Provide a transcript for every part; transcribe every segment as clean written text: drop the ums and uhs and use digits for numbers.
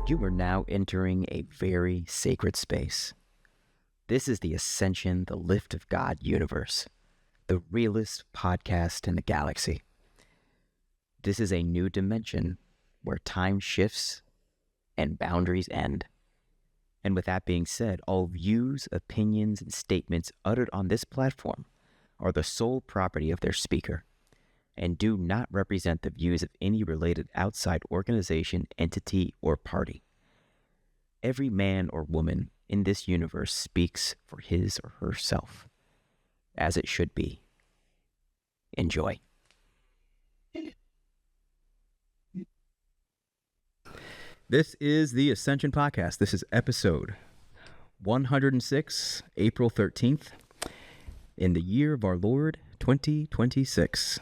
You are now entering a very sacred space. This is the Ascension, the Lift of God universe, the realest podcast in the galaxy. This is a new dimension where time shifts and boundaries end. And with that being said, all views, opinions, and statements uttered on this platform are the sole property of their speaker and do not represent the views of any related outside organization, entity, or party. Every man or woman in this universe speaks for his or herself, as it should be. Enjoy. This is the Ascension Podcast. This is episode 106, April 13th, in the year of our Lord, 2026.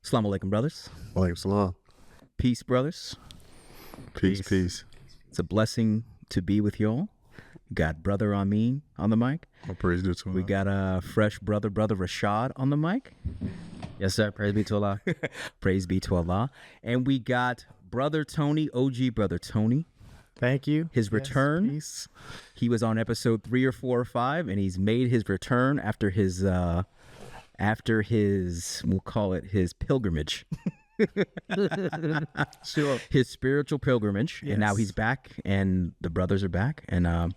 Assalamu alaikum, brothers. Walaikum salam. Peace, brothers. Peace. It's a blessing to be with y'all. We got Brother Amin on the mic. All praise due to Allah. We got a fresh brother Rashad on the mic. Yes, sir. Praise be to Allah. Praise be to Allah. And we got Brother Tony, OG Brother Tony. Thank you. His return. Peace. He was on episode 3 or 4 or 5, and he's made his return after his we'll call it his pilgrimage. Sure. His spiritual pilgrimage. Yes. And now he's back, and the brothers are back. And I'm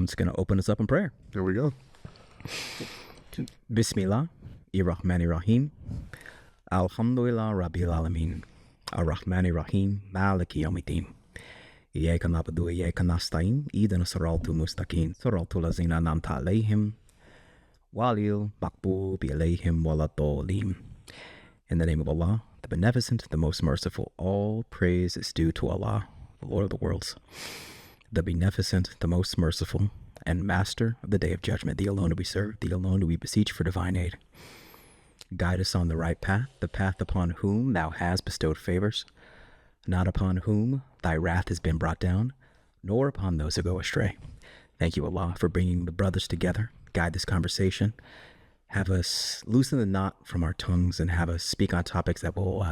just going to open us up in prayer. There we go. Bismillah, Ar-Rahman Ar-Rahim, Alhamdulillah Rabbil Alameen, Ar-Rahman Ar-Rahim, Maliki Yawmiddin. Iyyaka na'budu wa iyyaka nasta'in, Ihdina as-siratal mustaqim, siratal ladzina an'amta 'alaihim, Walil Maghdubi 'alaihim waladdallin. In the name of Allah, the Beneficent, the Most Merciful, all praise is due to Allah, the Lord of the worlds, the Beneficent, the Most Merciful, and Master of the Day of Judgment. Thee alone do we serve, thee alone do we beseech for divine aid. Guide us on the right path, the path upon whom thou hast bestowed favors, not upon whom thy wrath has been brought down, nor upon those who go astray. Thank you, Allah, for bringing the brothers together. Guide this conversation. Have us loosen the knot from our tongues and have us speak on topics that will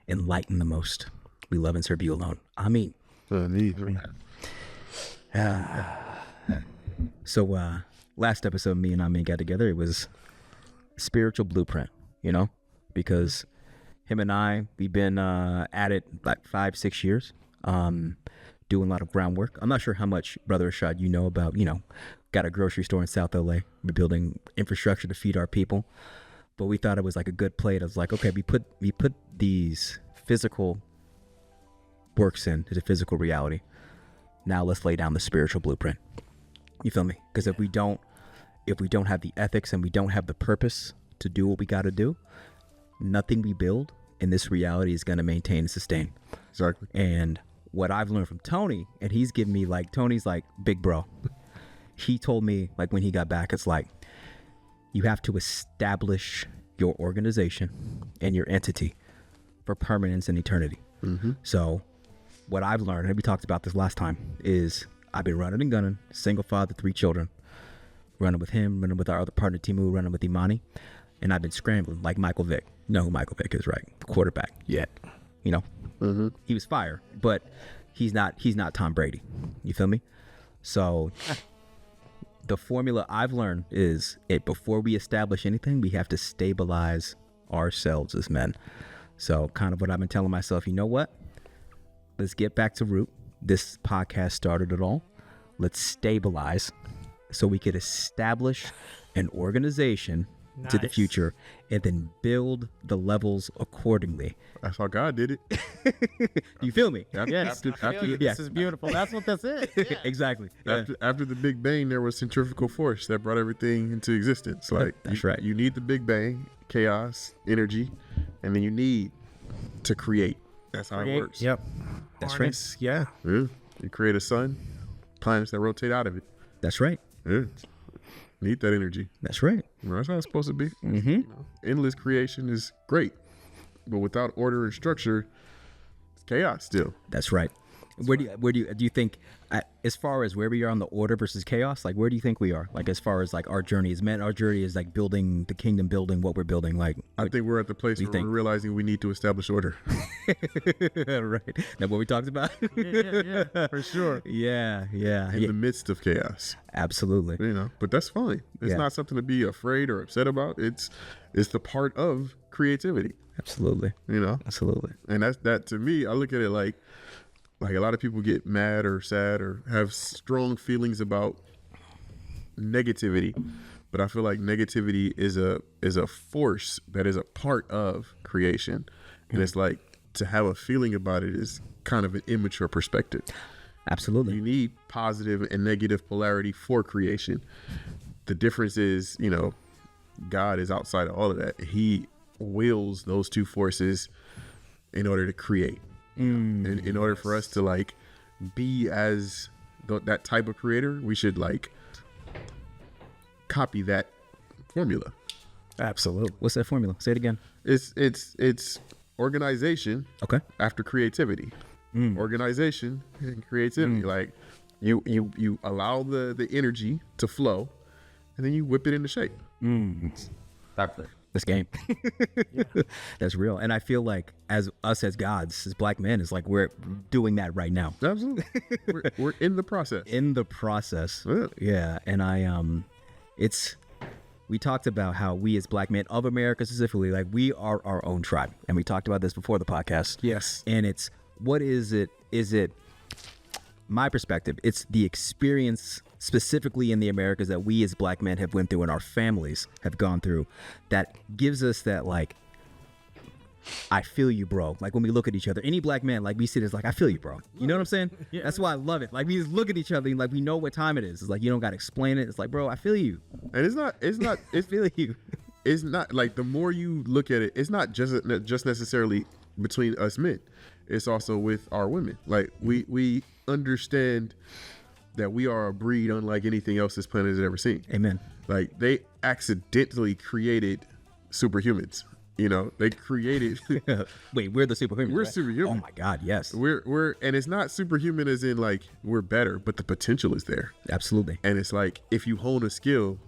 enlighten the most. We love and serve you alone. Ameen. So last episode, me and Amin got together. It was spiritual blueprint, because him and I, we've been at it like 5-6 years, doing a lot of groundwork. I'm not sure how much, Brother Rashad, you know about, got a grocery store in South LA. We're building infrastructure to feed our people. But we thought it was like a good play. It was like, okay, we put these physical works into physical reality. Now let's lay down the spiritual blueprint. You feel me? Because if we don't have the ethics and we don't have the purpose to do what we got to do, nothing we build in this reality is going to maintain and sustain. Exactly. And what I've learned from Tony, and he's given me Tony's like big bro. He told me when he got back, it's like you have to establish your organization and your entity for permanence and eternity. Mm-hmm. So what I've learned, and we talked about this last time, is I've been running and gunning, single father, 3 children, running with him, running with our other partner, Timu, running with Imani. And I've been scrambling like Michael Vick. You know who Michael Vick is, right? The quarterback. Yeah. Mm-hmm. He was fire, but he's not Tom Brady. You feel me? So the formula I've learned is before we establish anything, we have to stabilize ourselves as men. So kind of what I've been telling myself, you know what? Let's get back to root. This podcast started it all. Let's stabilize so we could establish an organization to the future and then build the levels accordingly. That's how God did it. Do you feel me? Yes. This is beautiful. That's what this is. Yeah. Exactly. After the Big Bang, there was centrifugal force that brought everything into existence. That's right. You need the Big Bang, chaos, energy, and then you need to create. That's how it works. Yep. That's Harness, right. Yeah. Yeah. You create a sun, planets that rotate out of it. That's right. Yeah. Need that energy. That's right. That's how it's supposed to be. Mm-hmm. Endless creation is great, but without order and structure, it's chaos still. That's right. Where do you think, as far as where we are on the order versus chaos, like where do you think we are? Like as far as like our journey is meant, our journey is like building the kingdom, building what we're building. Like I think we're at the place where we're realizing we need to establish order. Right. That's what we talked about. Yeah, for sure. Yeah. In the midst of chaos. Absolutely. But that's fine. It's not something to be afraid or upset about. It's the part of creativity. Absolutely. Absolutely. And that to me, I look at it like a lot of people get mad or sad or have strong feelings about negativity, but I feel like negativity is a force that is a part of creation. And it's like, to have a feeling about it is kind of an immature perspective. Absolutely. You need positive and negative polarity for creation. The difference is, God is outside of all of that. He wills those two forces in order to create. In order for us to like be as that type of creator, we should like copy that formula. Absolutely. What's that formula? Say it again. It's organization. Okay. After creativity. Organization and creativity. Like you allow the energy to flow, and then you whip it into shape. This game. That's real. And I feel like as gods, as black men, is like we're doing that right now. Absolutely. we're in the process. Yeah. And we talked about how we as black men of America specifically, like we are our own tribe. And we talked about this before the podcast. Yes. And what is it? Is it my perspective? It's the experience specifically in the Americas that we as black men have went through and our families have gone through that gives us that, like, I feel you, bro. Like when we look at each other, any black man, like we see this, like, I feel you, bro. You know what I'm saying? Yeah. That's why I love it. Like we just look at each other and like we know what time it is. It's like, you don't got to explain it. It's like, bro, I feel you. And it's not, I feel you. It's not like, the more you look at it, it's not just necessarily between us men. It's also with our women. Like we understand that we are a breed unlike anything else this planet has ever seen. Amen. Like they accidentally created superhumans. They created. Wait, we're the superhuman. We're right? superhuman. Oh my God, yes. We're and it's not superhuman as in like we're better, but the potential is there. Absolutely. And it's like if you hone a skill,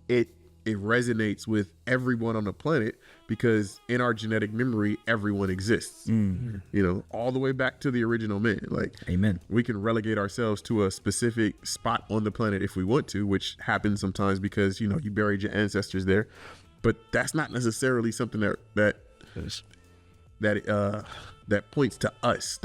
it resonates with everyone on the planet because in our genetic memory, everyone exists. All the way back to the original men. Like, amen. We can relegate ourselves to a specific spot on the planet if we want to, which happens sometimes because you buried your ancestors there. But that's not necessarily something that points to us.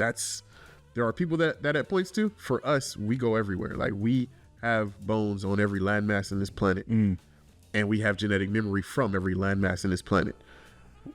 There are people that points to. For us, we go everywhere. Like we have bones on every landmass in this planet. And we have genetic memory from every landmass in this planet.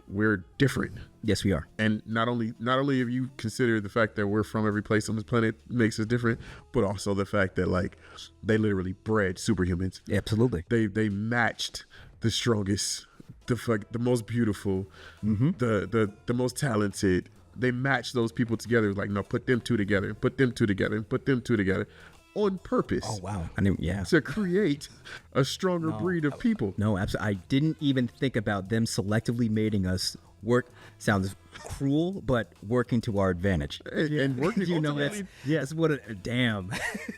We're different. Yes, we are. And not only have you considered the fact that we're from every place on this planet makes us different, but also the fact that like they literally bred superhumans. Absolutely. They matched the strongest, the most beautiful, the most talented. They matched those people together. Like, no, put them two together, put them two together, put them two together. On purpose. Oh wow! To create a stronger breed of people. No, absolutely. I didn't even think about them selectively mating us. Sounds cruel, but working to our advantage. And working, that's what a damn.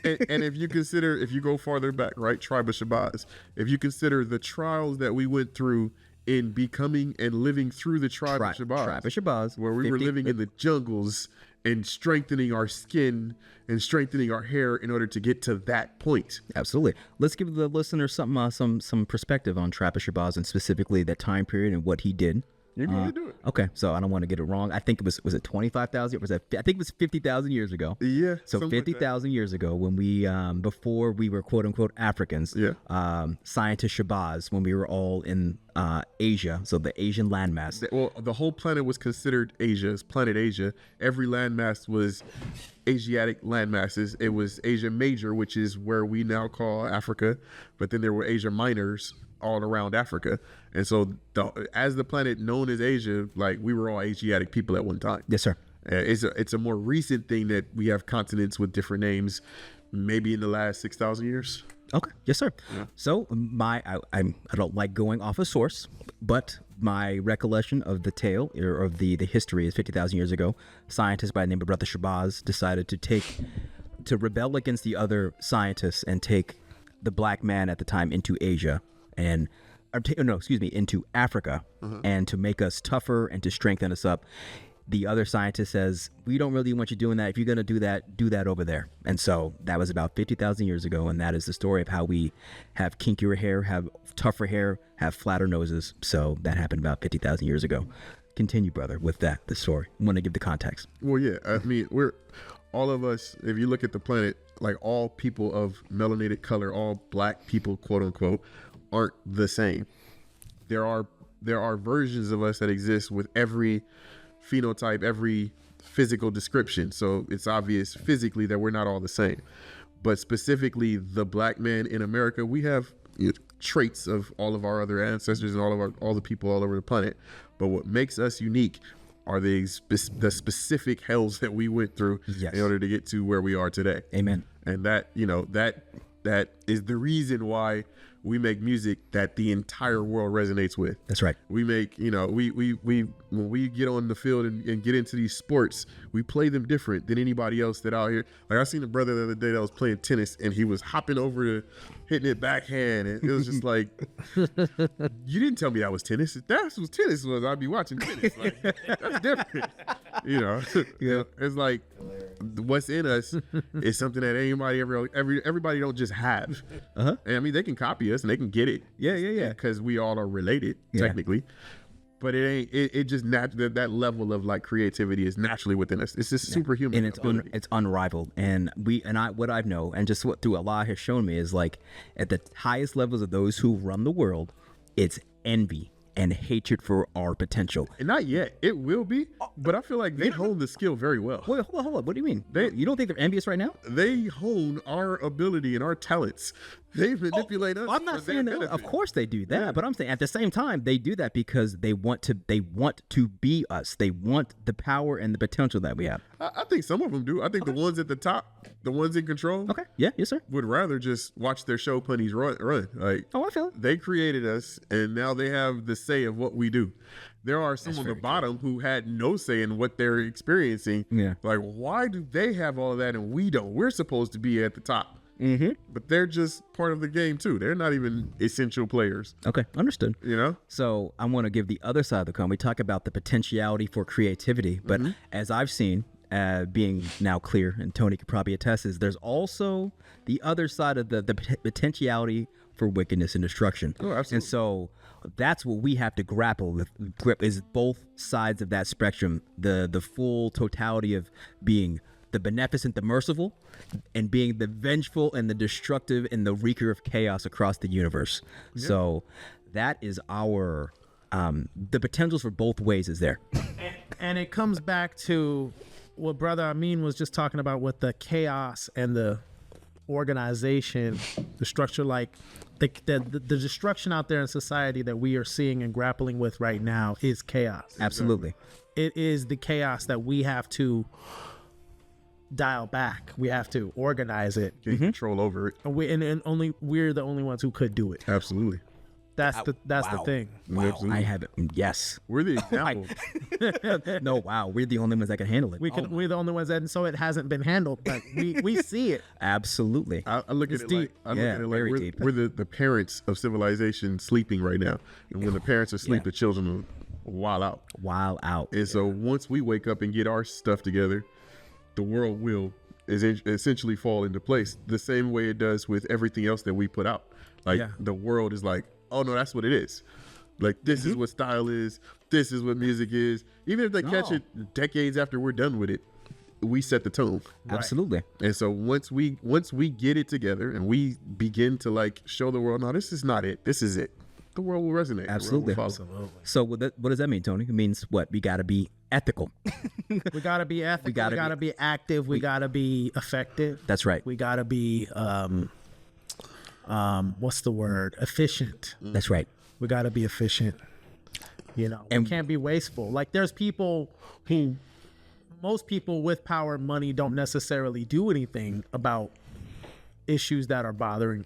and if you go farther back, right, tribe of Shabazz, if you consider the trials that we went through in becoming and living through the tribe of Shabazz, where we were living in the jungles and strengthening our skin and strengthening our hair in order to get to that point. Absolutely. Let's give the listener some perspective on Trap of Shabazz and specifically that time period and what he did. You're going to do it. Okay, so I don't want to get it wrong. I think it was it 25,000? I think it was 50,000 years ago. Yeah. So 50,000 years ago, when we before we were quote unquote Africans. Yeah. Scientist Shabazz, when we were all in Asia, so the Asian landmass. Well, the whole planet was considered Asia. It's planet Asia. Every landmass was Asiatic landmasses. It was Asia Major, which is where we now call Africa, but then there were Asia Minors all around Africa. And so as the planet known as Asia, like we were all Asiatic people at one time. Yes, sir. It's a more recent thing that we have continents with different names, maybe in the last 6,000 years. Okay, yes, sir. So I don't like going off a source, but my recollection of the tale or of the history is 50,000 years ago. Scientists by the name of Brother Shabazz decided to rebel against the other scientists and take the black man at the time into Asia into Africa, and to make us tougher and to strengthen us up. The other scientist says, we don't really want you doing that. If you're going to do that over there. And so that was about 50,000 years ago. And that is the story of how we have kinkier hair, have tougher hair, have flatter noses. So that happened about 50,000 years ago. Continue, brother, with the story. I want to give the context. Well, yeah, I mean, we're all of us, if you look at the planet, like all people of melanated color, all black people, quote unquote, aren't the same. There are versions of us that exist with every phenotype, every physical description. So it's obvious physically that we're not all the same. But specifically, the black man in America, we have traits of all of our other ancestors and all the people all over the planet. But what makes us unique are the specific hells that we went through in order to get to where we are today. Amen. And that is the reason why we make music that the entire world resonates with. That's right. We make, we when we get on the field and get into these sports, we play them different than anybody else that out here. Like I seen a brother the other day that was playing tennis and he was hopping over to hitting it backhand, and it was just like, you didn't tell me that was tennis. If that was tennis, I'd be watching tennis. Like, that's different. Yeah. It's like what's in us is something that everybody don't just have. And I mean, they can copy us and they can get it. Yeah. Because we all are related technically. But it just that level of like creativity is naturally within us. It's just superhuman, and it's unrivaled. And what I know, and just what through Allah has shown me, is like at the highest levels of those who run the world, it's envy and hatred for our potential. And not yet. It will be, but I feel like they hone the skill very well. Wait, hold on. What do you mean? You don't think they're envious right now? They hone our ability and our talents. They manipulate us. I'm not saying that. Of course they do that, but I'm saying at the same time they do that because they want to be us. They want the power and the potential that we have. I think some of them do. I think the ones at the top, the ones in control, yes sir, would rather just watch their show ponies run. Like, I feel it. They created us, and now they have the say of what we do. There are some on the bottom who had no say in what they're experiencing. Yeah, like why do they have all of that and we don't? We're supposed to be at the top. But they're just part of the game too. They're not even essential players. Okay, understood. So I want to give the other side of the coin. We talk about the potentiality for creativity, but as I've seen, being now clear, and Tony could probably attest, is there's also the other side of the potentiality for wickedness and destruction. Oh, absolutely. And so that's what we have to grapple with. Is both sides of that spectrum, the full totality of being the beneficent, the merciful, and being the vengeful and the destructive and the wreaker of chaos across the universe. Yeah. So that is our, the potentials for both ways is there. And it comes back to what Brother Amin was just talking about with the chaos and the organization, the structure, like the destruction out there in society that we are seeing and grappling with right now is chaos. Absolutely. It is the chaos that we have to dial back. We have to organize it, get control over it, and only we're the only ones who could do it. Absolutely. That's the thing. Wow. Absolutely. I have it. Yes, we're the example. No, wow, we're the only ones that can handle it. We're the only ones that, and so it hasn't been handled, but we see it. Absolutely. I look at it deep. We're the parents of civilization sleeping right now, and when the parents are asleep, the children are wild out. And so once we wake up and get our stuff together, the world will essentially fall into place the same way it does with everything else that we put out. Like the world is like, oh no, that's what it is. Like this is what style is. This is what music is. Even if they catch it decades after we're done with it, we set the tone. Absolutely. And so once we get it together and we begin to like show the world, no, this is not it. This is it. The world will resonate. Absolutely. So what does that mean, Tony? It means what? We got to be ethical. We got to be ethical. We got to be active. We got to be effective. That's right. We got to be, what's the word? Efficient. That's right. We got to be efficient. And we can't be wasteful. Like there's people who, most people with power and money don't necessarily do anything about issues that are bothering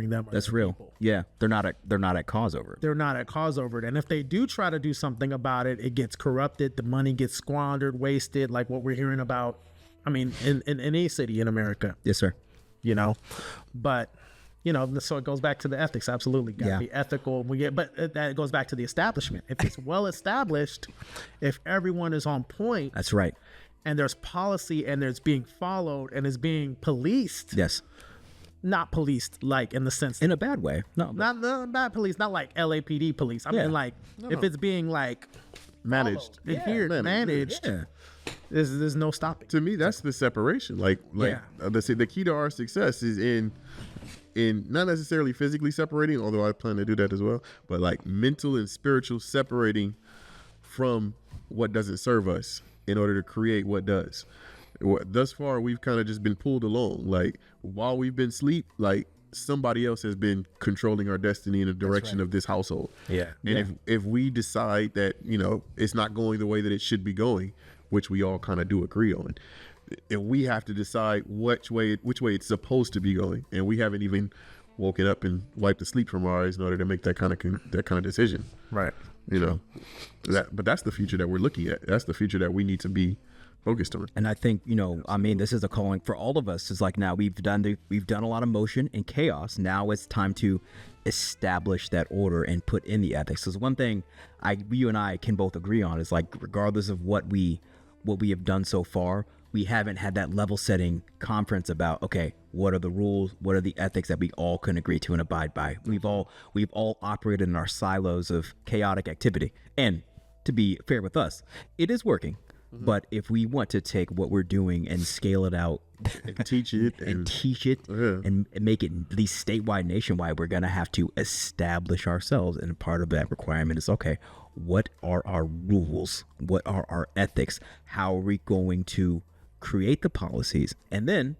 them. That's real. People. Yeah, they're not at cause over it. They're not at cause over it. And if they do try to do something about it, it gets corrupted. The money gets squandered, wasted, like what we're hearing about. I mean, in any city in America, Yes, sir. you know, but you know, so it goes back to the ethics. Absolutely. Got to Yeah. be ethical. But that goes back to the establishment. If it's well established, if everyone is on point That's right. and there's policy and there's being followed and is being policed, Yes. not policed like in the sense In a bad way. No. not bad police, not like LAPD police. I Yeah. mean, like if it's being like Managed. adhered, managed, Yeah. there's no stopping. To me, that's the separation. The key to our success is in not necessarily physically separating, although I plan to do that as well, but like mental and spiritual separating from what doesn't serve us in order to create what does. Thus far, we've kind of just been pulled along. Like while we've been asleep, like somebody else has been controlling our destiny in the direction of this household. Yeah. And if we decide that, you know, it's not going the way that it should be going, which we all kind of do agree on, and we have to decide which way it's supposed to be going, and we haven't even woken up and wiped the sleep from our eyes in order to make that kind of decision. Right. You know, but that's the future that we're looking at. That's the future that we need to be focused on. And I think, you know, I mean, this is a calling for all of us. It's like now we've done a lot of motion and chaos. Now it's time to establish that order and put in the ethics. Because one thing you and I can both agree on is like, regardless of what we have done so far, we haven't had that level setting conference about, okay, what are the rules? What are the ethics that we all can agree to and abide by? We've all operated in our silos of chaotic activity. And to be fair with us, it is working. Mm-hmm. But if we want to take what we're doing and scale it out And teach it and make it at least statewide, nationwide, we're going to have to establish ourselves. And part of that requirement is, okay, what are our rules? What are our ethics? How are we going to create the policies? And then,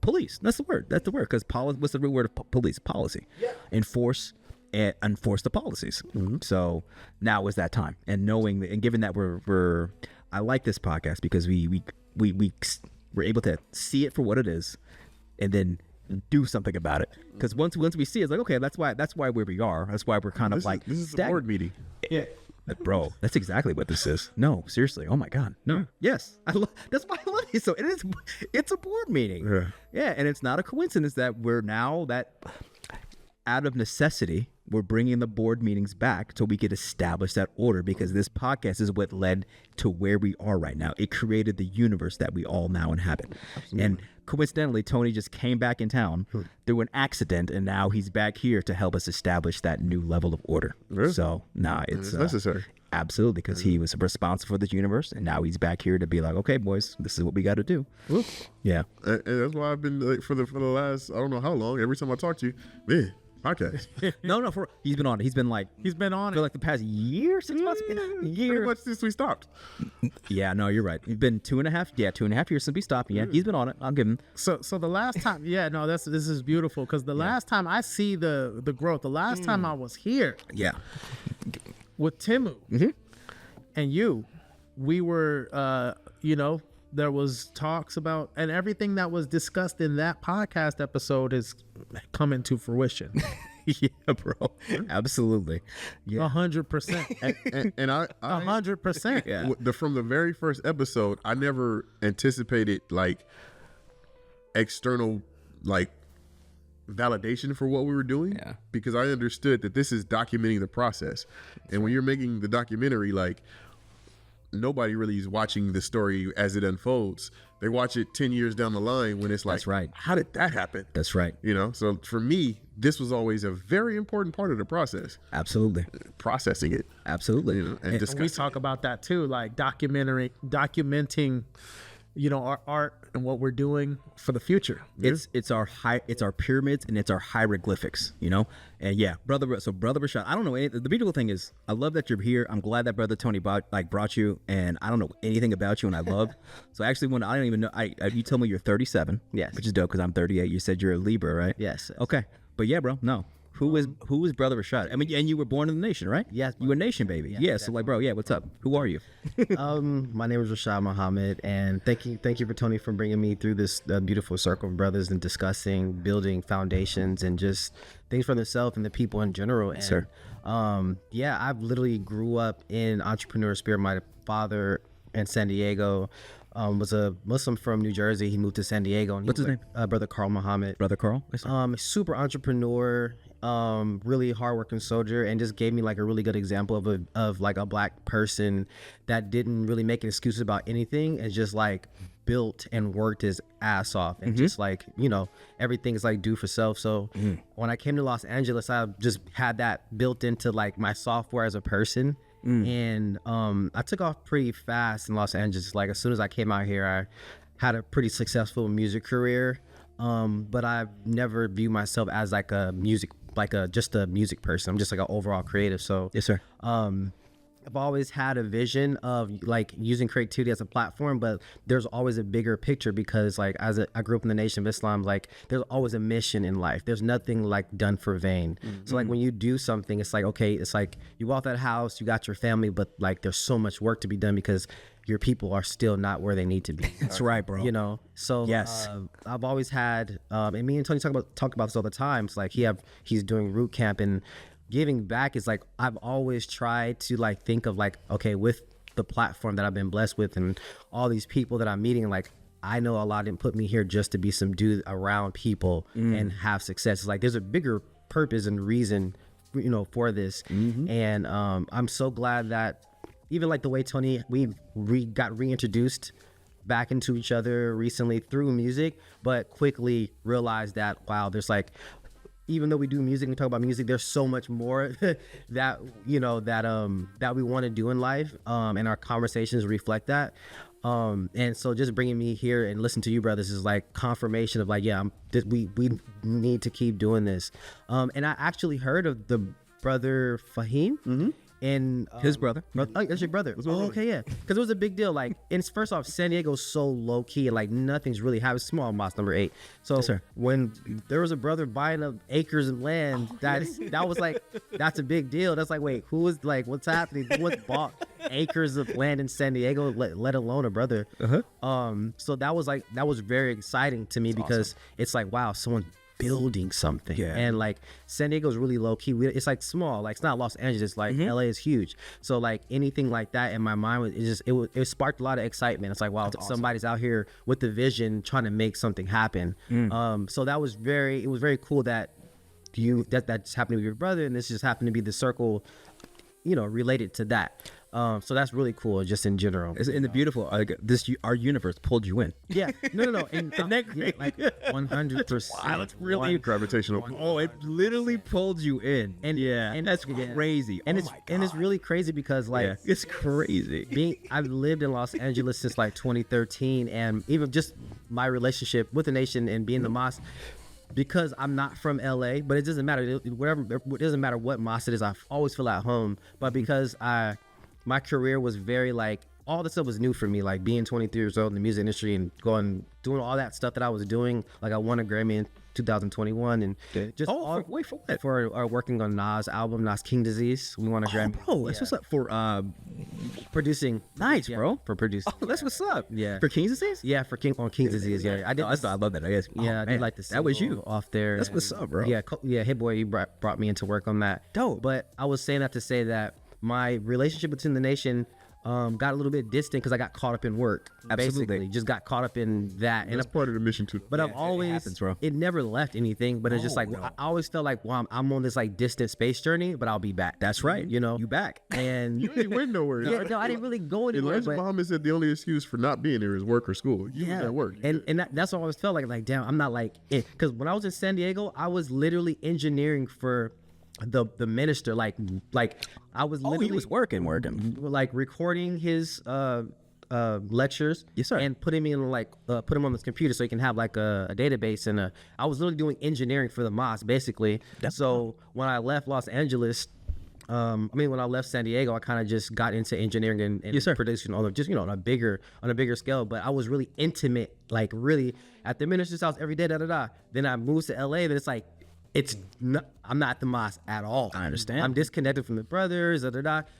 police. That's the word. Because what's the real word of police? Policy. Yeah. Enforce the policies. Mm-hmm. So now is that time. And knowing and given that I like this podcast because we're able to see it for what it is, and then do something about it. Because once we see it, it's like, okay, that's why where we are. That's why we're kind of like this is a board meeting. Yeah. Bro, that's exactly what this is. No, seriously. Oh my God. No. Yes. That's why I love it. So it's a board meeting. Yeah. Yeah. And it's not a coincidence that we're now that out of necessity, we're bringing the board meetings back so we could establish that order, because this podcast is what led to where we are right now. It created the universe that we all now inhabit. Absolutely. And coincidentally, Tony just came back in town through an accident, and now he's back here to help us establish that new level of order. Really? So, it's necessary. Absolutely, because he was responsible for this universe, and now he's back here to be like, okay, boys, this is what we got to do. Well, yeah. And that's why I've been like, for the last, I don't know how long, every time I talk to you, man, podcast. No, he's been on it. He's been on it for like the past year, 6 months, Pretty much since we stopped. Yeah, no, you're right. It's been 2.5 years since we stopped. Yeah, he's been on it. I'll give him. So the last time, this is beautiful, because the last time I see the growth, the last time I was here, with Timu and you, we were, there was talks about, and everything that was discussed in that podcast episode is coming to fruition. Yeah, bro. Absolutely. Yeah. 100%. And I 100%. Yeah. From the very first episode, I never anticipated like external like validation for what we were doing, because I understood that this is documenting the process. And when you're making the documentary, like, nobody really is watching the story as it unfolds. They watch it 10 years down the line when it's like, that's right. How did that happen? That's right. So for me, this was always a very important part of the process. Absolutely. Processing it. Absolutely. And we talk about that too, like documenting, our art and what we're doing for the future. It's our pyramids and it's our hieroglyphics, And Brother Rashad, I don't know. The beautiful thing is, I love that you're here. I'm glad that Brother Tony brought you, and I don't know anything about you, and I love. So actually, I don't even know. You told me you're 37. Yes. Which is dope, because I'm 38. You said you're a Libra, right? Yes. Okay. But yeah, bro. No. Who is Brother Rashad? I mean, and you were born in the nation, right? Yes. You were a nation baby. Yeah. So like, bro, yeah. What's up? Who are you? My name is Rashad Muhammad, and thank you for Tony for bringing me through this beautiful circle of brothers and discussing building foundations and just things for themselves and the people in general. And, Sir. Yeah, I've literally grew up in entrepreneur spirit. My father in San Diego was a Muslim from New Jersey. He moved to San Diego. And What's his name? Brother Carl Muhammad. Brother Carl. Super entrepreneur, really hardworking soldier, and just gave me like a really good example of like a black person that didn't really make excuses about anything and just like built and worked his ass off and just like, you know, everything is like do for self. So when I came to Los Angeles, I just had that built into like my software as a person. And I took off pretty fast in Los Angeles. Like as soon as I came out here, I had a pretty successful music career. But I've never viewed myself as like just a music person. I'm just like an overall creative. So Yes, sir. I've always had a vision of like using creativity as a platform, but there's always a bigger picture because like I grew up in the Nation of Islam, like there's always a mission in life. There's nothing like done for vain. So like when you do something, it's like, okay, it's like you bought that house, you got your family, but like there's so much work to be done because your people are still not where they need to be. That's right, bro. You know, so Yes. I've always had, and me and Tony talk about this all the time. It's like he's doing root camp and giving back is like I've always tried to like think of like, okay, with the platform that I've been blessed with and all these people that I'm meeting, like I know a lot didn't put me here just to be some dude around people and have success. It's like there's a bigger purpose and reason, you know, for this. And I'm so glad that even like the way Tony, we got reintroduced back into each other recently through music, but quickly realized that, wow, there's like, even though we do music, we talk about music, there's so much more that, you know, that we want to do in life. And our conversations reflect that. And so just bringing me here and listen to you brothers is like confirmation of like, yeah, we need to keep doing this. And I actually heard of the brother Fahim. And His brother. Oh, that's your brother. Oh, okay, yeah. Because it was a big deal. Like, and first off, San Diego's so low key, and like nothing's really happening. Small mosque number 8. So Yes, sir. when there was a brother buying up acres of land, that was like that's a big deal. That's like, wait, who is like, what's happening? What bought acres of land in San Diego, let alone a brother? So that was very exciting to me because it's like, wow, someone's building something. Yeah. And like San Diego's really low key. It's like small, like it's not Los Angeles, like LA is huge. So like anything like that in my mind it sparked a lot of excitement. It's like, wow, somebody's out here with the vision trying to make something happen. So it was very cool that that's happening with your brother, and this just happened to be the circle, you know, related to that. So that's really cool, just in general. In the beautiful, our universe pulled you in. Yeah, no, and like 100%. Wow, that's really Gravitational. Oh, it literally pulled you in. And that's crazy. And Oh it's really crazy because like it's crazy. I've lived in Los Angeles since like 2013, and even just my relationship with the nation and being the mosque. Because I'm not from LA, but it doesn't matter. It doesn't matter what mosque it is. I always feel at home. But because my career was very like, all this stuff was new for me. Like being 23 years old in the music industry and doing all that stuff that I was doing. Like I won a Grammy in 2021 and just for what? For working on Nas' album, Nas King Disease. We won a Grammy. Bro, that's what's up for Producing. Nice, Yeah, bro. for producing. Oh, that's what's up. Yeah. For King's Disease? Yeah, for King's Disease. Yeah, I did. I love that. I guess. Yeah, I did like the that was single you off there. That's what's up, bro. Yeah, Hit Boy, you brought me into work on that. Dope. But I was saying that to say that my relationship between the nation got a little bit distant because I got caught up in work. Absolutely. Basically, just got caught up in that. And That's part of the mission too. but I've always, happens, bro. it never left anything. But it's just like no. I always felt like, well, I'm on this like distant space journey, but I'll be back. That's right. You know, You back. and You ain't went nowhere. yeah, no, I didn't really go anywhere. Elijah But Muhammad said the only excuse for not being there is work or school. You was at work. and that's what I always felt like damn, I'm not like it. Because when I was in San Diego, I was literally engineering for the minister. Like I was literally He was working. like recording his lectures. Yes, sir. And putting me in put him on this computer so he can have like a database. And I was literally doing engineering for the mosque basically. So when I left Los Angeles, when I left San Diego, I kind of just got into engineering and Yes, sir. producing on on a bigger scale. But I was really intimate, like really at the minister's house every day. Then I moved to LA. Then it's like it's not, I'm not the mosque at all. I understand. I'm disconnected from the brothers.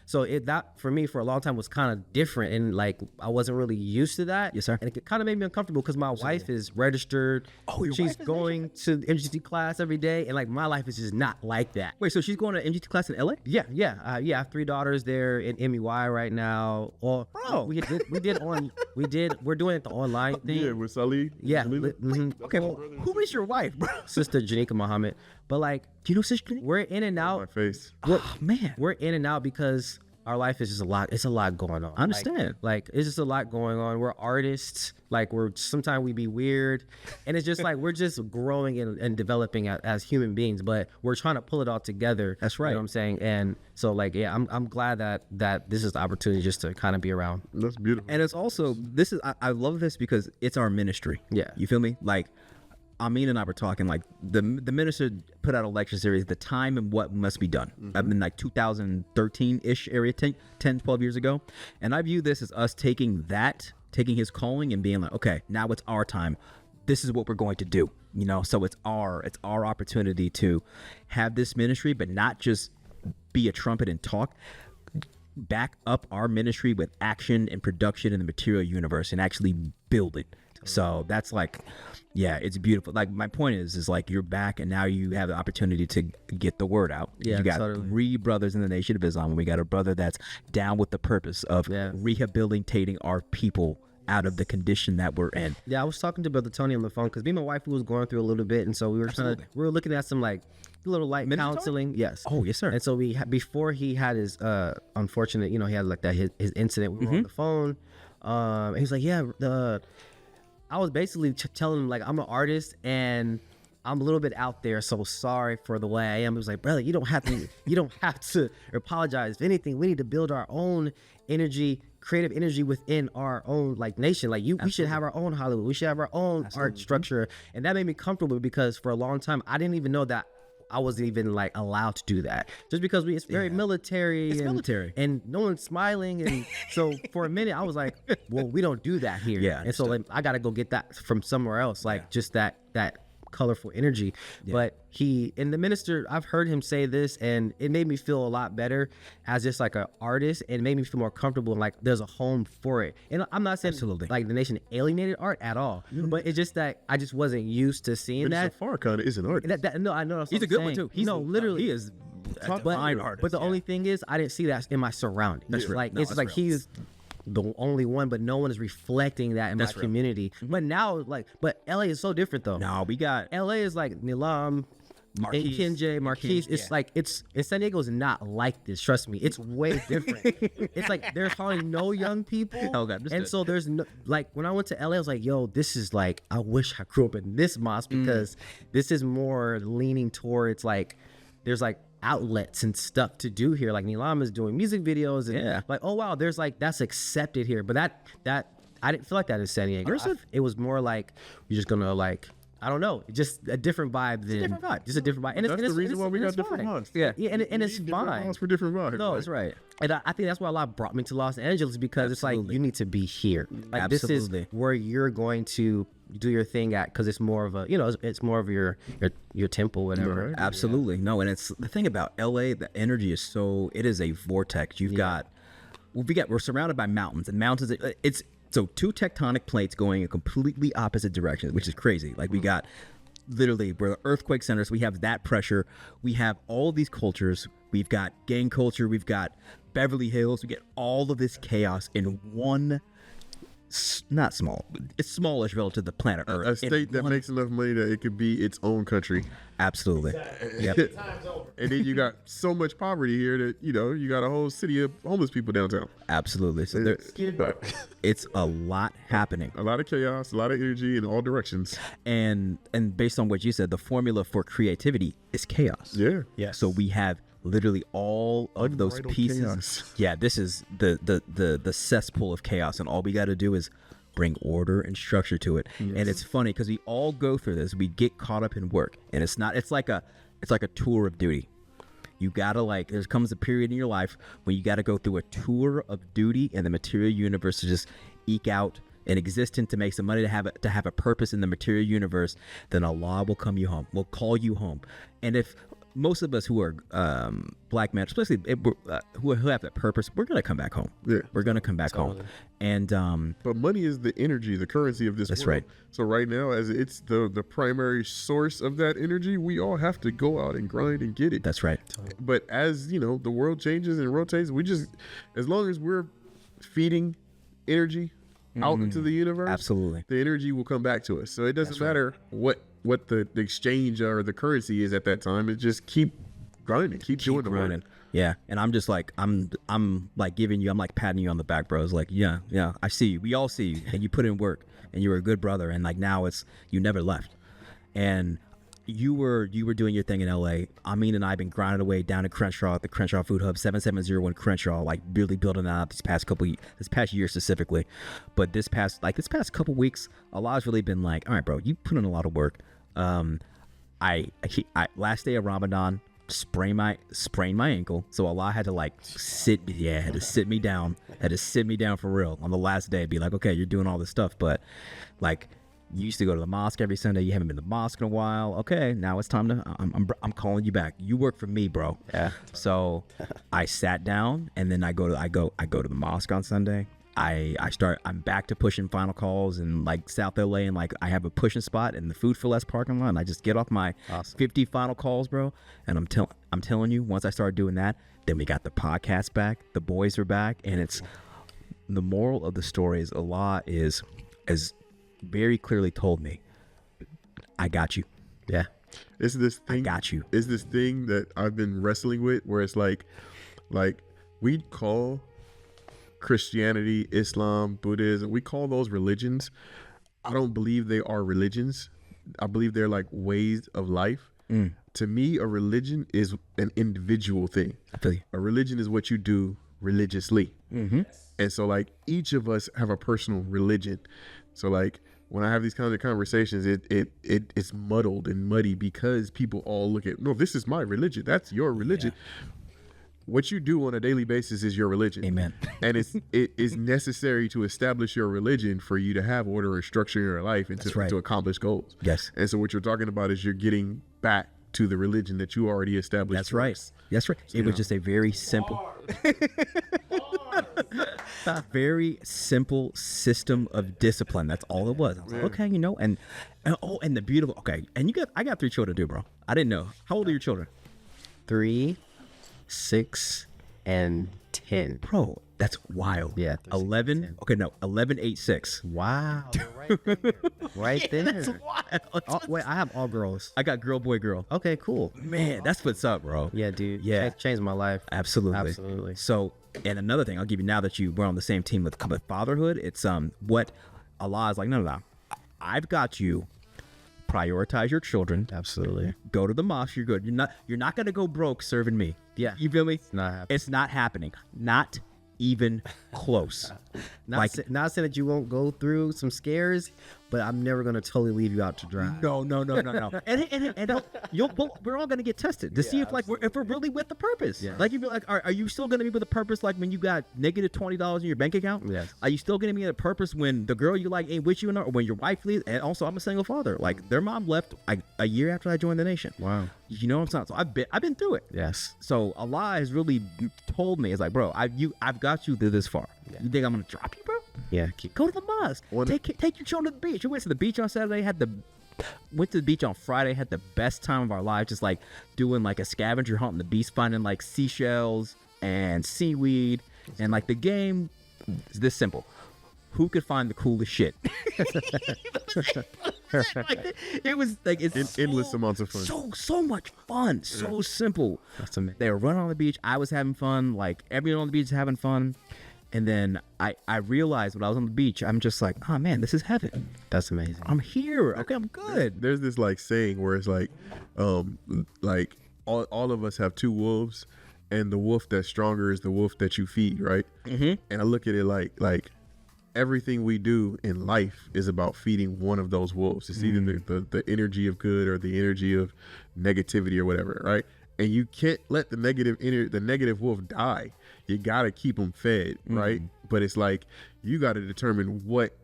So that for me for a long time was kind of different, and like I wasn't really used to that. Yes, sir. And it kind of made me uncomfortable because my wife is registered. Oh, your she's wife is going to MGT class every day, and like my life is just not like that. Wait, so she's going to MGT class in LA? Yeah. I have 3 daughters there in MEY right now. Well, Bro. we're doing it the online thing. Yeah, with Salih. Yeah. Okay, well, who is your wife, bro? Sister Janika Muhammad. But like, Do you know Sister Janika? we're in and My out. face. Oh, man. We're in and out because our life is just a lot. It's a lot going on. I understand. Like it's just a lot going on. We're artists. Like sometimes we be weird, and it's just like we're just growing and developing as human beings. But we're trying to pull it all together. That's right. You know what I'm saying? And so like, yeah, I'm glad that this is the opportunity just to kind of be around. That's beautiful. And it's also, I love this because it's our ministry. Yeah. You feel me? Like, Amin and I were talking, like, the minister put out a lecture series, The Time and What Must Be Done. I've been like 2013-ish area, 10, 12 years ago. And I view this as us taking his calling and being like, okay, now it's our time. This is what we're going to do. You know, so it's our opportunity to have this ministry, but not just be a trumpet and talk. Back up our ministry with action and production in the material universe and actually build it. So that's like, yeah, it's beautiful. Like my point is like you're back and now you have the opportunity to get the word out. Yeah, you got totally. 3 brothers in the Nation of Islam, and we got a brother that's down with the purpose of rehabilitating our people out of the condition that we're in. Yeah, I was talking to Brother Tony on the phone because me and my wife was going through a little bit, and so we were looking at some like little light counseling. Yes. Oh, yes, sir. And so before he had his unfortunate, he had like that his incident. We were on the phone. And he was like, yeah, I was basically telling him like I'm an artist and I'm a little bit out there, so sorry for the way I am. It was like, brother, you don't have to apologize. If anything, we need to build our own energy, creative energy within our own like nation. Like we should have our own Hollywood. We should have our own art structure. And that made me comfortable because for a long time I didn't even know that I wasn't even like allowed to do that, just because it's very military. It's military, and no one's smiling, and so for a minute I was like, well, we don't do that here. Yeah, and so like, I gotta go get that from somewhere else, like just that colorful energy. But the minister, I've heard him say this and it made me feel a lot better as just like an artist, and it made me feel more comfortable and like there's a home for it. And I'm not saying like the nation alienated art at all, but it's just that I just wasn't used to seeing that. Farrakhan is an artist. No, I know. He's a good one too. Literally, he is a divine artist. But the only thing is, I didn't see that in my surroundings. That's real. Like No, it's that's like real. he's the only one, but no one is reflecting that in my community. But now, but LA is so different though. No, we got LA is like Nilam, Marquise. Marquise. It's like it's San Diego is not like this. Trust me, it's way different. It's like there's hardly no young people. Oh, God, and so there's no, like when I went to LA, I was like, yo, this is like I wish I grew up in this mosque because this is more leaning towards like there's like outlets and stuff to do here. Like Nilam is doing music videos and like, oh wow, there's like that's accepted here. But that I didn't feel like that in San Diego. It was more like you're just gonna like, I don't know, just a different vibe. Just a different vibe. And That's the reason why we got different vibes. Yeah, and it's fine. For different vibes. No, that's right. And I think that's why a lot brought me to Los Angeles, because it's like you need to be here. Like this is where you're going to do your thing at, because it's more of a, it's more of your temple, whatever. Right. Absolutely. No, and it's the thing about LA, the energy is so, it is a vortex. We're surrounded by mountains, and mountains, it's so 2 tectonic plates going in completely opposite directions, which is crazy. Like we got literally, we're the earthquake centers. We have that pressure. We have all these cultures. We've got gang culture. We've got Beverly Hills. We get all of this chaos in one, not small, it's smallish relative to the planet Earth. A state that makes enough money that it could be its own country. Absolutely. Yep. And then you got so much poverty here that, you got a whole city of homeless people downtown. Absolutely. So it's a lot happening. A lot of chaos, a lot of energy in all directions. And based on what you said, the formula for creativity is chaos. Yeah. Yeah. So we have literally all of those Unbridled pieces. chaos. Yeah, this is the cesspool of chaos, and all we got to do is bring order and structure to it. Yes. And it's funny because we all go through this. We get caught up in work, and it's like a tour of duty. You gotta there comes a period in your life when you got to go through a tour of duty in the material universe to just eke out in existence to make some money, to have a purpose in the material universe, then Allah will come you home, will call you home. And if most of us who are black men, especially who have that purpose, we're gonna come back home. Yeah. We're gonna come back home. And But money is the energy, the currency of this That's world. right. So right now, as it's the primary source of that energy, we all have to go out and grind and get it. that's right. But as you know, the world changes and rotates. We just, as long as we're feeding energy out into the universe, Absolutely. the energy will come back to us. So it doesn't matter what the exchange or the currency is at that time. It just keep grinding, keep doing the Running. work. Yeah, and I'm just like I'm like I'm like patting you on the back, bro. It's like yeah, I see you. We all see you, and you put in work, and you were a good brother, and like now it's you never left, and you were doing your thing in LA. Amin and I have been grinding away down in Crenshaw at the Crenshaw Food Hub, 7701 Crenshaw, like really building that up this past year specifically. But this past couple weeks, Allah's really been like, all right, bro, you put in a lot of work. I last day of Ramadan, sprained my ankle, so Allah had to sit me down for real on the last day, be like, okay, you're doing all this stuff, but like you used to go to the mosque every Sunday, you haven't been to the mosque in a while. Okay, now it's time to I'm calling you back. You work for me, bro. Yeah. So I sat down, and then I go to the mosque on Sunday. I'm back to pushing final calls in like South LA, and like I have a pushing spot in the Food for Less parking lot, and I just get off my 50 final calls, bro. And I'm telling you, once I started doing that, then we got the podcast back, the boys are back, and it's the moral of the story is Allah is very clearly told me, I got you. Yeah. It's this thing. I got you. It's this thing that I've been wrestling with, where it's like we call Christianity, Islam, Buddhism, we call those religions. I don't believe they are religions. I believe they're like ways of life. To me, a religion is an individual thing. I feel you. A religion is what you do religiously. And so like each of us have a personal religion. So like when I have these kinds of conversations, it's muddled and muddy because people all look at, no, this is my religion, that's your religion. What you do on a daily basis is your religion. Amen. And it is necessary to establish your religion for you to have order and structure in your life and to accomplish goals. Yes. And so what you're talking about is you're getting back to the religion that you already established. That's right. That's right. It was just a very simple, very simple system of discipline. That's all it was. I was like, okay, and the beautiful. Okay, and I got 3 children too, bro. I didn't know. How old are your children? 3, 6, and 10. Bro, that's wild. Yeah, 11. Okay, no, 11, 8, 6. Wow. Right there. Right there. That's wild. Oh, wait, I have all girls. I got girl, boy, girl. Okay, cool. Man, that's what's up, bro. Yeah, dude. Yeah. Changed my life. Absolutely. So, and another thing I'll give you now that we're on the same team with fatherhood, it's what Allah is like, no. I've got you. Prioritize your children. Absolutely. Go to the mosque. You're good. You're not gonna go broke serving me. Yeah. You feel me? It's not happening. Not even close. Not saying that you won't go through some scares, but I'm never gonna totally leave you out to dry. No. and we're all gonna get tested to see if we're really with the purpose. Yeah. Like you be like, are you still gonna be with the purpose? Like when you got negative $20 in your bank account? Yes. Are you still gonna be at a purpose when the girl you like ain't with you, or when your wife leaves? And also, I'm a single father. Like their mom left a year after I joined the nation. Wow. You know what I'm saying? So I've been through it. Yes. So Allah has really told me, it's like, bro, I've got you through this far. Yeah. You think I'm gonna drop you, bro? Yeah. Go to the mosque. Take your children to the beach. We went to the beach on Saturday. Went to the beach on Friday. Had the best time of our lives. Just like doing like a scavenger hunt on the beach, finding like seashells and seaweed. And like the game is this simple: who could find the coolest shit? It was like it's endless amounts of fun. So much fun. So simple. That's amazing. They were running on the beach. I was having fun. Like everyone on the beach is having fun. And then I realized when I was on the beach, I'm just like, oh man, this is heaven. That's amazing. I'm here. Okay, I'm good. There's this like saying where it's like all of us have 2 wolves, and the wolf that's stronger is the wolf that you feed, right? Mm-hmm. And I look at it like everything we do in life is about feeding one of those wolves. It's either the energy of good or the energy of negativity or whatever, right? And you can't let the negative wolf die. You gotta keep them fed, right? But it's like you gotta determine what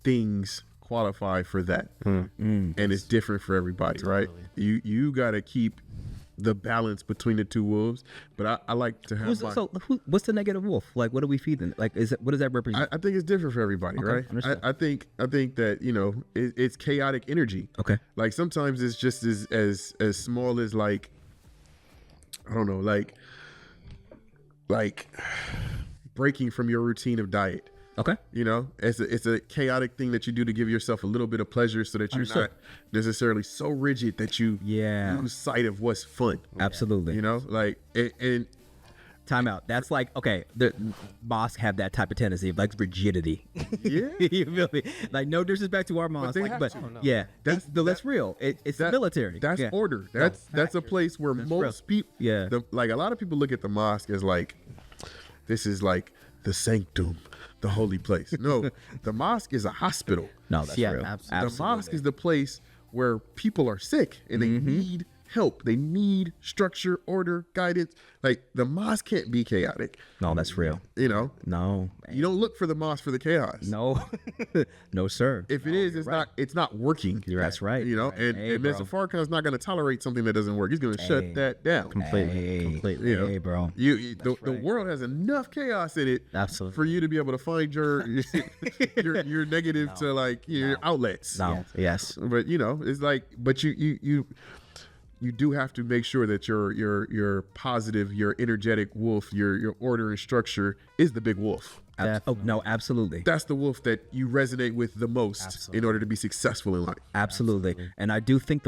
things qualify for that, and it's different for everybody, right? You got to keep the balance between the two wolves, but I like to have what's the negative wolf? Like, what are we feeding? Like, what does that represent? I think it's different for everybody, right? understood. I think that, you know, it's chaotic energy. Okay. Like sometimes it's just as small as like, I don't know, like breaking from your routine of diet. Okay. You know, it's a chaotic thing that you do to give yourself a little bit of pleasure, so that you're Understood. not necessarily so rigid that you lose sight of what's fun. Absolutely. You know, like and Time out. That's like, okay, the mosque have that type of tendency of like rigidity. Yeah. You feel me? Like, no disrespect to our mosque, they like, have but to. yeah, that's real. It's that- military. That's yeah. order. That's a place where most people, Yeah. like a lot of people look at the mosque as like, this is like the sanctum, the holy place. No, the mosque is a hospital. No, that's real. absolutely. The mosque is the place where people are sick and they need help. They need structure, order, guidance. Like the mosque can't be chaotic. No, that's real. You know, No, you don't look for the mosque for the chaos. no, no, sir. If it is, it's not working. That's right. You know, and Mr. Farrakhan's not going to tolerate something that doesn't work. He's going to shut that down. Completely. You know, Hey, bro. The world has enough chaos in it Absolutely. for you to be able to find your your negative to like your outlets. No. Yes. But you know, it's like, but you do have to make sure that your positive, your energetic wolf, your order and structure is the big wolf. Oh no, absolutely. That's the wolf that you resonate with the most in order to be successful in life. Absolutely. And I do think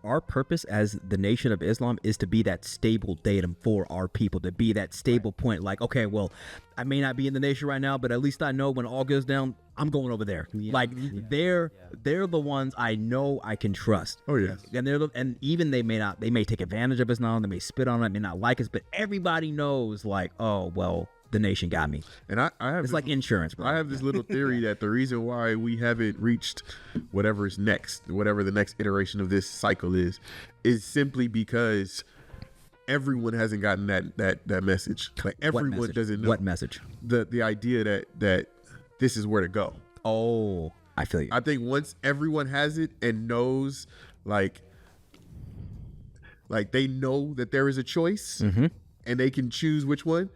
our purpose as the Nation of Islam is to be that stable datum for our people, to be that stable point. Like, okay, well, I may not be in the nation right now, but at least I know when all goes down, I'm going over there. Like they're the ones I know I can trust. Oh yes. And and even they may take advantage of us now, they may spit on it, may not like us, but everybody knows, like, oh well, the nation got me. And I have It's like insurance, bro. I have this little theory that the reason why we haven't reached whatever is next, whatever the next iteration of this cycle is simply because everyone hasn't gotten that message. Like everyone doesn't know What message? the idea that this is where to go. Oh, I feel you. I think once everyone has it and knows, like they know that there is a choice and they can choose which one.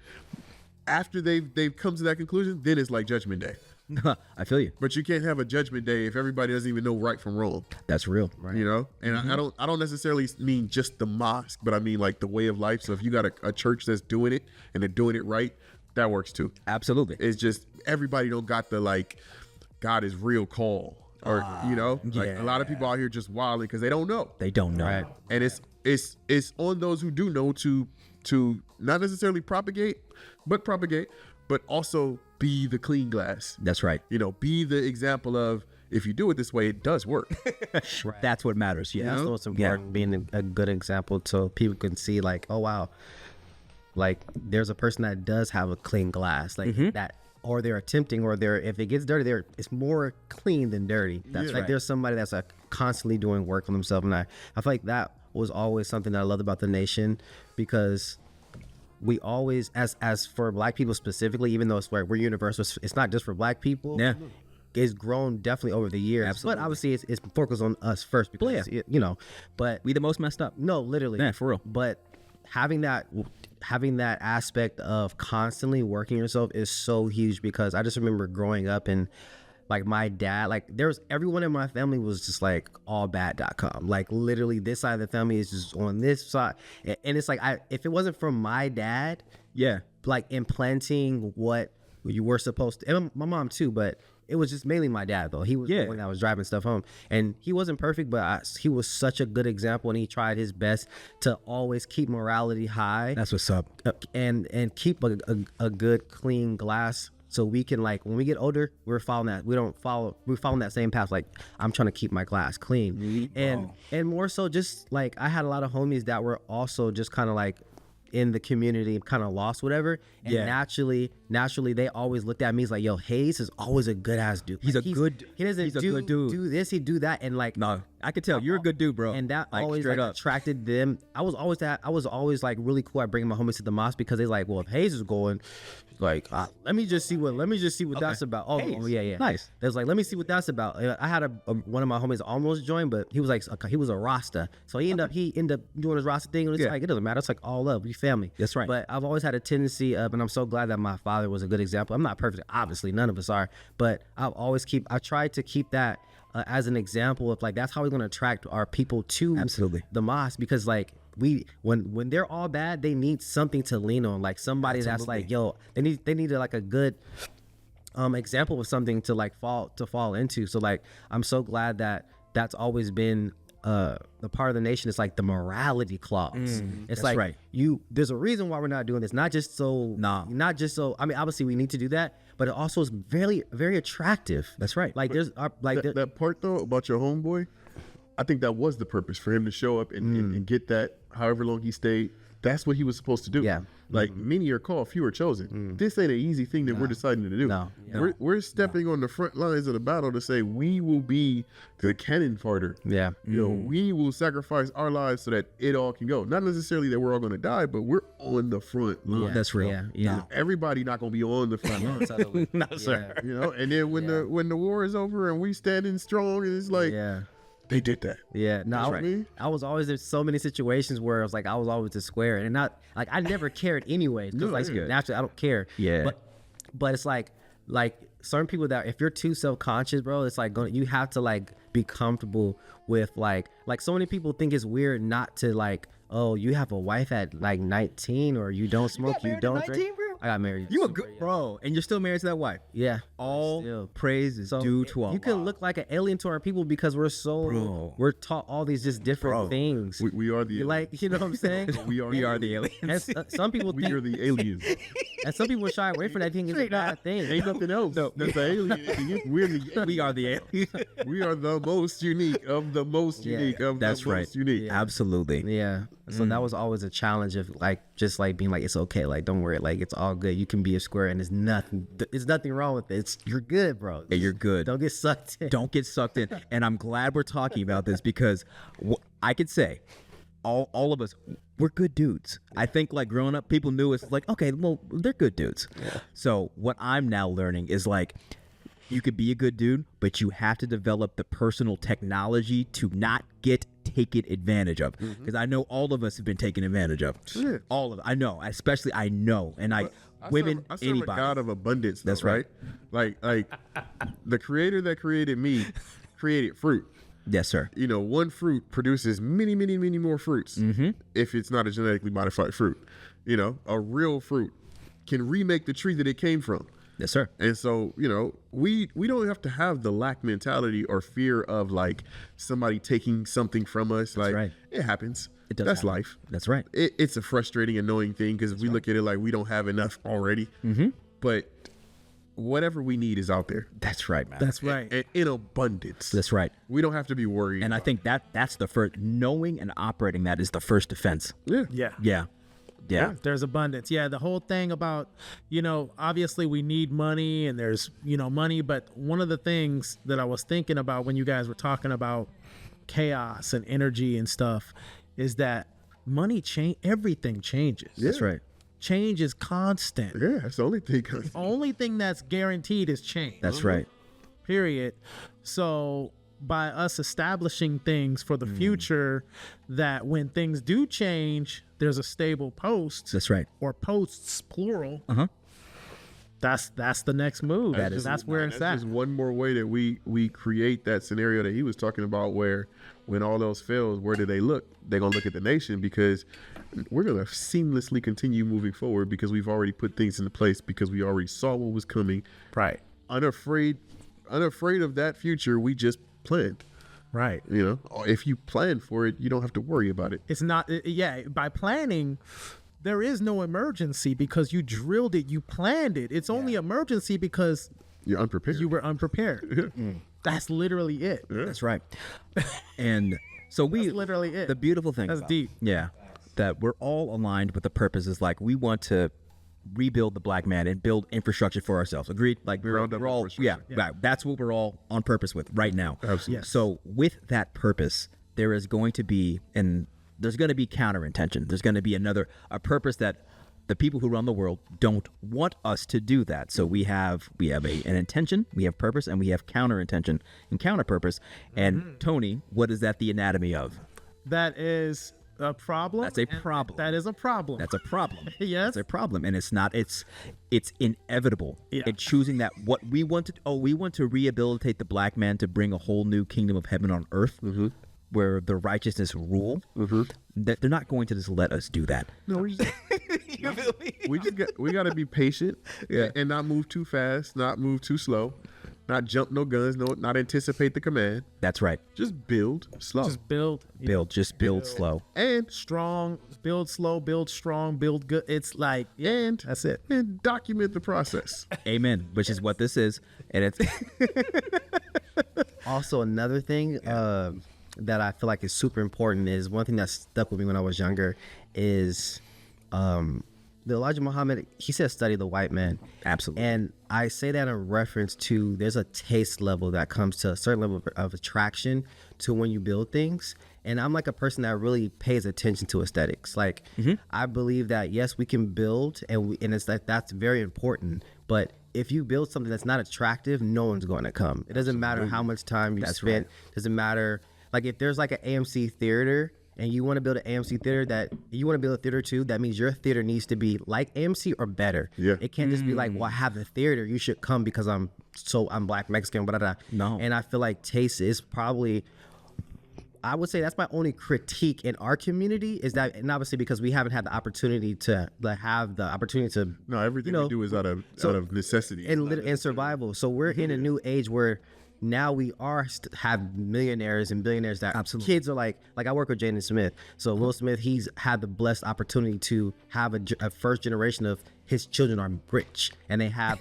After they've come to that conclusion, then it's like Judgment Day. I feel you. But you can't have a Judgment Day if everybody doesn't even know right from wrong. That's real. Right. You know, and I don't necessarily mean just the mosque, but I mean like the way of life. So if you got a church that's doing it and they're doing it right, that works too. Absolutely. It's just everybody don't got the like God is real call, or you know, like a lot of people out here just wilding because they don't know. They don't know. Right. And it's on those who do know to not necessarily propagate, but also be the clean glass. That's right. You know, be the example of, if you do it this way, it does work. That's what matters. Yeah. That's what's important, being a good example so people can see, like, oh wow, like there's a person that does have a clean glass, like that, or they're attempting, or if it gets dirty, it's more clean than dirty. That's like there's somebody that's constantly doing work on themselves, and I feel like that was always something that I loved about the nation, because we always, as for Black people specifically, even though it's we're universal, it's not just for Black people. Yeah. It's grown definitely over the years. Absolutely. But obviously it's focused on us first because, you know, but We the most messed up. no, literally. Yeah, for real. But having that aspect of constantly working yourself is so huge, because I just remember growing up and like my dad, like everyone in my family was just like allbad.com. Like literally this side of the family is just on this side. And it's like, if it wasn't for my dad, Yeah. like implanting what you were supposed to, and my mom too, but it was just mainly my dad though. He was the one that was driving stuff home, and he wasn't perfect, but he was such a good example, and he tried his best to always keep morality high. That's what's up. And keep a good clean glass, so we can, like, when we get older, we're following that. We're following that same path. Like, I'm trying to keep my glass clean, and more so, just like I had a lot of homies that were also just kind of like in the community, kind of lost, whatever. And naturally, they always looked at me as like, yo, Hayes is always a good ass dude. He's Like, a good He doesn't he's a good dude. do this, he do that, and like, No. I could tell you're a good dude, bro. And that like, always straight like up. attracted them. I was always like really cool at bringing my homies to the mosque because they like, well, if Hayes is going, like, let me just see what that's about. Oh, Hayes. yeah. Nice. It was like, let me see what that's about. I had one of my homies almost joined, but he was like, he was a Rasta, so he ended up doing his Rasta thing. And it's like, it doesn't matter. It's like all love, we family. That's right. But I've always had a tendency of, and I'm so glad that my father was a good example. I'm not perfect, obviously, none of us are, but I try to keep that as an example of like that's how we're going to attract our people to Absolutely. the mosque, because like when they're all bad, they need something to lean on, like somebody that's like, yo, they need like a good example of something to like fall into. So like I'm so glad that that's always been the part of the nation. Is like the morality clause. It's like right. There's a reason why we're not doing this, not just so I mean, obviously we need to do that, but it also is very, very attractive. That's right. Like there's that part though about your homeboy, I think that was the purpose for him to show up and get that however long he stayed. That's what he was supposed to do. Yeah. Like many are called, few are chosen. This ain't an easy thing that we're deciding to do. No. We're stepping on the front lines of the battle to say we will be the cannon fodder. Yeah. You know, we will sacrifice our lives so that it all can go. Not necessarily that we're all going to die, but we're on the front line. That's real. Yeah. You know, everybody not going to be on the front line. Totally. No, sir. You know, and then when the war is over and we standing strong, and it's like they did that. Yeah, no, right. I was always, there's so many situations where I was always the square, and not like I never cared anyways. Because like naturally I don't care. Yeah. But it's like certain people that if you're too self-conscious, bro, it's like you have to like be comfortable with like so many people think it's weird not to like, oh, you have a wife at like 19 or you don't smoke, you don't drink. Bro? I got married. You a super good young. bro, and you're still married to that wife. Yeah. All Still. praise is due to Allah. You can look like an alien to our people because we're taught all these just different things. We are the You like, you know what I'm saying? we are the aliens. And some people we think, are the aliens. and some people shy away from that thing. It's a bad thing. Ain't nothing else. No. That's an alien. We are the aliens. We are the most unique of the most unique of That's the right. most unique. Absolutely. Yeah. So that was always a challenge of like just like being like, it's okay, like don't worry, like it's all good. You can be a square and there's nothing wrong with it. You're good, bro. Yeah, you're good. Don't get sucked in. Don't get sucked in. And I'm glad we're talking about this because I could say all of us, we're good dudes. I think like growing up, people knew it's like, okay, well, they're good dudes. Yeah. So what I'm now learning is like, you could be a good dude, but you have to develop the personal technology to not get taken advantage of. Because I know all of us have been taken advantage of. Sure. All of I know, especially I know, and women, I serve anybody. a God of abundance. Though, That's right. Like the creator that created me created fruit. Yes, sir. You know, one fruit produces many more fruits if it's not a genetically modified fruit. You know, a real fruit can remake the tree that it came from. Yes, sir. And so, you know, we don't have to have the lack mentality or fear of like somebody taking something from us. Like right. It happens. It does. That's happen. life. That's right. It's a frustrating, annoying thing because we look at it like we don't have enough already. But whatever we need is out there. That's right, man. That's right. And in abundance. That's right. We don't have to be worried. And I think that's the first, knowing and operating that is the first defense. Yeah. Yeah. There's abundance. Yeah, the whole thing about, you know, obviously we need money and there's, you know, money, but one of the things that I was thinking about when you guys were talking about chaos and energy and stuff is that money everything changes. That's right. Change is constant. Yeah, that's the only thing. Only thing that's guaranteed is change. That's right. Period. So by us establishing things for the future, that when things do change, there's a stable post. That's right. Or posts plural. That's the next move. That's where it's at. That's just one more way that we create that scenario that he was talking about, where when all else fails, where do they look? They're gonna look at the nation, because we're gonna seamlessly continue moving forward because we've already put things into place, because we already saw what was coming. Right. Unafraid of that future, we just planned. Right. You know, if you plan for it, you don't have to worry about it. It's not, by planning, there is no emergency because you drilled it, you planned it. It's only emergency because You're unprepared. you were unprepared. That's literally it. That's right. And so That's literally it. the beautiful thing That's about deep. Yeah. That we're all aligned with the purpose is like we want to rebuild the black man and build infrastructure for ourselves. Agreed? Like we're Ground up all infrastructure. right. That's what we're all on purpose with right now. Absolutely. Yes. So with that purpose, there is going to be there's going to be counter intention. There's going to be a purpose that the people who run the world don't want us to do that. So we have an intention, we have purpose, and we have counter intention and counter purpose. And Tony, what is that the anatomy of? That is a problem. That's a problem. That is a problem. That's a problem. Yes. It's a problem, and it's not. It's inevitable. Yeah. In choosing that what we want to. Oh, we want to rehabilitate the black man to bring a whole new kingdom of heaven on earth, where the righteousness rule. That they're not going to just let us do that. No, we just we got to be patient, and not move too fast, not move too slow, not jump no guns, not anticipate the command. That's right. Just build slow Just build. Just build slow. and Strong, build slow, build strong, build good. It's like, and that's it. and document the process. Amen. Which is what this is, and it's Also, another thing that I feel like is super important is one thing that stuck with me when I was younger is the Elijah Muhammad. He said, "Study the white man." absolutely. And I say that in reference to there's a taste level that comes to a certain level of attraction to when you build things. And I'm like a person that really pays attention to aesthetics. Like I believe that yes, we can build and it's like that's very important. But if you build something that's not attractive, no one's going to come. It doesn't matter how much time you spent. Doesn't matter. Like if there's like an AMC theater and you want to build an AMC theater that you want to build a theater too, that means your theater needs to be like AMC or better. Yeah. It can't just be like, well, I have the theater, you should come because I'm black, Mexican, blah, blah, blah. No. And I feel like taste is probably, I would say that's my only critique in our community is that, and obviously because we haven't had the opportunity to have the opportunity to No, everything we do is out of necessity and survival. So we're in a new age where now we have millionaires and billionaires that kids are like I work with Jaden Smith. So Will Smith, he's had the blessed opportunity to have a first generation of his children are rich and they have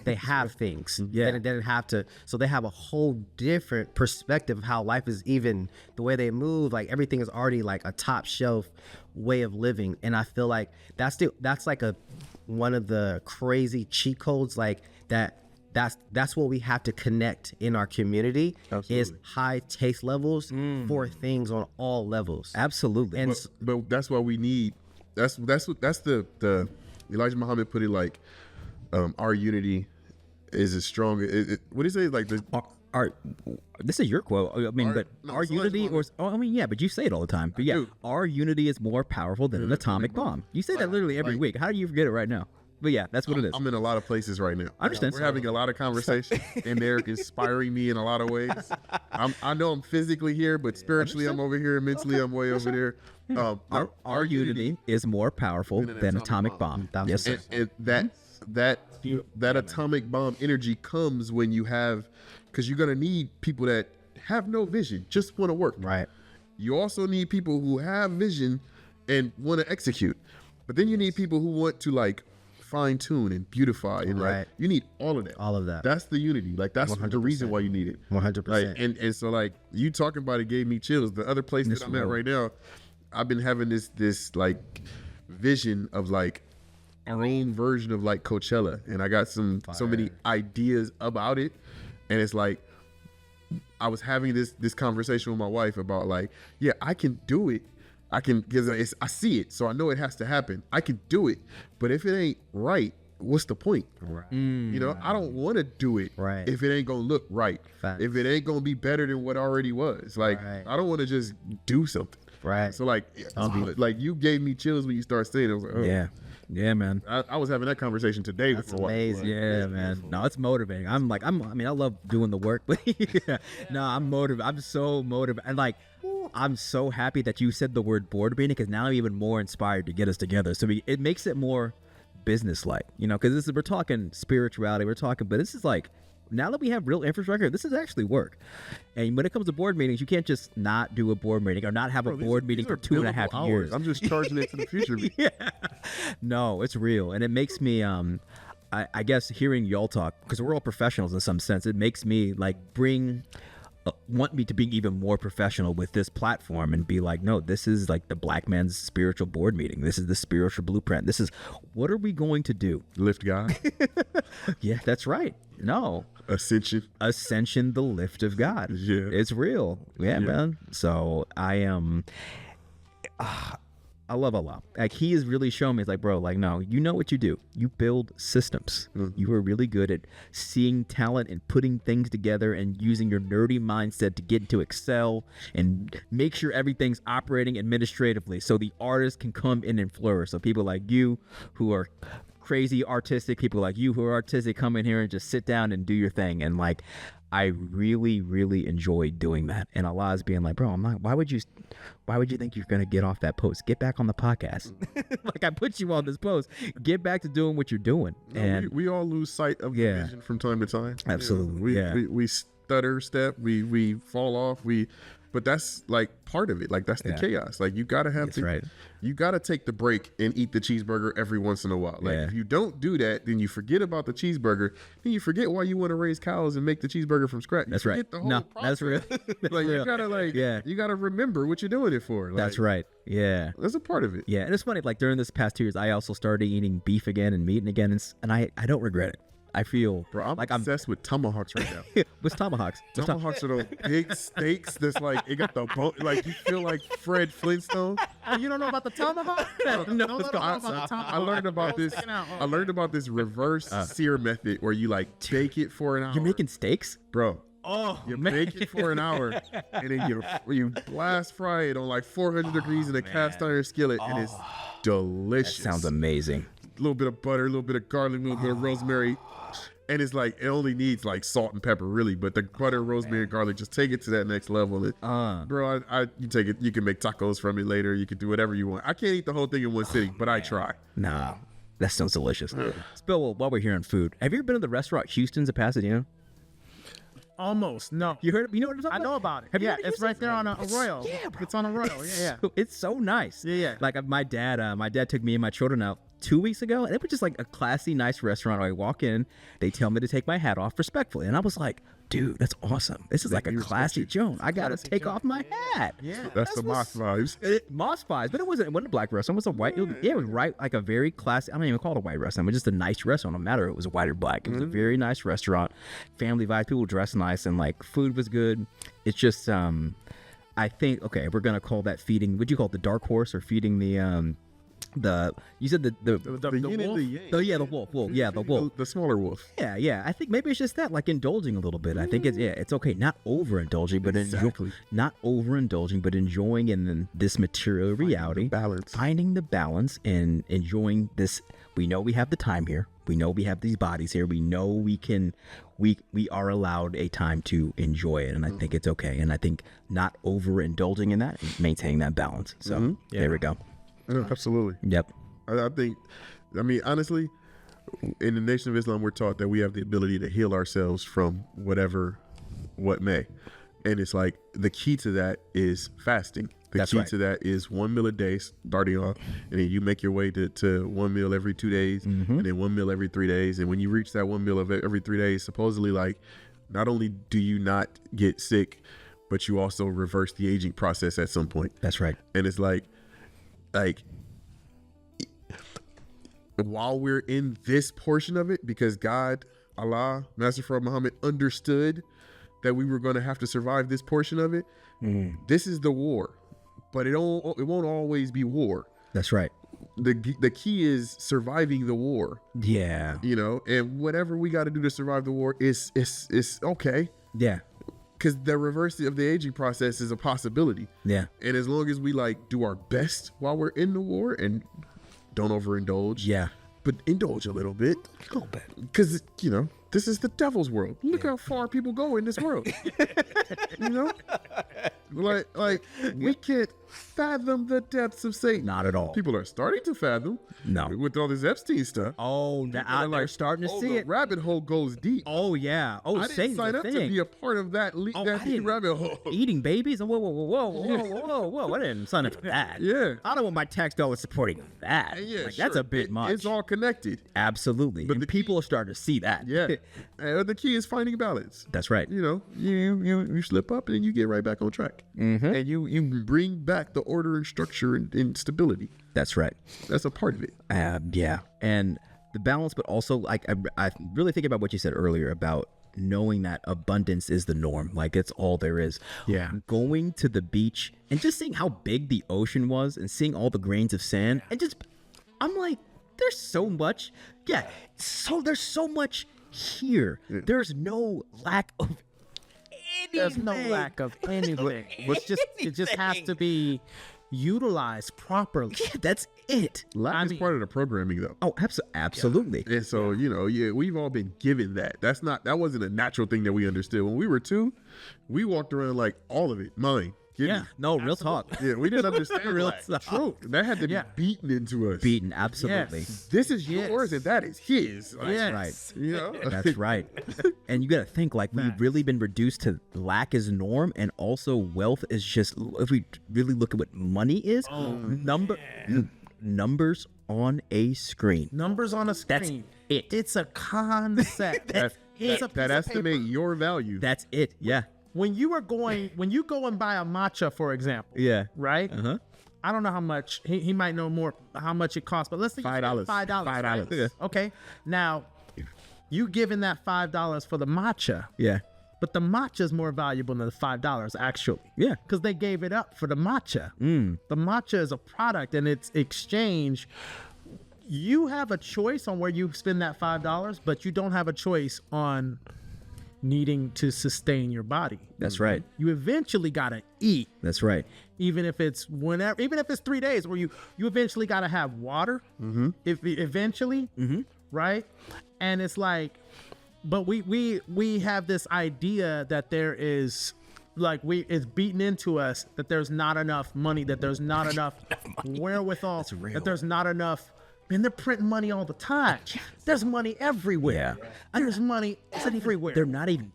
things. They didn't have to. So they have a whole different perspective of how life is, even the way they move. Like everything is already like a top shelf way of living. And I feel like that's like one of the crazy cheat codes like that. That's what we have to connect in our community. Absolutely. Is high taste levels for things on all levels. Absolutely. And but that's why we need that's the Elijah Muhammad put it like our unity is as strong. What do you say? Like the our this is your quote. I mean, our unity, but you say it all the time. But yeah, do. our unity is more powerful than an atomic bomb. You say that literally every week. How do you forget it right now? But yeah, that's what it is. I'm in a lot of places right now. I understand. We're having a lot of conversation, and they're inspiring me in a lot of ways. I know I'm physically here, but spiritually I'm over here. Mentally I'm way over there. Our unity is more powerful than atomic bomb. Yes, sir. And that atomic bomb energy comes when you have, because you're gonna need people that have no vision, just want to work. right. You also need people who have vision and want to execute. But then you need people who want to like fine tune and beautify and Right. like you need all of that. All of that. That's the unity. Like that's the reason why you need it. 100%. Like, and so like you talking about it gave me chills. The other place that I'm at right now, I've been having this like vision of like our own version of like Coachella, and I got so many ideas about it, and it's like I was having this conversation with my wife about like, yeah, I can do it. I can, because I see it, so I know it has to happen. I can do it, but if it ain't right, what's the point? Right. You know, I don't want to do it Right. if it ain't gonna look right. Facts. If it ain't gonna be better than what already was. Like, Right. I don't want to just do something. Right. So like you gave me chills when you started saying it. I was like, oh. Yeah, man. I was having that conversation today with my wife. amazing. Yeah, man. No, it's motivating. I love doing the work, but no, I'm motivated. I'm so motivated. And like, I'm so happy that you said the word board meeting, because now I'm even more inspired to get us together. So it makes it more business-like, because we're talking spirituality, but this is like, now that we have real infrastructure, this is actually work. And when it comes to board meetings, you can't just not do a board meeting or not have a board meeting for 2.5 years. I'm just charging it to the future. Yeah. No, it's real. And it makes me, I guess hearing y'all talk, because we're all professionals in some sense, it makes me like bring want me to be even more professional with this platform and be like, no, this is like the black man's spiritual board meeting. This is the spiritual blueprint. This is what are we going to do? Lift God. Yeah, that's right. No. Ascension, the lift of God. Yeah. It's real. Yeah, man. So I am. I love Allah. Like, he has really shown me, it's like, bro, like, no, you know what you do. You build systems. You are really good at seeing talent and putting things together and using your nerdy mindset to get to excel and make sure everything's operating administratively so the artist can come in and flourish. So people like you who are crazy artistic, people like you who are artistic, come in here and just sit down and do your thing. And like, I really, really enjoy doing that. And Allah is being like, bro, I'm not, why would you think you're going to get off that post? Get back on the podcast. Like, I put you on this post. Get back to doing what you're doing. No, and we all lose sight of the vision from time to time. Absolutely. We stutter step, we fall off, but that's like part of it. Like, that's the chaos. Like, you gotta have you gotta take the break and eat the cheeseburger every once in a while. Like, if you don't do that, then you forget about the cheeseburger. Then you forget why you want to raise cows and make the cheeseburger from scratch. That's right. The whole No, process. that's real. That's Like, real. you gotta you gotta remember what you're doing it for. Like, That's right. Yeah. That's a part of it. Yeah. And it's funny, like, during this past 2 years, I also started eating beef again and meat again. And I don't regret it. I feel Bro, I'm like obsessed with tomahawks right now. What's tomahawks? Tomahawks are those big steaks that's like, it got the bone, like, you feel like Fred Flintstone. You don't know about the tomahawk? I learned about this. I learned about this reverse sear method where you like bake it for an hour. You're making steaks? Bro. Oh, You man. bake it for an hour, and then you blast fry it on like 400 degrees in a cast iron skillet, and it's delicious. Sounds amazing. A little bit of butter, a little bit of garlic, a little bit of rosemary. And it's like, it only needs like salt and pepper, really. But the butter, rosemary, and garlic, just take it to that next level. Bro, you take it. You can make tacos from it later. You can do whatever you want. I can't eat the whole thing in one sitting, but I try. Nah, that sounds delicious. Bill, while we're here on food, have you ever been to the restaurant Houston's in Pasadena? Almost. No. You heard? You know what I'm talking I about? know about it. Have you Yeah, been to it's right Houston's? there on a Arroyo. Yeah, bro. It's on Arroyo. Yeah. It's so nice. Yeah. Like, my dad took me and my children out 2 weeks ago, and it was just like a classy, nice restaurant. I walk in, they tell me to take my hat off respectfully, and I was like, dude, that's awesome. This is like a classy joint. I gotta take off my hat. Yeah. That's the Moss vibes. Moss vibes, but it wasn't a black restaurant. It was a white. It was right, like a very classy. I don't even call it a white restaurant, but just a nice restaurant. No matter if it was white or black, it was a very nice restaurant. Family vibes. People dressed nice, and like food was good. It's just, I think, okay, we're gonna call that feeding. Would you call it the dark horse or feeding the you said the yin and the yang. the wolf. Yeah, the wolf. The smaller wolf. Yeah. I think maybe it's just that, like, indulging a little bit. I think it's okay, not overindulging, but not overindulging, but enjoying in this material reality, finding the balance and enjoying this. We know we have the time here. We know we have these bodies here. We know we are allowed a time to enjoy it, and I think it's okay. And I think not overindulging in that, and maintaining that balance. So there we go. Yeah, absolutely. Yep. I mean, honestly, in the Nation of Islam, we're taught that we have the ability to heal ourselves from what may. And it's like, the key to that is fasting. The key to that is 1 meal a day starting off, and then you make your way to 1 meal every 2 days, and then 1 meal every 3 days. And when you reach that 1 meal of every 3 days, supposedly, like, not only do you not get sick, but you also reverse the aging process at some point. That's right. And it's like while we're in this portion of it, because God, Allah, Master Prophet Muhammad understood that we were going to have to survive this portion of it. This is the war, but it won't always be war. That's right. The key is surviving the war. Yeah. You know, and whatever we got to do to survive the war is okay. Yeah. Because the reverse of the aging process is a possibility. Yeah. And as long as we like do our best while we're in the war and don't overindulge. Yeah. But indulge a little bit. A little bit. Because, you know, this is the devil's world. Look how far people go in this world. You know? Like we can't, fathom the depths of Satan. Not at all. People are starting to fathom. No. With all this Epstein stuff. Oh, now they're starting to see the it. rabbit hole goes deep. Oh yeah. Oh, I didn't Satan's sign a up to thing. be a part of that, I that didn't. rabbit hole. Eating babies? Whoa. I didn't sign up for that. Yeah. I don't want my tax dollars supporting that. Yeah, like, that's a bit much. It's all connected. Absolutely. But and the people are starting to see that. Yeah. The key is finding balance. That's right. You know, you slip up and then you get right back on track. Mm-hmm. And you bring back the order and structure and stability. That's right. That's a part of it. Yeah. And the balance, but also like I really think about what you said earlier about knowing that abundance is the norm. Like it's all there is. Yeah. Going to the beach and just seeing how big the ocean was and seeing all the grains of sand and just, I'm like, there's so much. Yeah. So there's so much here. There's no lack of anything. There's no lack of anything. It just has to be utilized properly. Yeah, that's it. Lack is part of the programming, though. Oh, absolutely. And so, you know, we've all been given that. That wasn't a natural thing that we understood. When we were 2, we walked around like all of it, mine. Yeah, no, real talk. Yeah, we didn't understand Real that. talk. That had to be beaten into us. Beaten, absolutely. Yes. This is yours and that is his. Like, Yes. Right. You know? That's right. And you got to think like we've really been reduced to lack is norm, and also wealth is just, if we really look at what money is, numbers on a screen. Numbers on a That's screen. it. It's a concept. that It's a piece of estimate paper. your value. That's it. Yeah. When you go and buy a matcha, for example, Yeah. right? Uh-huh. I don't know how much he might know more how much it costs, but let's say $5. $5. $5. Right? Okay. Now, you giving that $5 for the matcha, Yeah. but the matcha is more valuable than the $5 actually. Yeah. Because they gave it up for the matcha. The matcha is a product and it's exchange. You have a choice on where you spend that $5, but you don't have a choice on needing to sustain your body. That's right. You eventually gotta eat, That's right. even if it's 3 days, where you eventually gotta have water. If eventually, right? And it's like, but we have this idea that there is, like, it's beaten into us that there's not enough money, that there's not enough wherewithal, that there's not enough. Man, they're printing money all the time. There's money everywhere. There's money everywhere. They're not even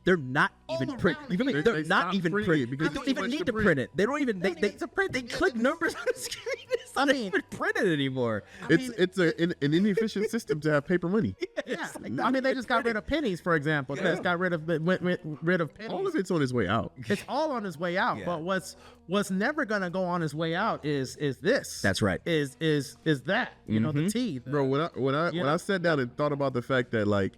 print. They They're not stopped even printing print it because They don't it's too even much need to to print. print it. They don't even they need to print they it. click numbers on the screen. It's not even printed anymore. It's an inefficient system to have paper money. Yeah. I mean, they just got rid of pennies, for example. They just got rid of pennies. All of it's on its way out. It's all on his way out. Yeah. But what's never gonna go on his way out is this. That's right. Is that, you know, the T. Bro, when I sat down and thought about the fact that like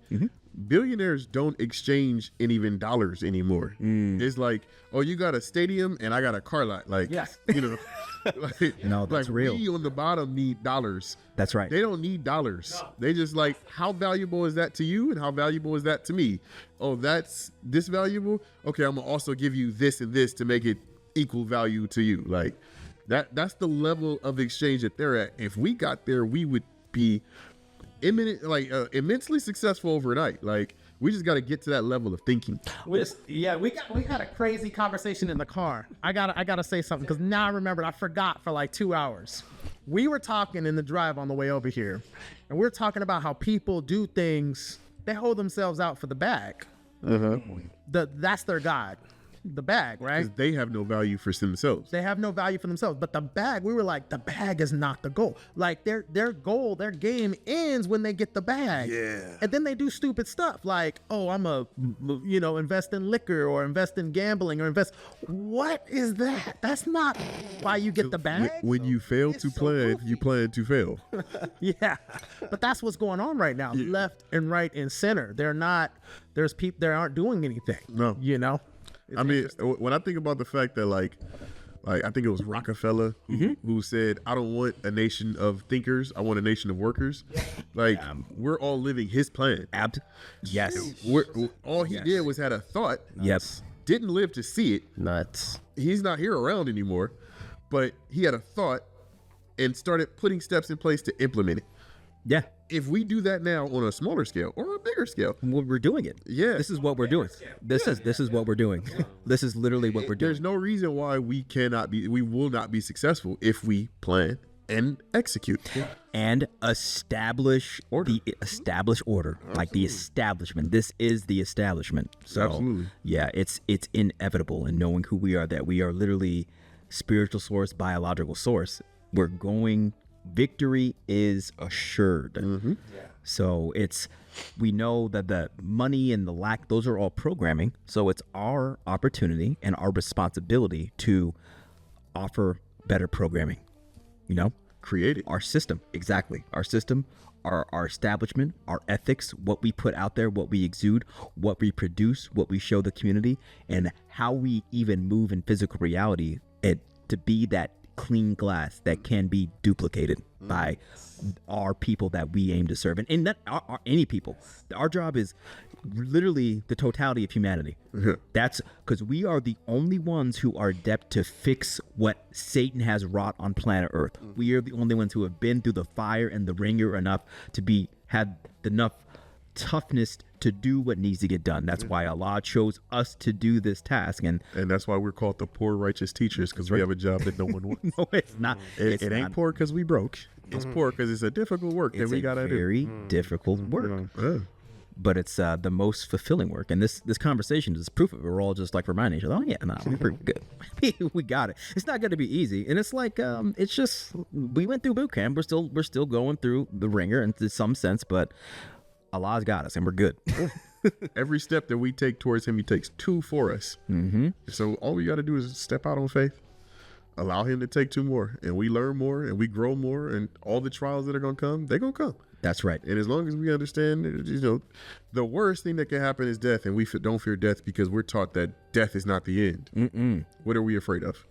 billionaires don't exchange in even dollars anymore. It's like, oh, you got a stadium and I got a car lot. Like, Yes. you know, like, No, that's like real. we on the bottom need dollars. That's right. They don't need dollars. They just like, how valuable is that to you and how valuable is that to me? Oh, that's this valuable? Okay, I'm gonna also give you this and this to make it equal value to you. Like that's the level of exchange that they're at. If we got there, we would be immensely successful overnight. Like we just got to get to that level of thinking. We had a crazy conversation in the car. I gotta say something, because now I remembered. I forgot for like 2 hours. We were talking in the drive on the way over here, and we're talking about how people do things. They hold themselves out for the bag. That's their God. The bag, right? 'Cause they have no value for themselves. They have no value for themselves. But the bag, we were like, the bag is not the goal. Like their goal, their game ends when they get the bag. Yeah. And then they do stupid stuff like, oh, I'm invest in liquor or invest in gambling or invest. What is that? That's not why you get the bag. When you fail to plan, you plan to fail. Yeah. But that's what's going on right now. Left and right and center. There's people that aren't doing anything. No. You know? I mean, when I think about the fact that like I think it was Rockefeller who said, I don't want a nation of thinkers. I want a nation of workers. Like we're all living his plan. Yes. All he did was had a thought. Yes. Didn't live to see it. Nuts. He's not here around anymore, but he had a thought and started putting steps in place to implement it. Yeah. if we do that now on a smaller scale or a bigger scale, We're doing it. Yeah. This is what we're doing. This is what we're doing. This is literally what we're doing. there's no reason why we will not be successful if we plan and execute. And establish the established order, like the establishment. This is the establishment. So Absolutely. yeah, it's inevitable in knowing who we are, that we are literally spiritual source, biological source. We're going, victory is assured. So we know that the money and the lack, those are all programming. So it's our opportunity and our responsibility to offer better programming, Create it. our system. Exactly. Our system, our establishment, our ethics, what we put out there, what we exude, what we produce, what we show the community, and how we even move in physical reality, to be that clean glass that can be duplicated by our people that we aim to serve, and not any people. Our job is literally the totality of humanity. That's because we are the only ones who are adept to fix what Satan has wrought on planet Earth. We are the only ones who have been through the fire and the ringer enough to have enough toughness to do what needs to get done. That's why Allah chose us to do this task. And that's why we're called the poor righteous teachers, because we have a job that no one wants. no, it's not. It ain't poor because we broke. It's poor because it's a difficult work that we gotta do. Very difficult work. But it's the most fulfilling work. And this conversation is proof of it. We're all just like reminding each other, oh yeah, no, we're pretty good. We got it. It's not going to be easy. And it's like, it's just, we went through boot camp. We're still going through the ringer in some sense, but Allah's got us and we're good. Every step that we take towards him, he takes two for us. So all we got to do is step out on faith, allow him to take two more, and we learn more and we grow more, and all the trials that are going to come, they're going to come. That's right. And as long as we understand, the worst thing that can happen is death, and we don't fear death because we're taught that death is not the end. What are we afraid of?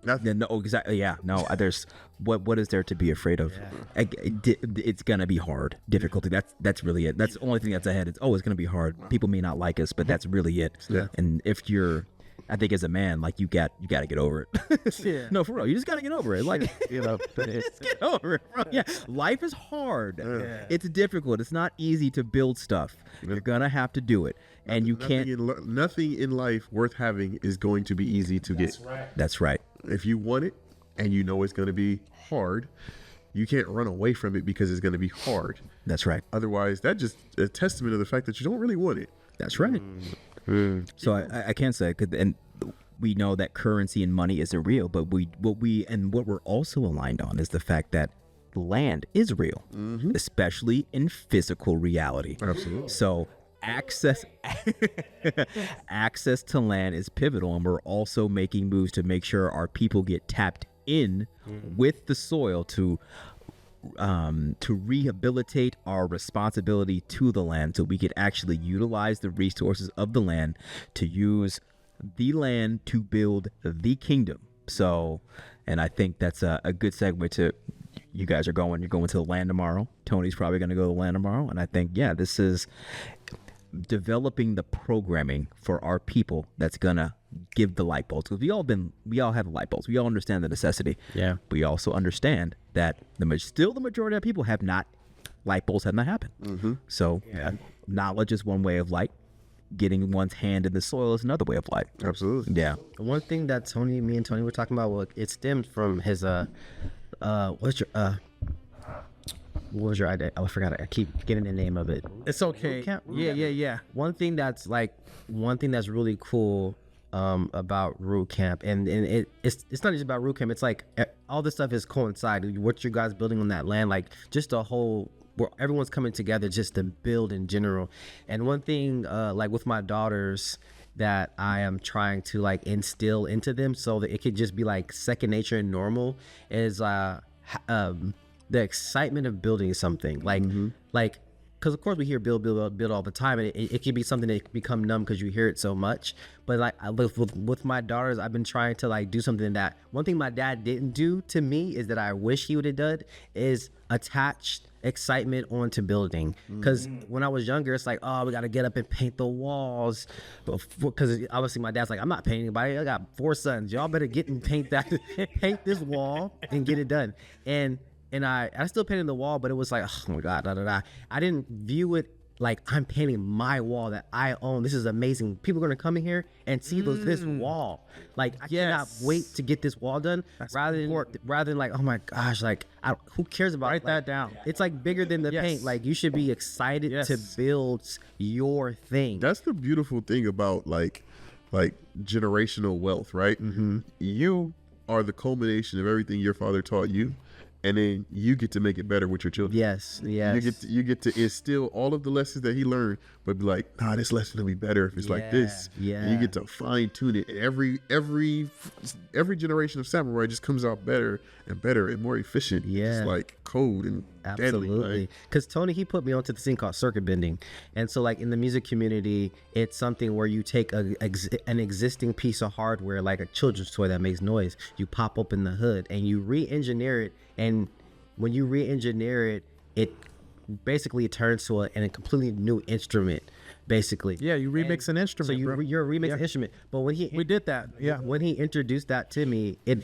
Nothing. No, exactly. Yeah. No, there's what is there to be afraid of? It's gonna be hard. Difficulty. That's really it. That's the only thing that's ahead. It's gonna be hard. People may not like us, but that's really it. Yeah. And if you're, I think as a man, like you got to get over it. Yeah. No, for real, you just got to get over it. Like just get over it, bro. Yeah, life is hard. It's difficult. It's not easy to build stuff. You're gonna have to do it, and you can't. Nothing in life worth having is going to be easy to get. That's right. If you want it and you know it's going to be hard, you can't run away from it because it's going to be hard. That's right. Otherwise, that's just a testament of the fact that you don't really want it. That's right. So I can't say, and we know that currency and money isn't real, but what we're also aligned on is the fact that land is real, especially in physical reality. Absolutely. So access to land is pivotal, and we're also making moves to make sure our people get tapped in with the soil to rehabilitate our responsibility to the land, so we could actually utilize the resources of the land to use the land to build the kingdom. So, and I think that's a good segue to, you guys you're going to the land tomorrow. Tony's probably going to go to the land tomorrow. And I think, this is developing the programming for our people that's gonna give the light bulbs, because we all have light bulbs. We all understand the necessity. Yeah. We also understand that the majority of people have not, light bulbs have not happened. So knowledge is one way of light. Getting one's hand in the soil is another way of light. Absolutely. Yeah. One thing that me and Tony were talking about, well, it stemmed from his what was your idea? Oh, I forgot. I keep getting the name of it. It's okay. Yeah. One thing that's really cool about root camp, and it's not just about root camp. It's like all this stuff is coincide. What you guys building on that land, like just a whole, where everyone's coming together just to build in general. And one thing, like with my daughters, that I am trying to like instill into them so that it could just be like second nature and normal, is the excitement of building something, like because of course we hear build all the time, and it can be something that become numb because you hear it so much. But like with my daughters, I've been trying to like do something that, one thing my dad didn't do to me is that I wish he would have done, is attach excitement onto building. Because when I was younger, it's like, oh, we got to get up and paint the walls, because obviously my dad's like, I'm not painting anybody, I got 4 sons, y'all better get and paint this wall and get it done. And and I still painted the wall, but it was like, oh my god, da da da. I didn't view it like I'm painting my wall that I own. This is amazing. People are gonna come in here and see this wall. Like I cannot wait to get this wall done. Rather than like, oh my gosh, like who cares about? Write that down. It's like bigger than the paint. Like you should be excited to build your thing. That's the beautiful thing about like generational wealth, right? You are the culmination of everything your father taught you, and then you get to make it better with your children. Yes. You get to instill all of the lessons that he learned, but be like, nah, this lesson will be better if it's like this. Yeah. And you get to fine tune it. Every generation of samurai just comes out better and better and more efficient. Yeah. It's like code and deadly. Absolutely. Because Tony, he put me onto this thing called circuit bending. And so like in the music community, it's something where you take an existing piece of hardware, like a children's toy that makes noise, you pop open the hood and you re-engineer it. And when you re-engineer it, it basically turns to a completely new instrument, basically. Yeah, you remix an instrument. So you're a remix instrument. But when we did that. Yeah. When he introduced that to me, it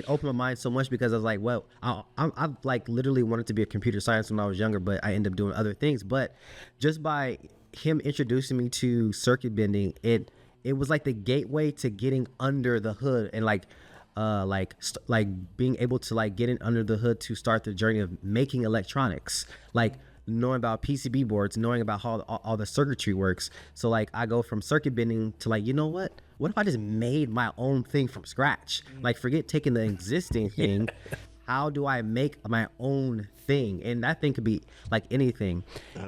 opened my mind so much because I was like, well, I've like literally wanted to be a computer science when I was younger, but I ended up doing other things. But just by him introducing me to circuit bending, it was like the gateway to getting under the hood and like being able to like get in under the hood to start the journey of making electronics, like knowing about PCB boards, knowing about how all the circuitry works. So like I go from circuit bending to like, you know what if I just made my own thing from scratch? Like forget taking the existing thing. How do I make my own thing? And that thing could be like anything.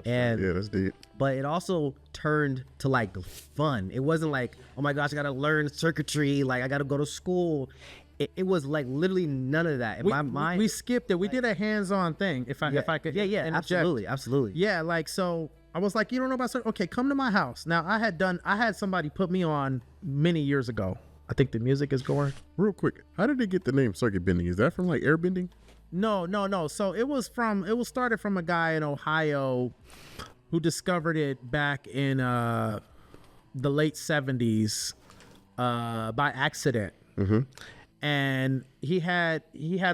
And yeah, that's deep. But it also turned to like fun. It wasn't like, oh my gosh, I gotta learn circuitry, like I gotta go to school. It was like literally none of that in my mind. We skipped it. We did a hands-on thing. If I could, interject. absolutely. Yeah, like so. I was like, you don't know about circuit? Okay, come to my house. Now I had somebody put me on many years ago. I think the music is going. Real quick, how did they get the name circuit bending? Is that from like air bending? No. So it was started from a guy in Ohio who discovered it back in the late 70s by accident. And he had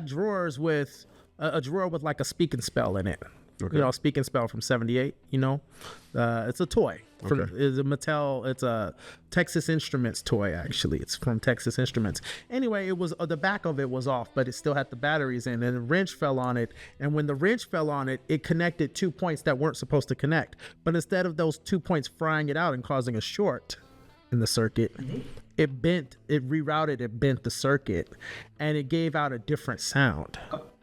drawers with a drawer with like a speak and spell in it. Okay. Speak and spell from 78, it's a toy. It's a Mattel, it's a Texas Instruments toy, actually. It's from Texas Instruments. Anyway, it was the back of it was off, but it still had the batteries in, and a wrench fell on it. And when the wrench fell on it, it connected 2 points that weren't supposed to connect. But instead of those 2 points frying it out and causing a short in the circuit, it bent the circuit, and it gave out a different sound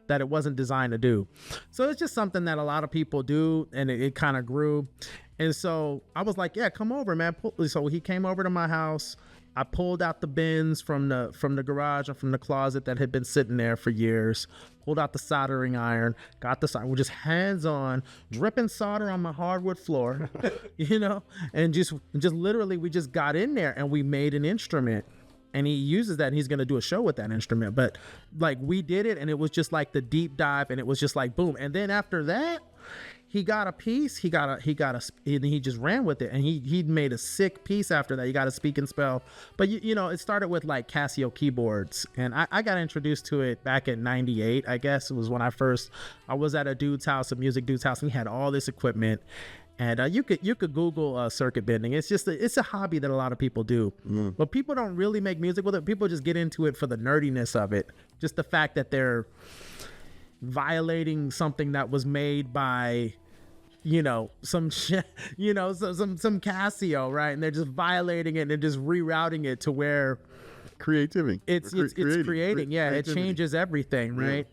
that it wasn't designed to do. So it's just something that a lot of people do, and it kind of grew. And so I was like, yeah, come over, man. So he came over to my house. I pulled out the bins from the garage and from the closet that had been sitting there for years. Pulled out the soldering iron, got the solder. We're just hands on, dripping solder on my hardwood floor, and just literally we just got in there and we made an instrument. And he uses that, and he's gonna do a show with that instrument. But like we did it, and it was just like the deep dive, and it was just like boom. And then after that, he got a piece. He just ran with it, and he made a sick piece after that. He got a speak and spell. But it started with like Casio keyboards, and I got introduced to it back in '98. I guess it was when I was at a music dude's house, and he had all this equipment. And you could Google circuit bending. It's a hobby that a lot of people do, but people don't really make music with it. People just get into it for the nerdiness of it, just the fact that they're violating something that was made by, some Casio, right? And they're just violating it and they're just rerouting it to where creativity. It's creating. Yeah, it changes everything, right?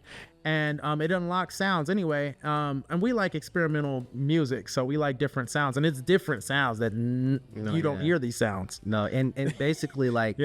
And it unlocks sounds anyway. And we like experimental music, so we like different sounds, and it's different sounds that you don't hear these sounds. No, and basically like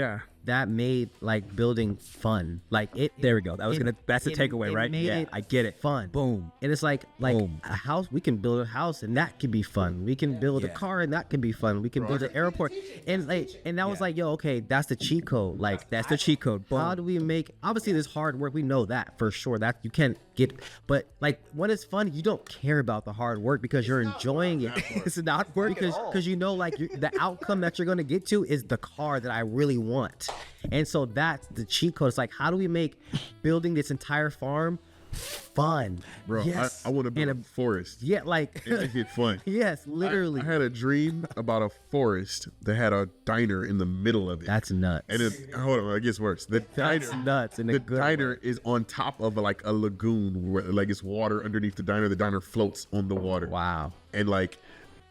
that made like building fun. Like it. There we go. That's the takeaway, right? Yeah, I get it. Fun. Boom. And it's like Boom. a house. We can build a house, and that could be fun. We can build a car, and that could be fun. We can build an airport, and that was like, yo, okay, that's the cheat code. Like that's the cheat code. Boom. How do we make? Obviously, there's hard work. We know that for sure. That you can't get. But like when it's fun, you don't care about the hard work because you're enjoying it. It's not work because the outcome that you're gonna get to is the car that I really want. And so that's the cheat code. It's like, how do we make building this entire farm fun. Bro, Yes. I want to build And a forest. yeah, like And make it fun. yes, literally. I had a dream about a forest that had a diner in the middle of it. That's nuts. And hold on, it gets worse. The That's diner, nuts in a the good diner way. is on top of like a lagoon, where like it's water underneath the diner. The diner floats on the water. Wow. And like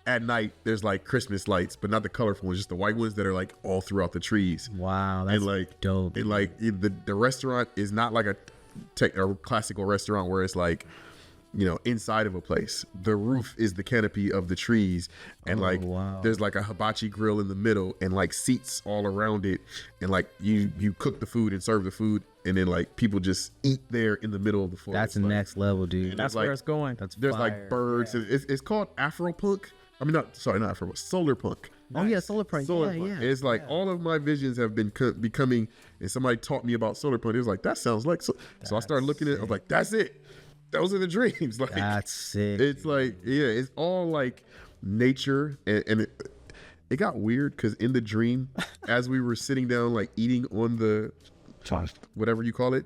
at night, there's like Christmas lights, but not the colorful ones, just the white ones that are like all throughout the trees. Wow, that's And like dope. And like the restaurant is not like a classical restaurant where it's like, you know, inside of a place. The roof is the canopy of the trees, and like wow. there's like a hibachi grill in the middle, and like seats all around it, and like you cook the food and serve the food, and then like people just eat there in the middle of the forest. That's the like, next level, dude. That's like- where it's going. That's There's fire. like birds. And it's called Afropunk. I mean, not Afro, solar punk. Oh yeah, solar punk. Solar Yeah, punk. yeah. It's like all of my visions have been becoming, and somebody taught me about solar punk. It was like, that sounds like, so I started looking at it. I was like, that's it. Those are the dreams. Like, That's sick. it's like, yeah, it's all like nature. And it got weird because in the dream, as we were sitting down, like eating on the, whatever you call it,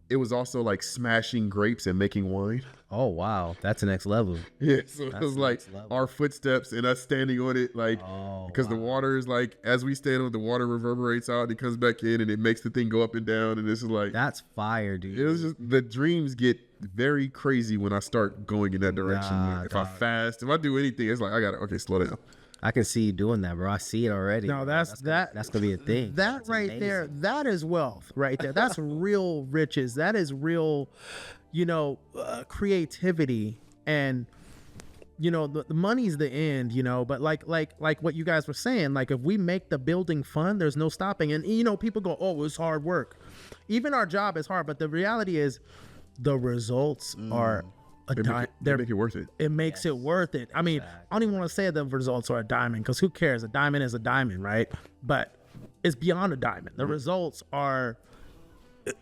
it was also like smashing grapes and making wine. Oh wow, that's the next level. Yeah, so it was like next level. our footsteps and us standing on it, like because the water is like, as we stand on it, the water reverberates out and it comes back in and it makes the thing go up and down, and this is like, That's fire, dude. it was just, the dreams get very crazy when I start going in that direction. Nah, If I fast, if I do anything, it's like I gotta slow down. I can see you doing that, bro. I see it already. No, bro. that's That's gonna be a thing. That That's right amazing. there, that is wealth right there. That's real riches. That is real, creativity. And the money's the end, but like what you guys were saying, like if we make the building fun, there's no stopping. And people go, oh, it's hard work. Even our job is hard, but the reality is the results are They make it worth it. it makes it worth it. I mean, I don't even want to say the results are a diamond, because who cares? A diamond is a diamond, right? But it's beyond a diamond. The results are,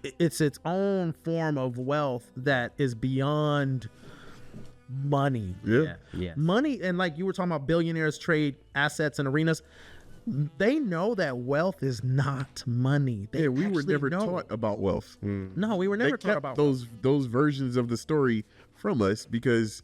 it's its own form of wealth that is beyond money. Yeah. Yeah. Money, and like you were talking about, billionaires trade assets and arenas. They know that wealth is not money. They Yeah, we were actually never know. taught about wealth. No, we were They never taught kept about those versions of the story from us because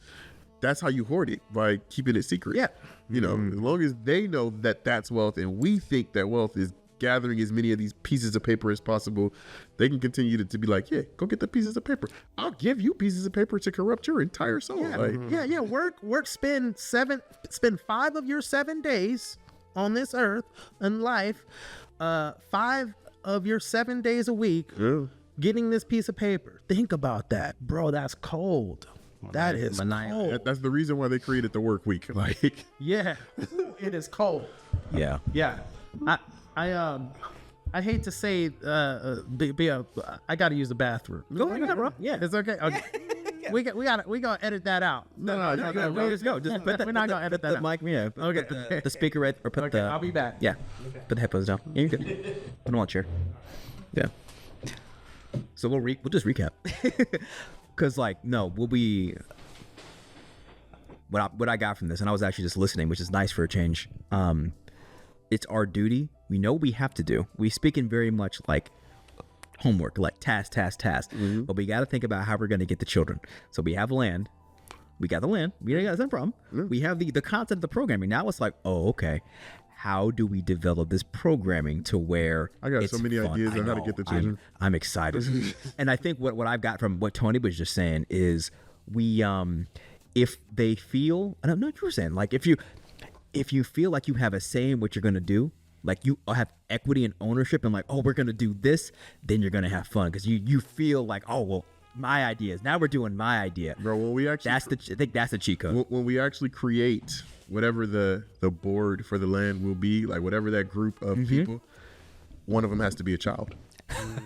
that's how you hoard it, by keeping it secret. Yeah. As long as they know that that's wealth, and we think that wealth is gathering as many of these pieces of paper as possible, they can continue to be like, yeah, go get the pieces of paper. I'll give you pieces of paper to corrupt your entire soul. Yeah, Like, yeah. Work. Spend 5 of your 7 days on this earth and life. 5 of your 7 days a week getting this piece of paper. Think about that, bro. That's cold. That is Maniacal. cold. that's the reason why they created the work week. Like, Yeah, it is cold. Yeah. Yeah, I hate to say, I got to use the bathroom. Go ahead, bro. Yeah, it's okay. Okay. We gonna edit that out. No, just go. Just put We're not gonna edit that the out. mic, yeah. Okay. Put the speaker right, or put Okay, the. I'll be back. Yeah. Put the headphones down. Yeah, you're good. Put them on a chair. Yeah. So we'll just recap. Cause what I got from this, and I was actually just listening, which is nice for a change. It's our duty. We know what we have to do. We speak in very much like homework, like task. But we got to think about how we're going to get the children. So we have land. We got the land. That's no problem. We have the content of the programming. Now it's like, oh, okay. How do we develop this programming to where I got it's so many fun? ideas I on how to know. get the children. I'm excited. And I think what I've got from what Tony was just saying is we if they feel, and I know what you were saying, like if you feel like you have a say in what you're gonna do, like you have equity and ownership, and like, oh, we're gonna do this, then you're gonna have fun because you feel like, oh well, my ideas. Now we're doing my idea. bro, when we actually I think that's the cheat code. when we actually create whatever the board for the land will be, like whatever that group of people, one of them has to be a child.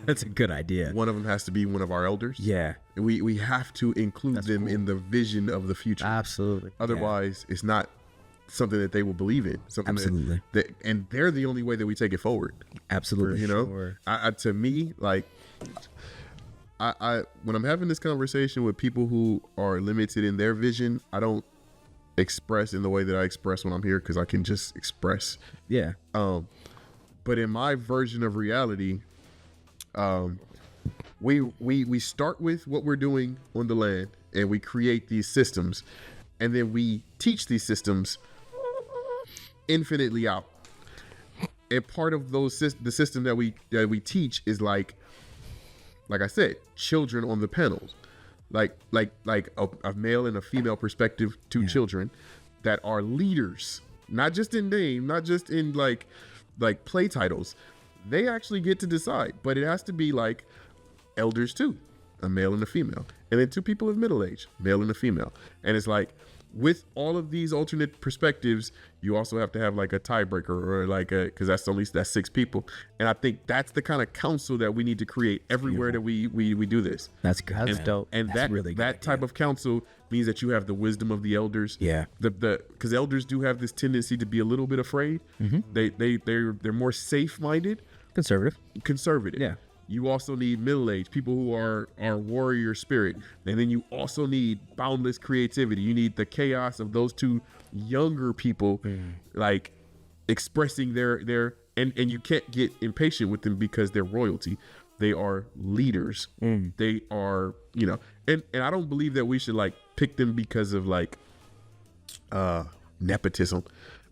That's a good idea. One of them has to be one of our elders. Yeah. And we have to include them in the vision of the future. Absolutely. Otherwise, it's not something that they will believe in. Something Absolutely. and they're the only way that we take it forward. Absolutely. You know, to me, like, I when I'm having this conversation with people who are limited in their vision, I don't express in the way that I express when I'm here, because I can just express. Yeah. But in my version of reality, we start with what we're doing on the land, and we create these systems, and then we teach these systems infinitely out. And part of the system that we teach is like I said, children on the panels, like a male and a female perspective, two children that are leaders, not just in name, not just in like play titles. They actually get to decide, but it has to be like elders too, a male and a female, and then two people of middle age, male and a female. And it's like, with all of these alternate perspectives, you also have to have like a tiebreaker, or like because that's 6 people. And I think that's the kind of council that we need to create everywhere that we do this. That's good. That's dope. And That's that really good that type of council means that you have the wisdom of the elders. Yeah. Because elders do have this tendency to be a little bit afraid. They're more safe-minded, conservative. Yeah. You also need middle-aged people who are warrior spirit, and then you also need boundless creativity. You need the chaos of those two younger people, like expressing their and you can't get impatient with them because they're royalty. They are leaders. They are, and I don't believe that we should like pick them because of like nepotism.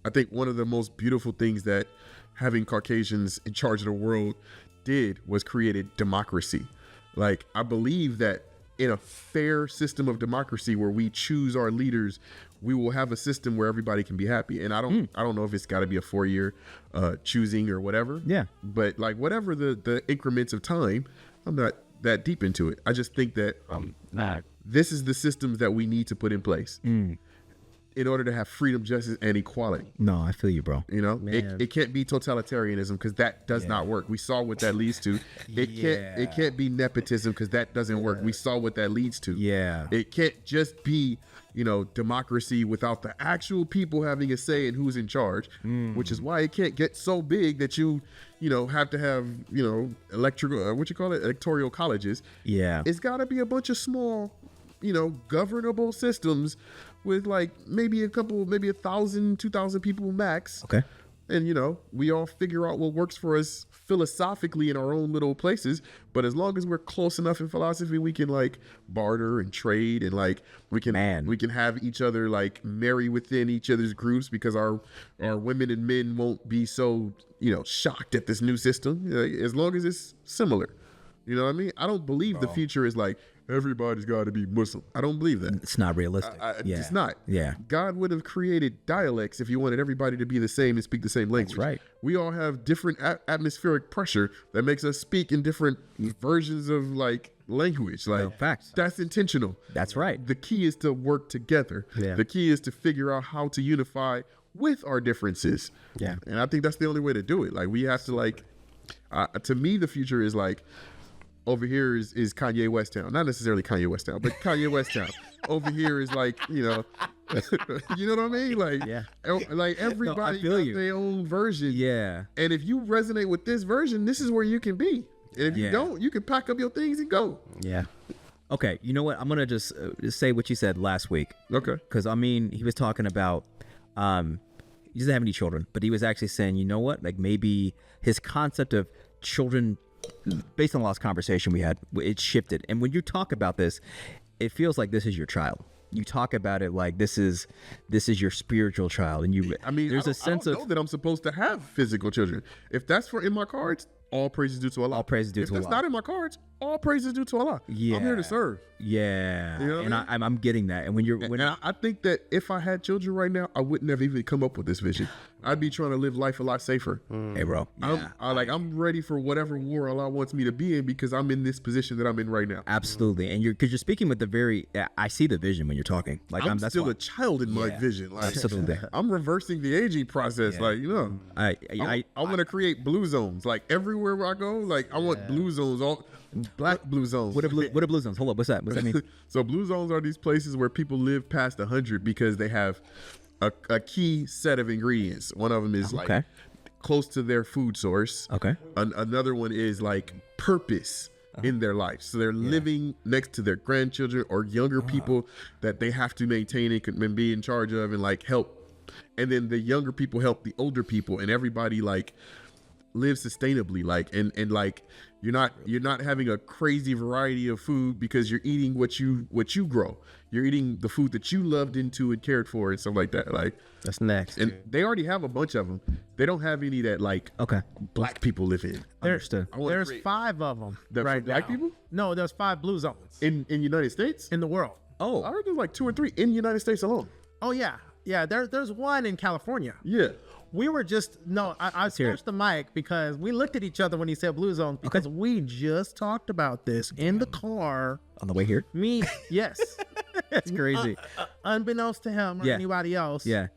I think one of the most beautiful things that having Caucasians in charge of the world did was created democracy. Like, I believe that in a fair system of democracy where we choose our leaders, we will have a system where everybody can be happy. And I don't know if it's got to be a 4-year choosing or whatever. Yeah. But like whatever the increments of time, I'm not that deep into it. I just think that this is the systems that we need to put in place in order to have freedom, justice, and equality. No, I feel you, bro. It can't be totalitarianism, because that does not work. We saw what that leads to. It can't be nepotism, because that doesn't work. We saw what that leads to. Yeah. It can't just be democracy without the actual people having a say in who's in charge, which is why it can't get so big that you have to have electoral colleges. Yeah. It's got to be a bunch of small governable systems with like maybe 1,000, 2,000 people max. Okay. And we all figure out what works for us philosophically in our own little places. But as long as we're close enough in philosophy, we can like barter and trade, and like we can have each other like marry within each other's groups, because our women and men won't be so shocked at this new system, as long as it's similar. You know what I mean? I don't believe the future is like everybody's got to be Muslim. I don't believe that. It's not realistic. It's not. Yeah. God would have created dialects if you wanted everybody to be the same and speak the same language. That's right. We all have different atmospheric pressure that makes us speak in different versions of like language. Like, facts. That's intentional. That's right. The key is to work together. Yeah. The key is to figure out how to unify with our differences. Yeah. And I think that's the only way to do it. Like, we have to like, to me, the future is like, over here is Kanye West Town. Not necessarily Kanye West Town, but Kanye West Town. Over here is like, you know what I mean? Like, Yeah. Like everybody feel got you. their own version. Yeah. And if you resonate with this version, this is where you can be. And if you Yeah. don't, you can pack up your things and go. Yeah. Okay. You know what? I'm gonna just say what you said last week, Okay. because I mean, he was talking about he doesn't have any children, but he was actually saying, you know what? Like, maybe his concept of children, based on the last conversation we had, it shifted. And when you talk about this, it feels like this is your child. You talk about it like this is your spiritual child, and you. I mean, there's I a sense don't of know that I'm supposed to have physical children. If that's in my cards, all praise is due to Allah. All praise is due if to that's Allah. not in my cards, all praise is due to Allah. Yeah. I'm here to serve. yeah, You know what and I mean? I'm getting that. And when you're when And I think that if I had children right now, I wouldn't have even come up with this vision. I'd be trying to live life a lot safer. hey bro, yeah. I'm ready for whatever war Allah wants me to be in, because I'm in this position that I'm in right now. Absolutely, and because you're speaking with the very, I see the vision when you're talking. Like I'm that's still why, a child in my vision. Like, Absolutely. I'm reversing the aging process. Yeah. Like, you know, I I want to create blue zones. Like, everywhere where I go, like, I want blue zones, all black blue zones. what are blue zones? Hold up, what's that? What's that mean? So blue zones are these places where people live past 100 because they have a key set of ingredients. One of them is like Okay. close to their food source. Okay. Another one is like purpose in their life. So they're living next to their grandchildren or younger people that they have to maintain and be in charge of and like help. And then the younger people help the older people, and everybody like live sustainably, like and like You're not having a crazy variety of food because you're eating what you grow. You're eating the food that you loved into and cared for and stuff like that. Like That's next. and they already have a bunch of them. They don't have any that like Okay. black people live in. Understood. I wanna There's create- 5 of them That for right black now. people? No, there's 5 blue zones in United States. in the world. I Oh, heard there's like 2 or 3 in the United States alone. Oh yeah, yeah. There's one in California. Yeah. We were just I switched the mic because we looked at each other when he said blue zone because we just talked about this in the car. On the way here? Me, yes, That's crazy. unbeknownst to him or Yeah. anybody else. Yeah.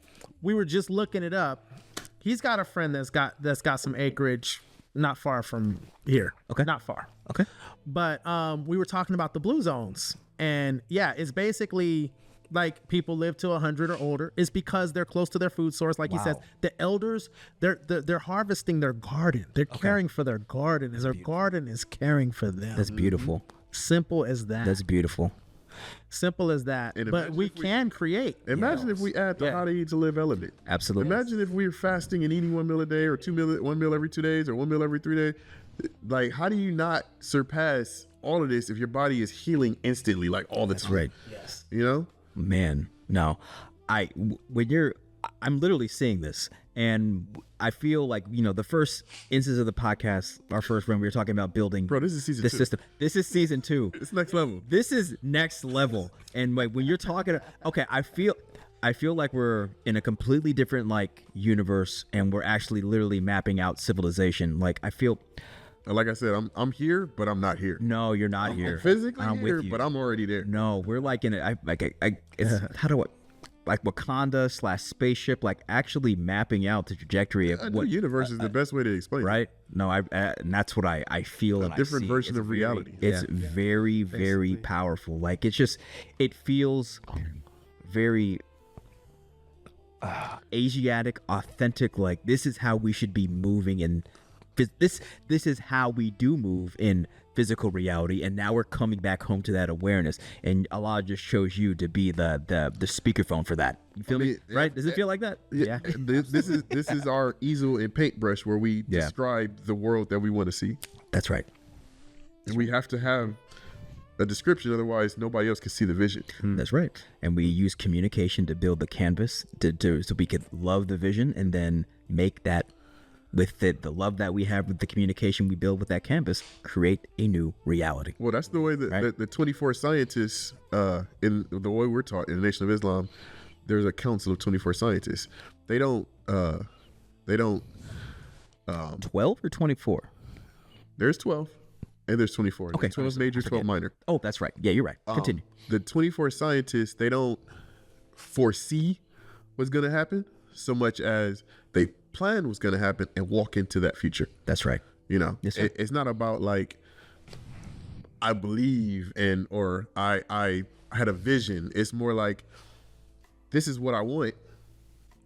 We were just looking it up. He's got a friend that's got some acreage not far from here. Okay. Not far. Okay. But we were talking about the blue zones, and yeah, it's basically like people live to 100 or older. It's because they're close to their food source. Like he says, the elders, they're harvesting their garden. They're caring for their garden, as their garden is caring for them. That's beautiful. Simple as that. That's beautiful. Simple as that. And But imagine we if we- can create. Imagine if we add the how to eat to live element. Absolutely. Imagine if we're fasting and eating 1 meal a day or 1 meal every 2 days or 1 meal every 3 days. Like, how do you not surpass all of this if your body is healing instantly, like all the time? right. Yes. You know? Man, no. I'm literally seeing this, and I feel like, the first instance of the podcast, our first run, we were talking about building Bro, this is season the 2. system. This is season 2. It's next level. This is next level. And like when you're talking, okay, I feel like we're in a completely different like universe, and we're actually literally mapping out civilization. Like I feel, Like I said, I'm here, but I'm not here. no, you're not here. I'm physically I'm here, with you. but I'm already there. No, we're like in a, it's how do I, like Wakanda / spaceship, like actually mapping out the trajectory of The what, universe is the best way to explain it. right? No, and that's what I feel. And Different I see. version It's of reality. It's very, very powerful. Like it feels very Asiatic, authentic. Like this is how we should be moving, and this is how we do move in physical reality. And now we're coming back home to that awareness, and Allah just chose you to be the speakerphone for that. You feel me? yeah, Right? Does it feel like that? Yeah. This is our easel and paintbrush where we Yeah. describe the world that we want to see. That's right. And we have to have a description, otherwise nobody else can see the vision. That's right. And we use communication to build the canvas so we could love the vision, and then make that with the love that we have with the communication we build with that canvas, create a new reality. Well, that's the way that Right. the 24 scientists, in the way we're taught in the Nation of Islam, there's a council of 24 scientists. They don't 12 or 24? there's 12 and there's 24. Okay. 12 major, 12 minor. Oh, that's right. Yeah, you're right. Continue. The 24 scientists, they don't foresee what's going to happen so much as they plan what's going to happen and walk into that future. That's right. You know, Yes, sir. it's not about like I believe or I had a vision. It's more like this is what I want,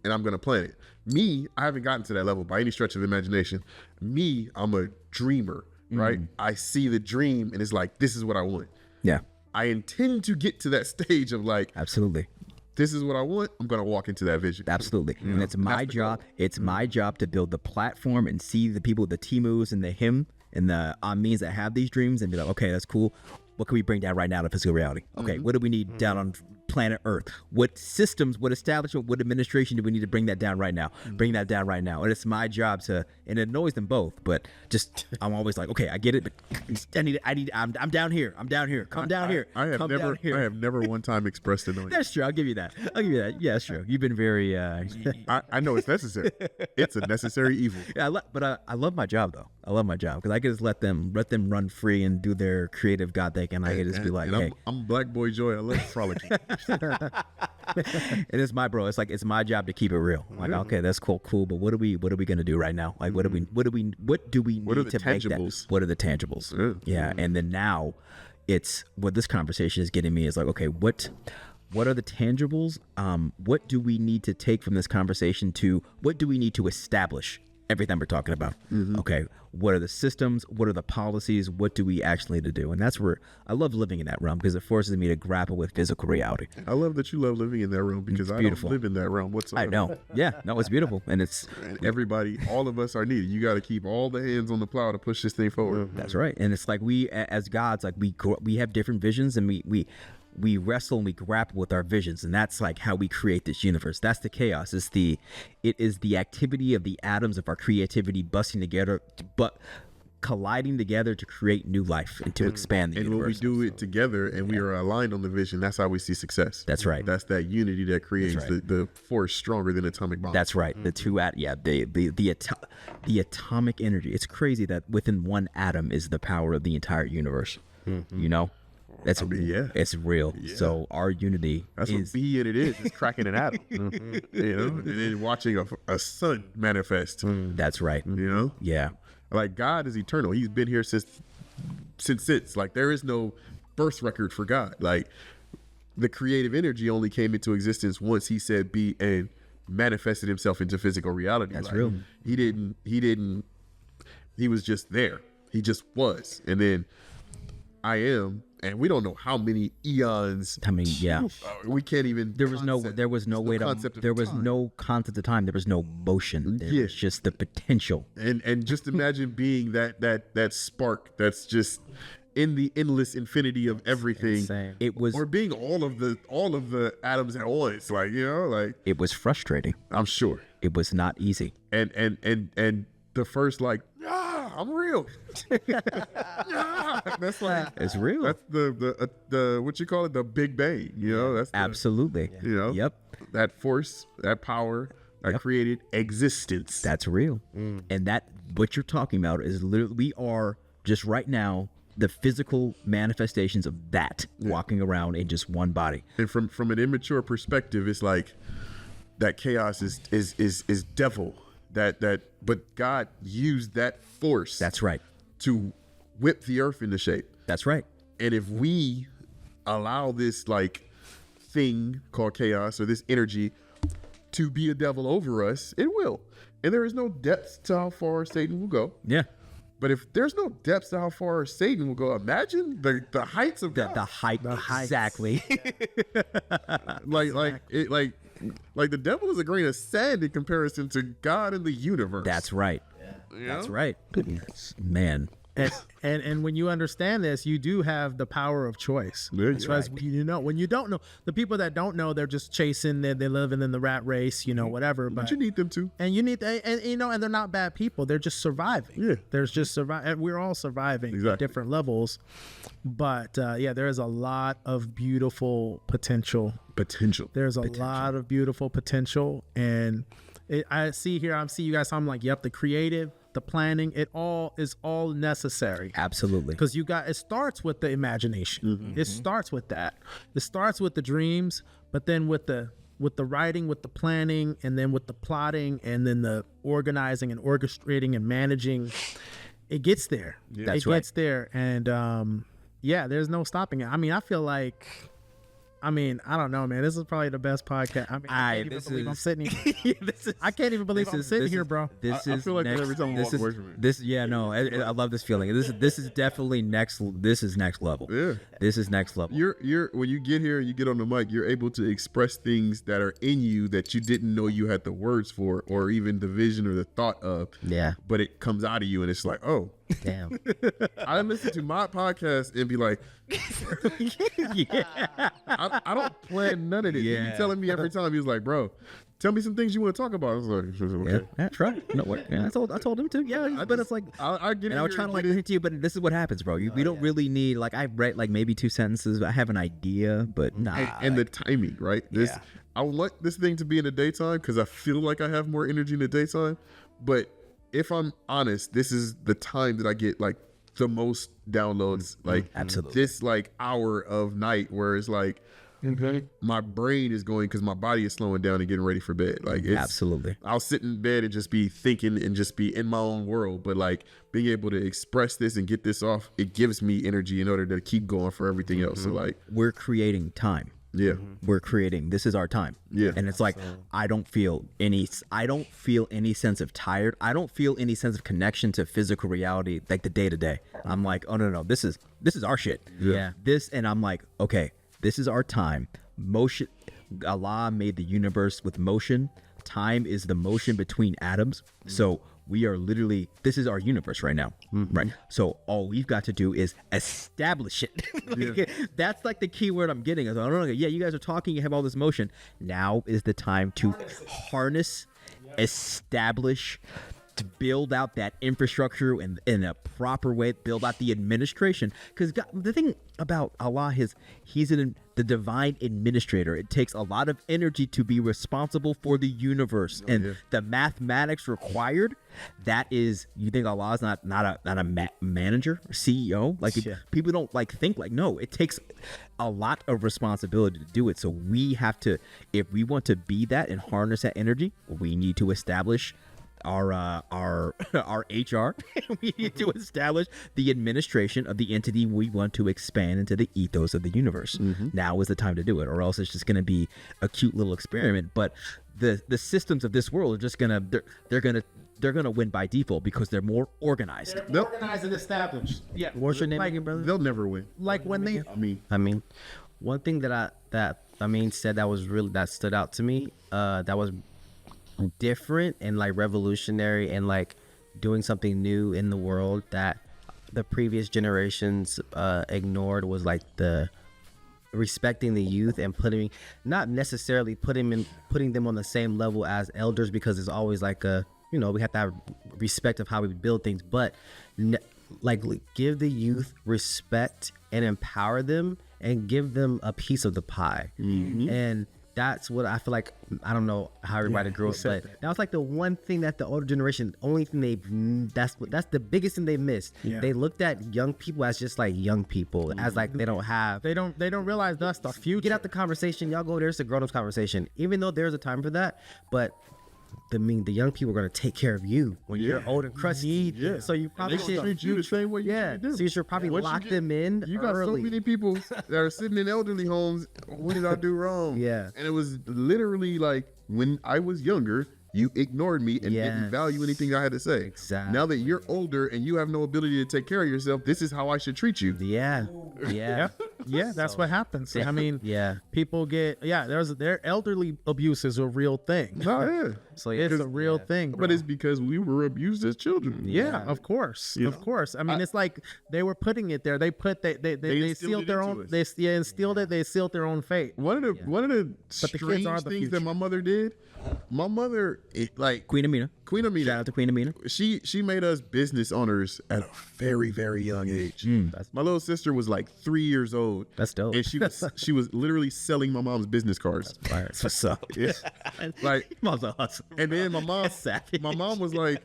and I'm gonna plan it. Me, I haven't gotten to that level by any stretch of the imagination. Me, I'm a dreamer, right? I see the dream, and it's like this is what I want. Yeah, I intend to get to that stage of like absolutely. this is what I want. I'm gonna walk into that vision. Absolutely. And it's my job. It's my job to build the platform and see the people, the Timus and the him and the Amins that have these dreams, and be like, okay, that's cool. What can we bring down right now to physical reality? Okay, what do we need down on planet Earth? What systems, what establishment, what administration do we need to bring that down right now? Bring that down right now. And it's my job to, and it annoys them both, but just, I'm always like, okay, I get it, but I'm down here. I'm down here. Come down here. I have Come never down here. I have never one time expressed annoyance. That's true. I'll give you that. Yeah, that's true. You've been very, I know it's necessary. It's a necessary evil. yeah, I love my job though. I love my job because I can just let them run free and do their creative God thing, and I can just be like, And hey, I'm Black Boy Joy. I love frolicking. it is my bro. It's like it's my job to keep it real. Like, okay, that's cool, but what are we gonna do right now? Like, what do we need What are to the make that? tangibles? What are the tangibles? Yeah, and then now, it's what this conversation is getting me is like, okay, what are the tangibles? What do we need to take from this conversation to what do we need to establish everything we're talking about. Okay, what are the systems? What are the policies? What do we actually need to do? And that's where I love living in that realm, because it forces me to grapple with physical reality. I love that you love living in that realm, because I beautiful. don't live in that realm whatsoever. I know. Yeah, no, it's beautiful, and it's And everybody, all of us are needed. You got to keep all the hands on the plow to push this thing forward. that's right. And it's like we as gods, like we have different visions, and we wrestle and we grapple with our visions, and that's like how we create this universe. That's the chaos. It is the activity of the atoms of our creativity busting together, but colliding together to create new life and to expand the And when we universe. do it together and we are aligned on the vision, that's how we see success. That's right. That's that unity that creates right. the force stronger than atomic bomb. That's right. The two the atomic energy. It's crazy that within one atom is the power of the entire universe. You know, that's yeah. it's real. So our unity That's is what being it is. It's cracking an atom. You know, and then watching a sun manifest. that's right. You know, Yeah. like God is eternal. He's been here since. Like there is no birth record for God. Like the creative energy only came into existence once He said be and manifested Himself into physical reality. That's Like, real. He didn't. He was just there. He just was, and then I am. And we don't know how many eons. I mean, yeah. We can't even. There was no way to. concept of There was time. no concept of time. There was no motion. There was just the potential. And just imagine being that spark that's just in the endless infinity of everything, Insane. It was. or being all of the atoms at once. Like like It was frustrating. I'm sure. It was not easy. And the first I'm real. That's like It's real. that's the what you call it, the Big Bang. You know, that's the, Absolutely. you know, Yep. that force, that power that created existence. That's real. And that what you're talking about is literally we are just right now the physical manifestations of that walking around in just one body. And from an immature perspective, it's like that chaos is devil. But God used that force That's right. to whip the earth into shape. That's right. And if we allow this like thing called chaos or this energy to be a devil over us, it will. And there is no depth to how far Satan will go. Yeah. But if there's no depth to how far Satan will go, imagine the heights of God. The height. Exactly. Like the devil is a grain of sand in comparison to God and the universe. That's right. You That's know? right. Man. And when you understand this, you do have the power of choice. Yeah, As far as you know, when you don't know, the people that don't know, they're just chasing. They're living in the rat race, whatever. But you need them to. and you need, and they're not bad people. They're just surviving. Yeah. There's just survive. We're all surviving at Exactly. different levels, but there is a lot of beautiful potential. There's a lot of beautiful potential, and I see you guys. I'm like, yep, the creative, the planning, it all is all necessary. Absolutely. Because it starts with the imagination. It starts with that. It starts with the dreams, but then with the writing, with the planning, and then with the plotting, and then the organizing and orchestrating and managing, it gets there. That's it right. gets there, and there's no stopping it. I mean, I feel like. I don't know, man. This is probably the best podcast. I can't even believe I'm sitting here. I can't even believe I'm sitting here, bro. This I is feel like next, every time I this walk is, away from it. This, yeah, no, I love this feeling. This is definitely next. This is next level. Yeah. This is next level. You're when you get here and you get on the mic, you're able to express things that are in you that you didn't know you had the words for, or even the vision or the thought of. Yeah. But it comes out of you, and it's like, oh. Damn. I listen to my podcast and be like, I don't plan none of this. Yeah. He's telling me every time. He was like, bro, tell me some things you want to talk about. I was like, okay. Yeah, that's right. No, what? Yeah, I told him to. Yeah, but it's like, I get it. and I was trying to like hint you, but this is what happens, bro. We don't really need like I read like maybe 2 sentences. I have an idea, but nah. and the timing, right? I would like this thing to be in the daytime because I feel like I have more energy in the daytime. But if I'm honest, this is the time that I get like the most downloads. Like Absolutely. this like hour of night where it's like my brain is going because my body is slowing down and getting ready for bed. Like it's, Absolutely. I'll sit in bed and just be thinking and just be in my own world. But like being able to express this and get this off, it gives me energy in order to keep going for everything else. So like We're creating time. Yeah. We're creating. This is our time. Yeah. And it's like I don't feel any sense of tired. I don't feel any sense of connection to physical reality like the day to day. I'm like, oh no, this is our shit. Yeah. And I'm like, okay, this is our time. Motion. Allah made the universe with motion. Time is the motion between atoms. So we are literally, this is our universe right now, right? So all we've got to do is establish it. That's like the key word I'm getting. I don't know. Yeah, you guys are talking, you have all this motion. Now is the time to harness, establish, to build out that infrastructure in a proper way, build out the administration. Because the thing about Allah is he's the divine administrator. It takes a lot of energy to be responsible for the universe, and the mathematics required. That is, you think Allah is not a manager or CEO? Like people don't like think like, no, it takes a lot of responsibility to do it. So we have to, if we want to be that and harness that energy, we need to establish our HR. We need to establish the administration of the entity we want to expand into the ethos of the universe. Now is the time to do it, or else it's just going to be a cute little experiment. But the systems of this world are just gonna they're gonna win by default because they're more organized. They're organized and established. Yeah. What's your name again, brother? They'll never win. Like when they I mean, one thing that Amin said that stood out to me, that was different and like revolutionary and like doing something new in the world that the previous generations ignored, was like the respecting the youth and not necessarily putting them on the same level as elders, because it's always like we have to have respect of how we build things, but like give the youth respect and empower them and give them a piece of the pie. And that's what I feel like. I don't know how everybody grew up, but that was like the one thing that the older generation, that's the biggest thing they missed. They looked at young people as just like young people, as like they don't realize that's the future. Get out the conversation, y'all go there. It's a grown-ups conversation, even though there's a time for that. But the young people are gonna take care of you when you're old and crusty. So you probably should treat you the same way. So you should probably lock them in. You got early. so many people that are sitting in elderly homes. What did I do wrong? And it was literally like, when I was younger, you ignored me and didn't value anything I had to say. Exactly. Now that you're older and you have no ability to take care of yourself, this is how I should treat you. That's what happens. I mean, people get their elderly abuse is a real thing. So It's a real thing, bro. But it's because we were abused as children. Of course. I mean, it's like they were putting it there. They sealed their own. They instilled it. They sealed their own fate. One of the strange things that my mother did. My mother, Queen Amina. Shout out to Queen Amina. She made us business owners at a very, very young age. My little sister was like 3 years old. That's dope. And she was literally selling my mom's business cards. That's what's up. Like, Mom's a hustle. and then my mom was like,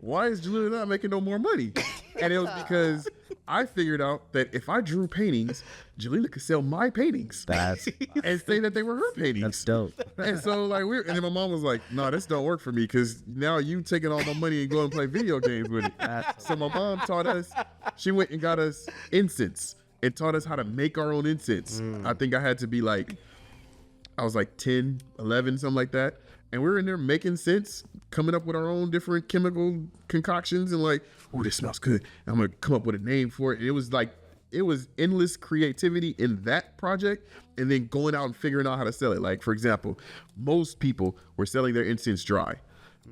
"Why is Julia not making no more money?" And it was because I figured out that if I drew paintings, Jalila could sell my paintings and say that they were her paintings. That's dope. And so and then my mom was like, "No, this don't work for me, because now you taking all my money and going to play video games with it." So my mom taught us. She went and got us incense and taught us how to make our own incense. I think I had to be like, I was like 10, 11, something like that. And we were in there making sense, coming up with our own different chemical concoctions, and like, "Oh, this smells good. I'm gonna come up with a name for it." And it was endless creativity in that project, and then going out and figuring out how to sell it. Like, for example, most people were selling their incense dry.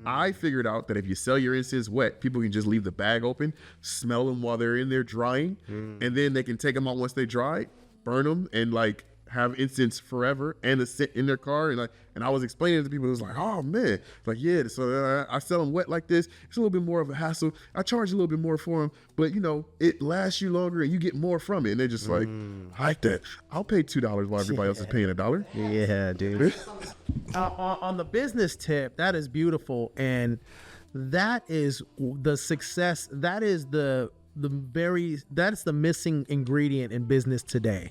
I figured out that if you sell your incense wet, people can just leave the bag open, smell them while they're in there drying, and then they can take them out once they dry, burn them, and like have incense forever and a scent in their car. And I was explaining it to people. It was like, "Oh man," like, so I sell them wet like this. It's a little bit more of a hassle. I charge a little bit more for them, but it lasts you longer and you get more from it. And they're just like, "I like that. I'll pay $2 while everybody else is paying $1." Yeah, dude. On the business tip, that is beautiful, and that is the success. That is that's the missing ingredient in business today.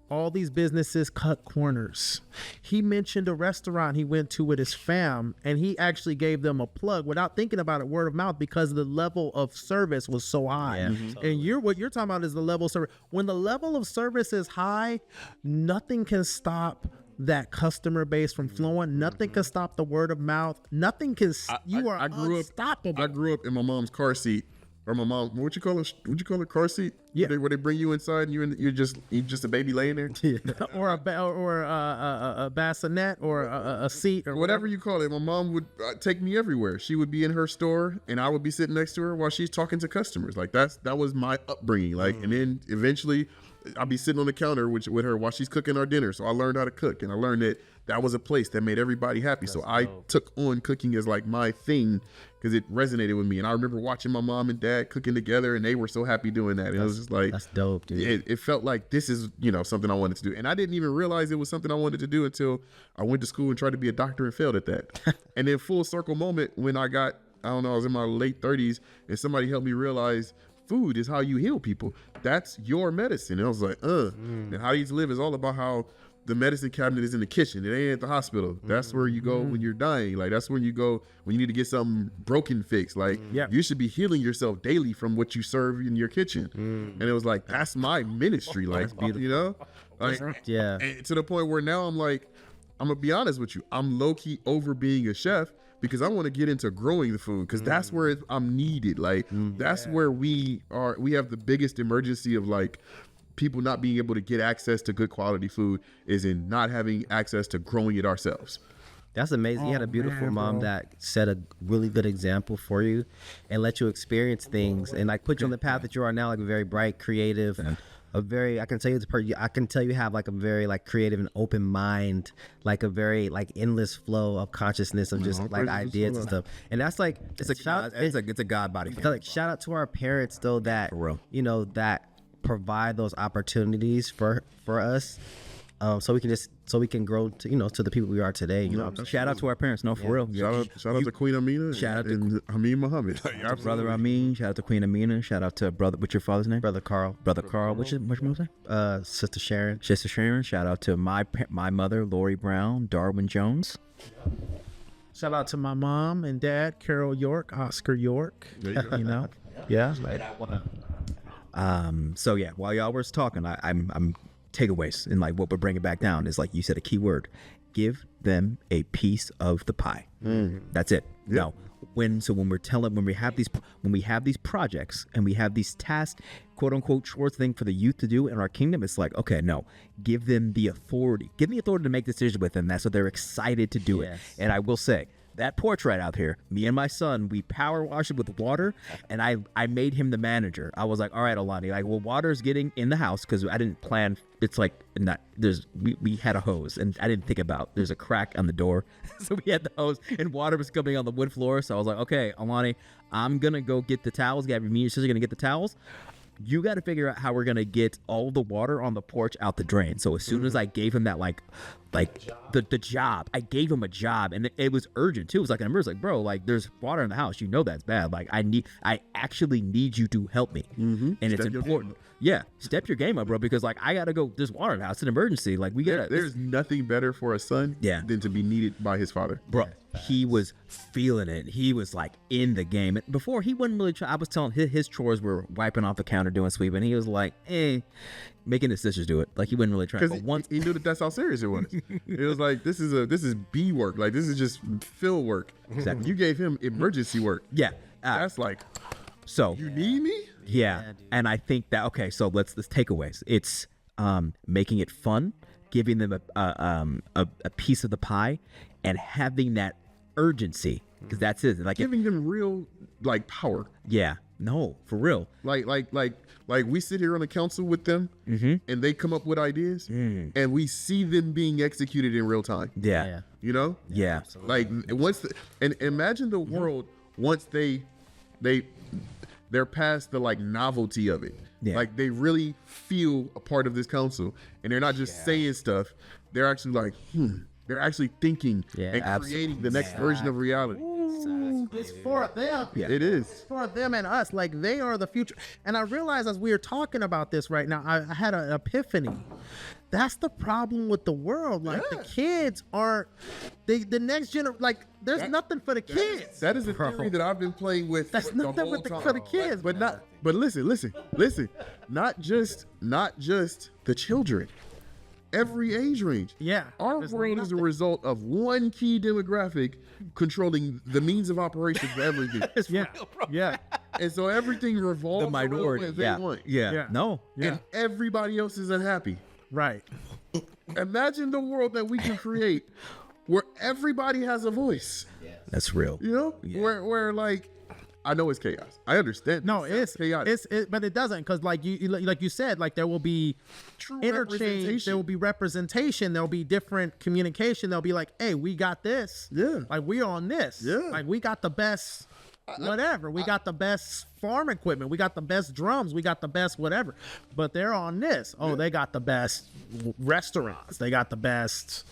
all these businesses cut corners. He mentioned a restaurant he went to with his fam, and he actually gave them a plug without thinking about it, word of mouth, because the level of service was so high. Yeah. And what you're talking about is the level of service. When the level of service is high, nothing can stop that customer base from flowing. Nothing can stop the word of mouth. Nothing can. You are unstoppable. I grew up in my mom's car seat, or my mom. What you call it? Car seat? Yeah. Where they bring you inside, and you're just a baby laying there. or a bassinet, or a seat, or Whatever you call it. My mom would take me everywhere. She would be in her store, and I would be sitting next to her while she's talking to customers. Like that was my upbringing. Like, and then eventually, I'll be sitting on the counter with her while she's cooking our dinner. So I learned how to cook, and I learned that was a place that made everybody happy. So I took on cooking as like my thing because it resonated with me. And I remember watching my mom and dad cooking together, and they were so happy doing that. And it was just like, That's dope, dude. it felt like this is, something I wanted to do. And I didn't even realize it was something I wanted to do until I went to school and tried to be a doctor and failed at that. And then full circle moment when I was in my late 30s, and somebody helped me realize food is how you heal people. That's your medicine. And I was like, And How You Live is all about how the medicine cabinet is in the kitchen. It ain't at the hospital. That's where you go when you're dying. Like, that's when you go when you need to get something broken fixed. Like, you should be healing yourself daily from what you serve in your kitchen. And it was like, that's my ministry. Like, Like, Yeah. and to the point where now I'm like, I'm gonna be honest with you, I'm low-key over being a chef because I want to get into growing the food, because that's where I'm needed. Like, that's where we have the biggest emergency of like people not being able to get access to good quality food, is in not having access to growing it ourselves. That's amazing. You had a beautiful mom that set a really good example for you and let you experience things and like put you on the path that you are now, like a very bright, creative, I can tell you have like a very like creative and open mind, like a very like endless flow of consciousness of just like ideas and stuff. And that's like, it's a God body. like shout out to our parents though, that that provide those opportunities for us, so we can grow to the people we are today. Shout out to our parents. No, for real. Shout out to Queen Amina. Shout out to and Amin Muhammad. Brother Amin. Shout out to Queen Amina. Shout out to brother. What's your father's name? Brother Carl. What's your mom's name? Sister Sharon. Sister Sharon. Shout out to my mother, Lori Brown, Darwin Jones. Shout out to my mom and dad, Carol York, Oscar York. Yeah. So yeah, while y'all was talking, I'm takeaways, and like what we're bringing back down is, like you said, a key word: give them a piece of the pie. That's it. Now, when we have these projects and we have these tasks, quote unquote chores thing for the youth to do in our kingdom, it's like, okay, no, give them the authority. Give them the authority to make decisions with them. That's so they're excited to do it. And I will say, that porch right out here, me and my son, we power wash it with water, and I made him the manager. I was like, all right, Alani, like, well, water's getting in the house because I didn't plan. It's like we had a hose, and I didn't think about there's a crack on the door, so we had the hose, and water was coming on the wood floor. So I was like, okay, Alani, I'm gonna go get the towels. Me and your sister gonna get the towels. You got to figure out how we're gonna get all the water on the porch out the drain. So as soon as I gave him that the job, I gave him a job, and it was urgent too. It was like, I was like, bro, like there's water in the house. That's bad. Like I actually need you to help me, and it's important. Yeah, step your game up, bro, because like I gotta go. There's water in the house. It's an emergency. Like we gotta. There's nothing better for a son than to be needed by his father. Bro, he was feeling it. He was like in the game. Before, he wasn't really trying. I was telling his chores were wiping off the counter, doing sweeping. He was like, making his sisters do it. Like he wasn't really trying. Because once he knew that's how serious it was. It was like, this is B work. Like this is just fill work. Exactly. You gave him emergency work. Yeah. That's like, so you need me? Yeah. And I think that, okay, so let's takeaways. It's making it fun, giving them a piece of the pie, and having that urgency, because that's it. Like giving them real like power. Yeah. No, for real. Like we sit here on the council with them, and they come up with ideas, and we see them being executed in real time. Yeah. You know? Yeah. Like and imagine the world once they're past the like novelty of it. Yeah. Like they really feel a part of this council, and they're not just saying stuff. They're actually like, they're actually thinking and creating the next version of reality. you. It's for them. It is. It's for them and us. Like, they are the future. And I realized as we are talking about this right now, I had an epiphany. That's the problem with the world. Like, the kids aren't, the next generation, like, there's nothing for the kids. That is a theory that I've been playing with. That's the nothing whole time. for the kids. But listen. Not just the children. Every age range. Yeah. Our There's world is a nothing. result of one key demographic controlling the means of operation for everything. Yeah. Yeah. And so everything revolves The minority. around what they Yeah. want. Yeah. Yeah. No. Yeah. And everybody else is unhappy. Right. Imagine the world that we can create where everybody has a voice. That's real. You know? Yeah. Where like, I know it's chaos. I understand. No, It sounds chaotic. but it doesn't, because like you said, like there will be True interchange, representation. there will be representation, there will be different communication. They'll be like, hey, we got this. Yeah. Like, we're on this. Yeah. Like, we got the best whatever. We got the best farm equipment. We got the best drums. We got the best whatever. But they're on this. Oh, they got the best restaurants. They got the best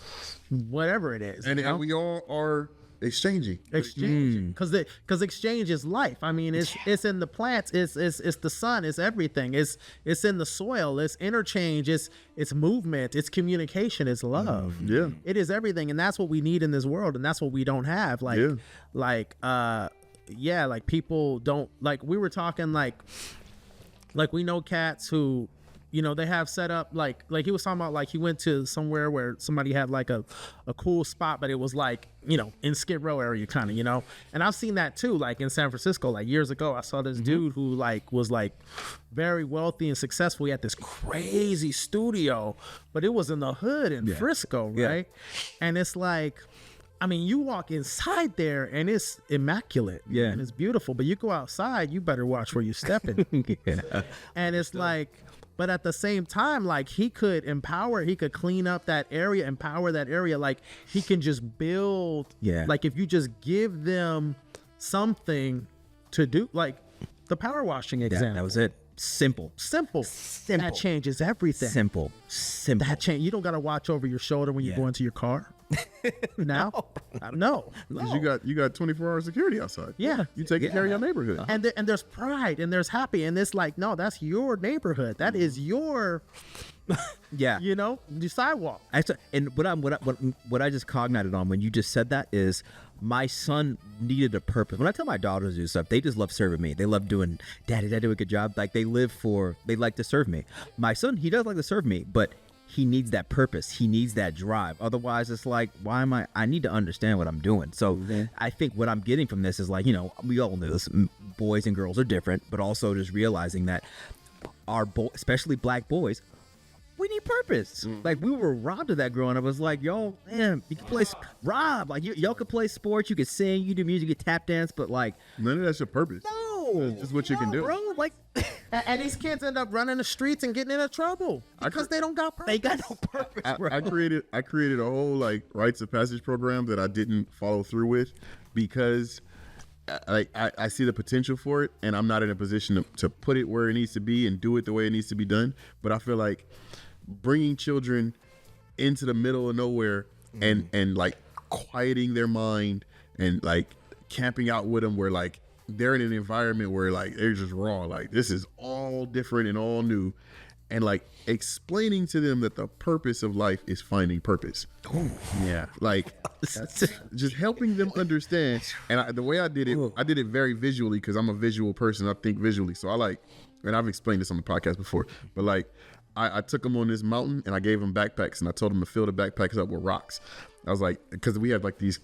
whatever it is. And, you know? and we all are exchanging. Exchange, because exchange is life. I mean, it's in the plants, it's the sun, it's everything, it's in the soil, it's interchange, it's movement, it's communication, it's love. Yeah. It is everything, and that's what we need in this world, and that's what we don't have. Like, like people don't, like, we were talking like we know cats who, you know, they have set up like he was talking about, like, he went to somewhere where somebody had like a cool spot, but it was like, you know, in Skid Row area kind of, you know. And I've seen that too, like in San Francisco, like years ago. I saw this dude who like was like very wealthy and successful. He had this crazy studio, but it was in the hood in Frisco, right? And it's like, I mean, you walk inside there and it's immaculate, and it's beautiful, but you go outside, you better watch where you're stepping. And it's like, but at the same time, like, he could clean up that area, empower that area. Like, he can just build, like, if you just give them something to do, like the power washing example. That was it. Simple. That changes everything. Simple. That change. You don't got to watch over your shoulder when you go into your car. Now, no. Because you got 24-hour security outside. Yeah. You taking care of your neighborhood. And there's pride and there's happy, and it's like, no, that's your neighborhood. That is your, you know, the sidewalk. And what I just cognited on when you just said that is, my son needed a purpose. When I tell my daughters to do stuff, they just love serving me. They love doing, Daddy, do a good job. Like, they like to serve me. My son, he does like to serve me, but he needs that purpose. He needs that drive. Otherwise, it's like, I need to understand what I'm doing. So I think what I'm getting from this is, like, you know, we all know this, boys and girls are different, but also just realizing that especially black boys, we need purpose. Like, we were robbed of that growing up. It was like, yo, man, you can play like, y'all could play sports, you could sing, you do music, you could tap dance, but like, None of that's your purpose. no, That's just what you can do. bro. Like, And these kids end up running the streets and getting into trouble because they don't got purpose. they got no purpose, bro. I created a whole like rites of passage program that I didn't follow through with because I see the potential for it, and I'm not in a position to put it where it needs to be and do it the way it needs to be done. But I feel like bringing children into the middle of nowhere and like quieting their mind and like camping out with them where like they're in an environment where like they're just raw, like this is all different and all new, and like explaining to them that the purpose of life is finding purpose. Yeah. Like just helping them understand. And the way I did it very visually, because I'm a visual person. I think visually. So I like, and I've explained this on the podcast before, but like I took them on this mountain and I gave them backpacks and I told them to fill the backpacks up with rocks. I was like, because we have like these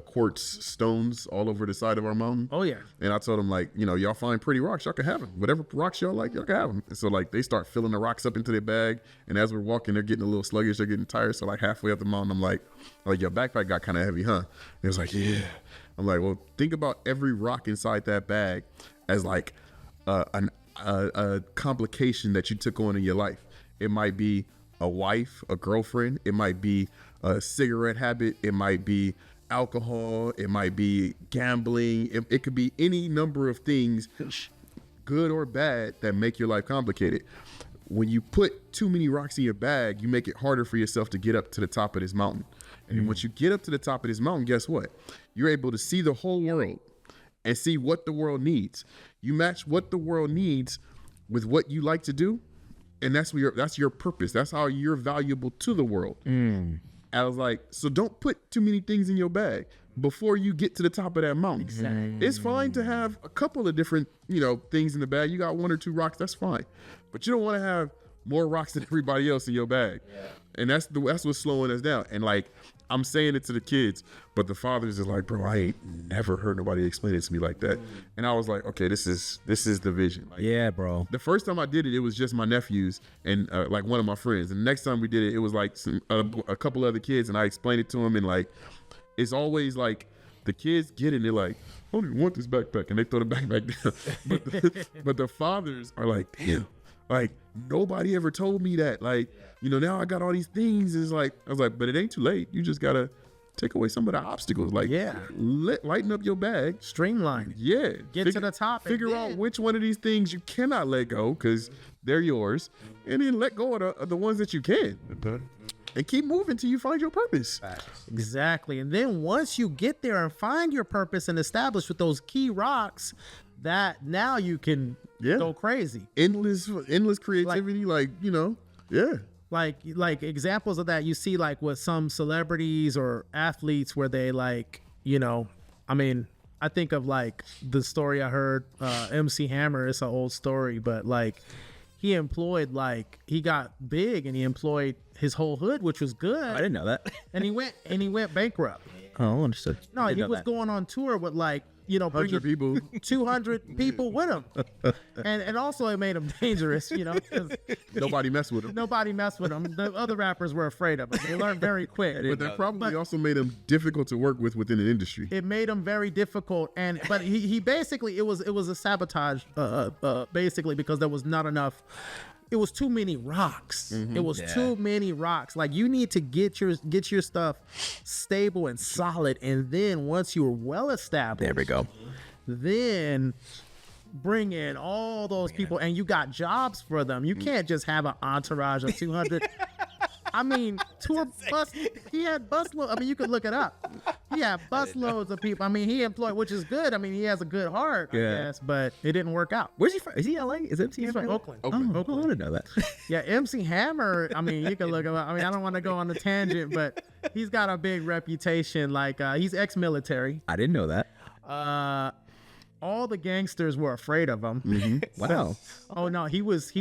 quartz stones all over the side of our mountain. Oh yeah. And I told them, like, you know, y'all find pretty rocks, y'all can have them. Whatever rocks y'all like, y'all can have them. And so like they start filling the rocks up into their bag. And as we're walking, they're getting a little sluggish, they're getting tired. So like halfway up the mountain, I'm like, your backpack got kind of heavy, huh? And it was like, yeah. I'm like, well, think about every rock inside that bag as like a complication that you took on in your life. It might be a wife, a girlfriend. It might be a cigarette habit. It might be alcohol. It might be gambling. It could be any number of things, good or bad, that make your life complicated. When you put too many rocks in your bag, you make it harder for yourself to get up to the top of this mountain. And once you get up to the top of this mountain, guess what? You're able to see the whole world and see what the world needs. You match what the world needs with what you like to do, and that's your purpose. That's how you're valuable to the world. I was like, so don't put too many things in your bag before you get to the top of that mountain. Exactly. It's fine to have a couple of different, things in the bag. You got 1 or 2 rocks, that's fine. But you don't want to have more rocks than everybody else in your bag. Yeah. And that's what's slowing us down. And like, I'm saying it to the kids, but the fathers is like, bro, I ain't never heard nobody explain it to me like that. And I was like, okay, this is the vision. Like, Yeah, bro. the first time I did it, it was just my nephews and like one of my friends. And the next time we did it, it was like a couple other kids, and I explained it to them. And like, it's always like the kids get it and they're like, I don't even want this backpack, and they throw the backpack down. but the fathers are like, damn, like nobody ever told me that. Like, now I got all these things. It's like, I was like, but it ain't too late. You just gotta take away some of the obstacles. Like, lighten up your bag, Streamline. yeah, Get to the top. figure out which one of these things you cannot let go because they're yours, and then let go of the ones that you can, and keep moving till you find your purpose. Exactly. And then once you get there and find your purpose and establish with those key rocks, that now you can go crazy. Endless creativity, Like examples of that you see like with some celebrities or athletes where they like, I think of like the story I heard, MC Hammer. It's an old story, but like he got big and he employed his whole hood, which was good. I didn't know that. And he went bankrupt. Oh, understood. No, he was going on tour with like, 100 people, 200 people with him. And also it made him dangerous, 'cause nobody messed with him. nobody messed with him. The other rappers were afraid of him. They learned very quick. But that probably also made him difficult to work with within the industry. It made him very difficult, but he basically it was a sabotage, basically, because there was not enough. It was too many rocks. It was too many rocks. Like, you need to get your stuff stable and solid, and then once you're well established, There we go. then bring in all those people, and you got jobs for them. You can't just have an entourage of 200. I mean, he had busloads. I mean, you could look it up. He had busloads of people. I mean, he employed, which is good. I mean, he has a good heart, I guess, but it didn't work out. Where's he from? Is he LA? Is MC He's Hammer? from Oakland. Oh, I didn't know that. Yeah, MC Hammer, I mean, you can look him up. I mean, I don't want to go on the tangent, but he's got a big reputation. Like, he's ex-military. I didn't know that. All the gangsters were afraid of him. Wow. Oh no, he was.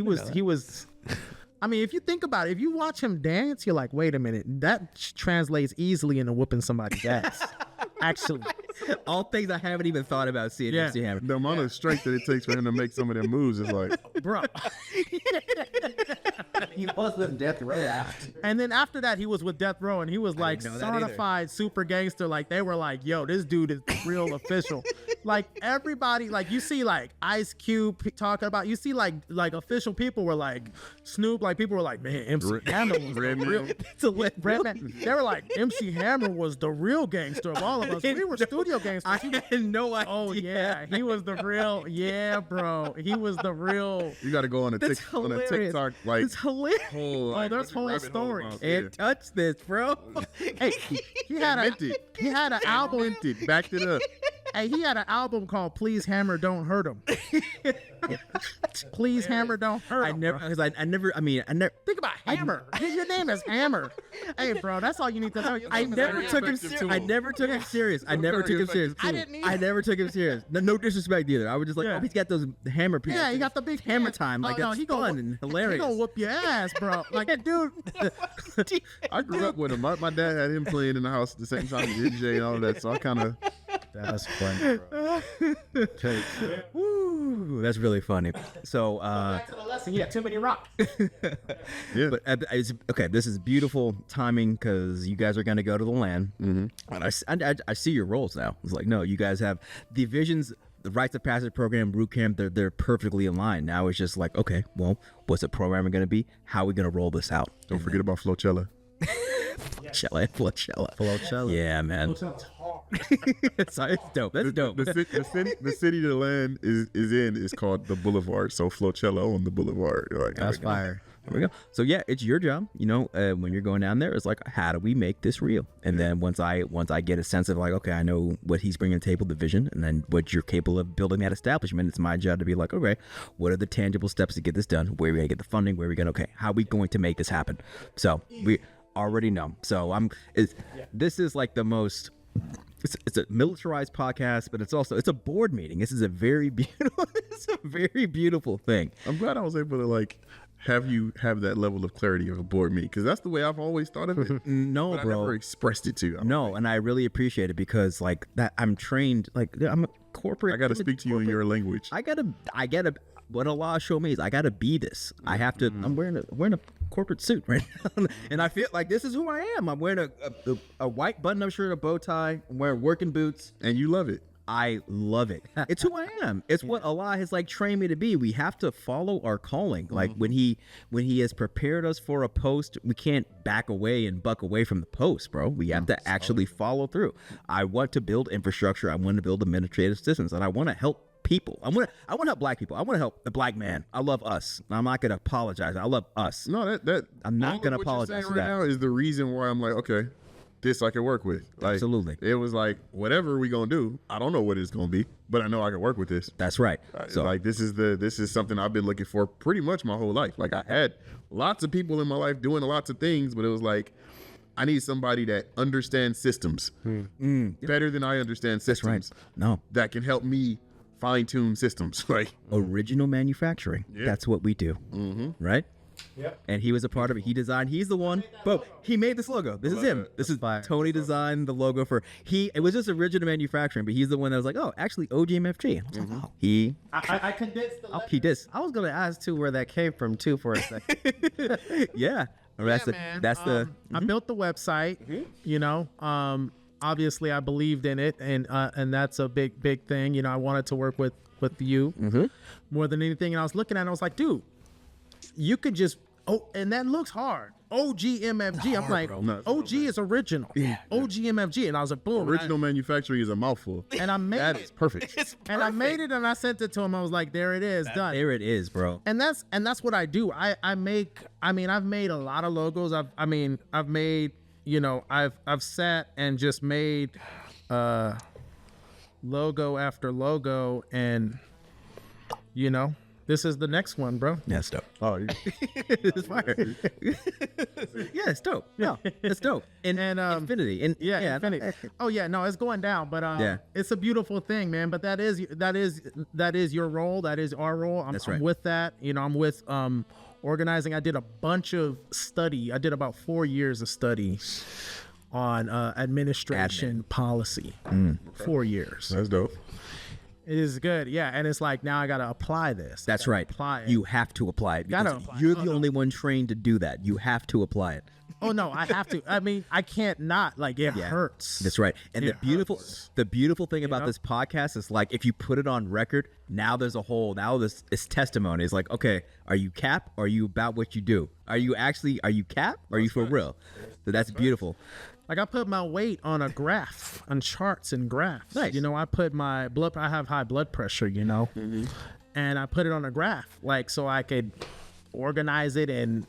I mean, if you think about it, if you watch him dance, you're like, wait a minute, that translates easily into whooping somebody's ass. Actually, All things I haven't even thought about seeing MC Hammer. The amount of strength that it takes for him to make some of them moves is like, bro. He was with Death Row. And then after that, he was with Death Row, and he was like certified super gangster. Like, they were like, yo, this dude is the real official. Like, everybody, like, you see like Ice Cube talking about, you see like official people were like Snoop, like people were like, man, MC Hammer was the real. Redman. They were like, MC Hammer was the real gangster of all of us. We were studio gangsters. I had no idea. Oh yeah, he was the real. Yeah, bro, he was the real. you got to go on a TikTok like. It's hilarious. Oh, there's whole stories. And touch this, bro. Hey, he had an album. Minted, backed it up. Hey, he had an album called "Please Hammer, Don't Hurt Him." Please Hammer, don't hurt him. I never. Think about Hammer. Your name is Hammer. Hey, bro, that's all you need to know. I never took him serious. I never took him serious. I never took him serious. I didn't either. I never took him serious. No disrespect either. I was just like, oh, he's got those hammer pieces. Yeah, he got the big hammer time. Like, no, that's he fun and hilarious. He gonna whoop your ass, bro. Like, dude. I grew up with him. My dad had him playing in the house at the same time he did DJ and all of that. So I kind of. That's funny, bro. Woo, that's really funny. So, Back to the lesson. He had too many rocks. Yeah. but okay, this is beautiful timing because you guys are going to go to the land, and I see your roles now. It's like, no, you guys have the visions, the rites of passage program, boot camp. They're perfectly aligned. Now it's just like, okay, well, what's the program going to be? How are we going to roll this out? Don't forget about Flocella. Flocella. Yeah, man. It's dope. That's dope. The city the land is in is called the Boulevard. So Flocella on the Boulevard. You're like, That's fire. There we go. So yeah, it's your job. When you're going down there, it's like, how do we make this real? And then once I get a sense of like, okay, I know what he's bringing to the table, the vision, and then what you're capable of building that establishment. It's my job to be like, okay, what are the tangible steps to get this done? Where are we gonna get the funding? Where are we gonna? Okay, how are we going to make this happen? So we already know. So this is like the most. It's a militarized podcast, but it's a board meeting. This is a very beautiful thing. I'm glad I was able to like have you have that level of clarity of a board meeting, because that's the way I've always thought of it. No, but bro. I never expressed it to you. No, and I really appreciate it because like that I'm trained, like I'm a corporate. I got to speak to you in your language. I gotta. What Allah showed me is I gotta be this. I have to. I'm wearing a corporate suit right now, and I feel like this is who I am. I'm wearing a white button-up shirt, a bow tie. I'm wearing working boots, and you love it. I love it. It's who I am. It's what Allah has like trained me to be. We have to follow our calling. Like when he has prepared us for a post, we can't back away and buck away from the post, bro. We have to actually follow through. I want to build infrastructure. I want to build administrative systems, and I want to help people. I want to help black people. I want to help the black man. I love us. I'm not gonna apologize. I love us. No, that I'm not gonna apologize for that. Now is the reason why I'm like, okay, this I can work with. Like, absolutely. It was like, whatever we gonna do, I don't know what it's gonna be, but I know I can work with this. That's right. So like this is something I've been looking for pretty much my whole life. Like I had lots of people in my life doing lots of things, but it was like, I need somebody that understands systems better than I understand systems. That's right. No. That can help me fine-tune systems. Like original manufacturing. Yeah. That's what we do. Right? Yep. And he was a part of it. He's the one. But he made this logo. This is him. This is Tony designed the logo for it was just original manufacturing, but he's the one that was like, oh, actually OGMFG. I was like, oh, I condensed the he did. I was gonna ask too where that came from too for a second. Yeah. That's I built the website, obviously I believed in it, and that's a big thing. I wanted to work with you more than anything. And I was looking at it, and I was like, dude, you could just and that looks hard. OGMFG. I'm like, OG is original. Yeah. OGMFG. And I was like, boom. Original manufacturing is a mouthful. And I made that it. is perfect. And I made it, and I sent it to him. I was like, there it is, done. There it is, bro. And that's what I do. I've made a lot of logos. I've made, I've sat and just made logo after logo, and this is the next one, bro. Yeah, it's dope. Oh, it's fire. Yeah, it's dope. Yeah, it's dope. And Infinity. And Infinity. Oh yeah, no, it's going down, but it's a beautiful thing, man. But that is your role. That is our role. I'm with that. I'm with organizing. I did a bunch of study. I did about 4 years of study on administration policy. 4 years. That's dope. It is good, yeah, and it's like now I gotta apply this. That's right. Apply it. You have to apply it because you're the only one trained to do that. You have to apply it. Oh no, I have to. I mean, I can't not. Like it hurts. That's right. And the beautiful thing about this podcast is like if you put it on record, now there's this testimony. It's like, okay, are you cap? Or are you about what you do? Are you cap? Or are you for real? So that's beautiful. Like I put my weight on a graph, on charts and graphs. Nice. I put my blood. I have high blood pressure. And I put it on a graph, like so I could organize it and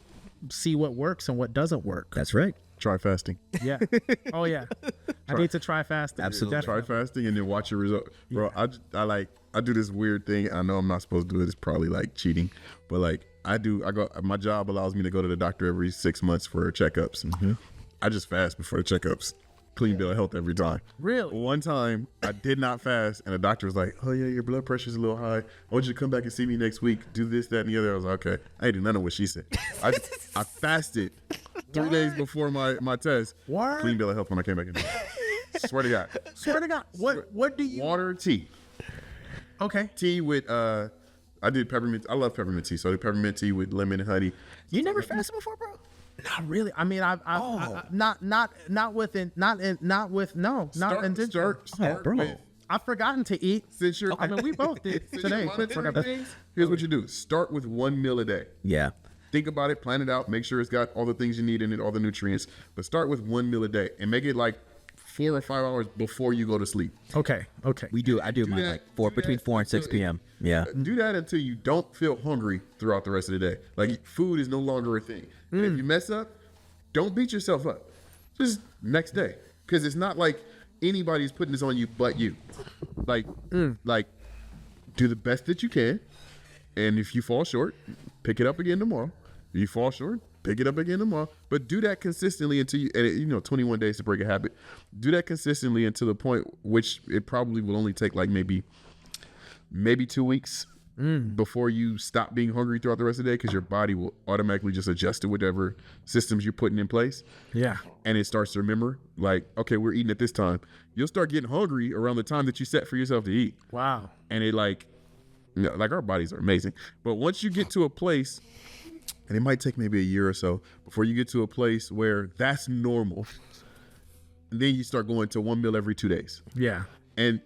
see what works and what doesn't work. That's right. Try fasting. Yeah. Oh yeah. I need to try fasting. Absolutely. Try fasting and then watch your result, bro. I do this weird thing. I know I'm not supposed to do it. It's probably like cheating, but like my job allows me to go to the doctor every 6 months for checkups. I just fast before the checkups. Clean bill of health every time. Really? One time I did not fast, and the doctor was like, "Oh yeah, your blood pressure's a little high. I want you to come back and see me next week. Do this, that, and the other." I was like, "Okay." I didn't do none of what she said. I fasted 3 days before my test. What? Clean bill of health when I came back in. Swear to God. Swear to God. What do you? Water, tea. Okay. Tea with I did peppermint. I love peppermint tea, so I did peppermint tea with lemon and honey. You never fasted before, bro? Not really. I mean, not intentional. Start bro. with. I've forgotten to eat. Since you're, I mean, we both did today. Here's what you do. Start with 1 meal a day. Yeah. Think about it, plan it out, make sure it's got all the things you need in it, all the nutrients. But start with 1 meal a day and make it like 4 or 5 hours before you go to sleep. Okay. I do mine that- like between 4 and 6 p.m. Yeah. Do that until you don't feel hungry throughout the rest of the day. Like food is no longer a thing. And if you mess up, don't beat yourself up. Just next day, because it's not like anybody's putting this on you but you. Like do the best that you can, and if you fall short, pick it up again tomorrow. If you fall short, pick it up again tomorrow. But do that consistently until you 21 days to break a habit. Do that consistently until the point which it probably will only take like maybe 2 weeks before you stop being hungry throughout the rest of the day, because your body will automatically just adjust to whatever systems you're putting in place. Yeah. And it starts to remember, like, okay, we're eating at this time. You'll start getting hungry around the time that you set for yourself to eat. Wow. And it like our bodies are amazing. But once you get to a place, and it might take maybe a year or so before you get to a place where that's normal, and then you start going to 1 meal every 2 days. Yeah. And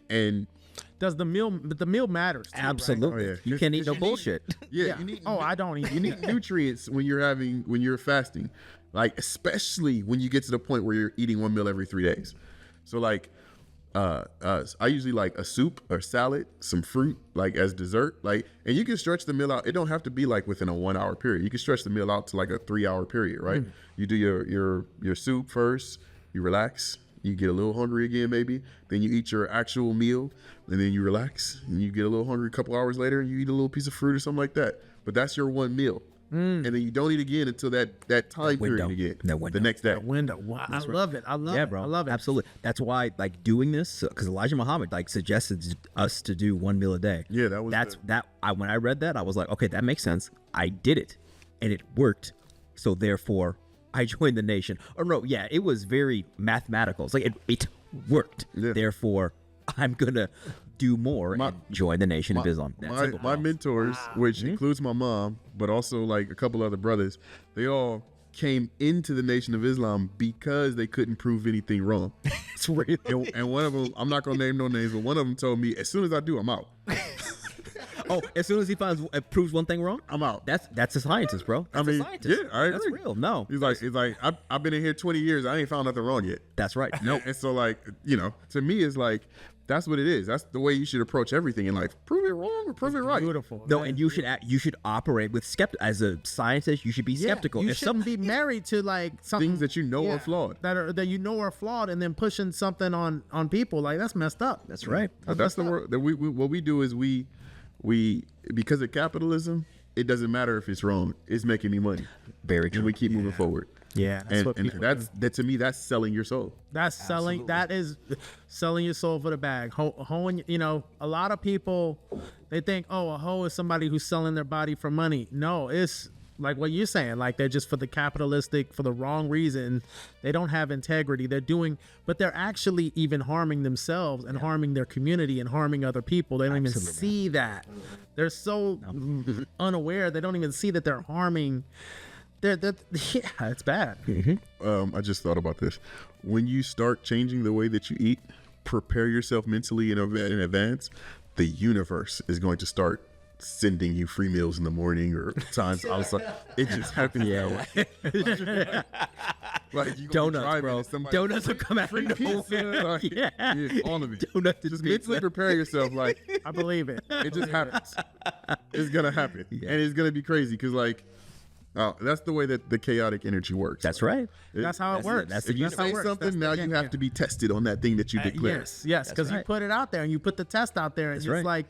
Does the meal? But the meal matters. Too, right? Absolutely. Oh, yeah. You can't eat no You need- bullshit. yeah, you need Oh, I don't eat. you need nutrients when you're fasting, like especially when you get to the point where you're eating 1 meal every 3 days. So like I usually like a soup or salad, some fruit like as dessert, like, and you can stretch the meal out. It don't have to be like within a 1 hour period. You can stretch the meal out to like a 3 hour period, right? You do your soup first, you relax, you get a little hungry again maybe, then you eat your actual meal, and then you relax, and you get a little hungry a couple hours later, and you eat a little piece of fruit or something like that. But that's your 1 meal. And then you don't eat again until that time window. period again. That window. The next day. Window. Wow. I love it. I love Yeah, it. bro. I love it. Absolutely. That's why, like, doing this, because Elijah Muhammad like suggested us to do 1 meal a day. Yeah, that was when I read that, I was like, okay, that makes sense. I did it, and it worked. So therefore, I joined the nation. Or no, yeah, it was very mathematical. It's like it worked. Yeah. Therefore, I'm gonna do more and join the Nation of Islam. That's simple. My mentors, which includes my mom, but also like a couple other brothers, they all came into the Nation of Islam because they couldn't prove anything wrong. It's real. And one of them, I'm not gonna name no names, but one of them told me, as soon as I do, I'm out. Oh, as soon as he proves one thing wrong, I'm out. That's a scientist, bro. I That's mean, a scientist. yeah, I agree. That's real. No, He's like, I've been in here 20 years. I ain't found nothing wrong yet. that's right. No. And so like, to me, it's like, that's what it is. That's the way you should approach everything in life. Prove it wrong or prove it right. Beautiful. No, and you should operate with as a scientist. You should be skeptical. You If shouldn't be married to like something Things that you know are flawed. that you know are flawed, and then pushing something on people like that's messed up. That's right. That's the word that we what we do is we because of capitalism, it doesn't matter if it's wrong. It's making me money. Very true. And we keep moving forward. Yeah, that's And, what and people. that to me, that's selling your soul. That's selling. That is selling your soul for the bag. Hoeing, a lot of people, they think, oh, a hoe is somebody who's selling their body for money. No, it's like what you're saying. Like they're just for the wrong reason. They don't have integrity. But they're actually even harming themselves and harming their community and harming other people. They don't even see that. They're so unaware. They don't even see that they're harming. Yeah, it's bad. I just thought about this. When you start changing the way that you eat, prepare yourself mentally in advance. The universe is going to start sending you free meals in the morning or times outside. It just happens. Yeah. Like you Donuts, bro. Donuts will come out of nowhere. Like, Yeah. all of it. Donuts is Just pizza. mentally prepare yourself. Like I believe it. it just happens. It's gonna happen, and it's gonna be crazy because like. That's the way that the chaotic energy works. That's right. That's how it works. That's If you That's how it say works. something, That's now the- you have to be tested on that thing that you declare. Yes, because you right. put it out there and you put the test out there, and That's it's right. like,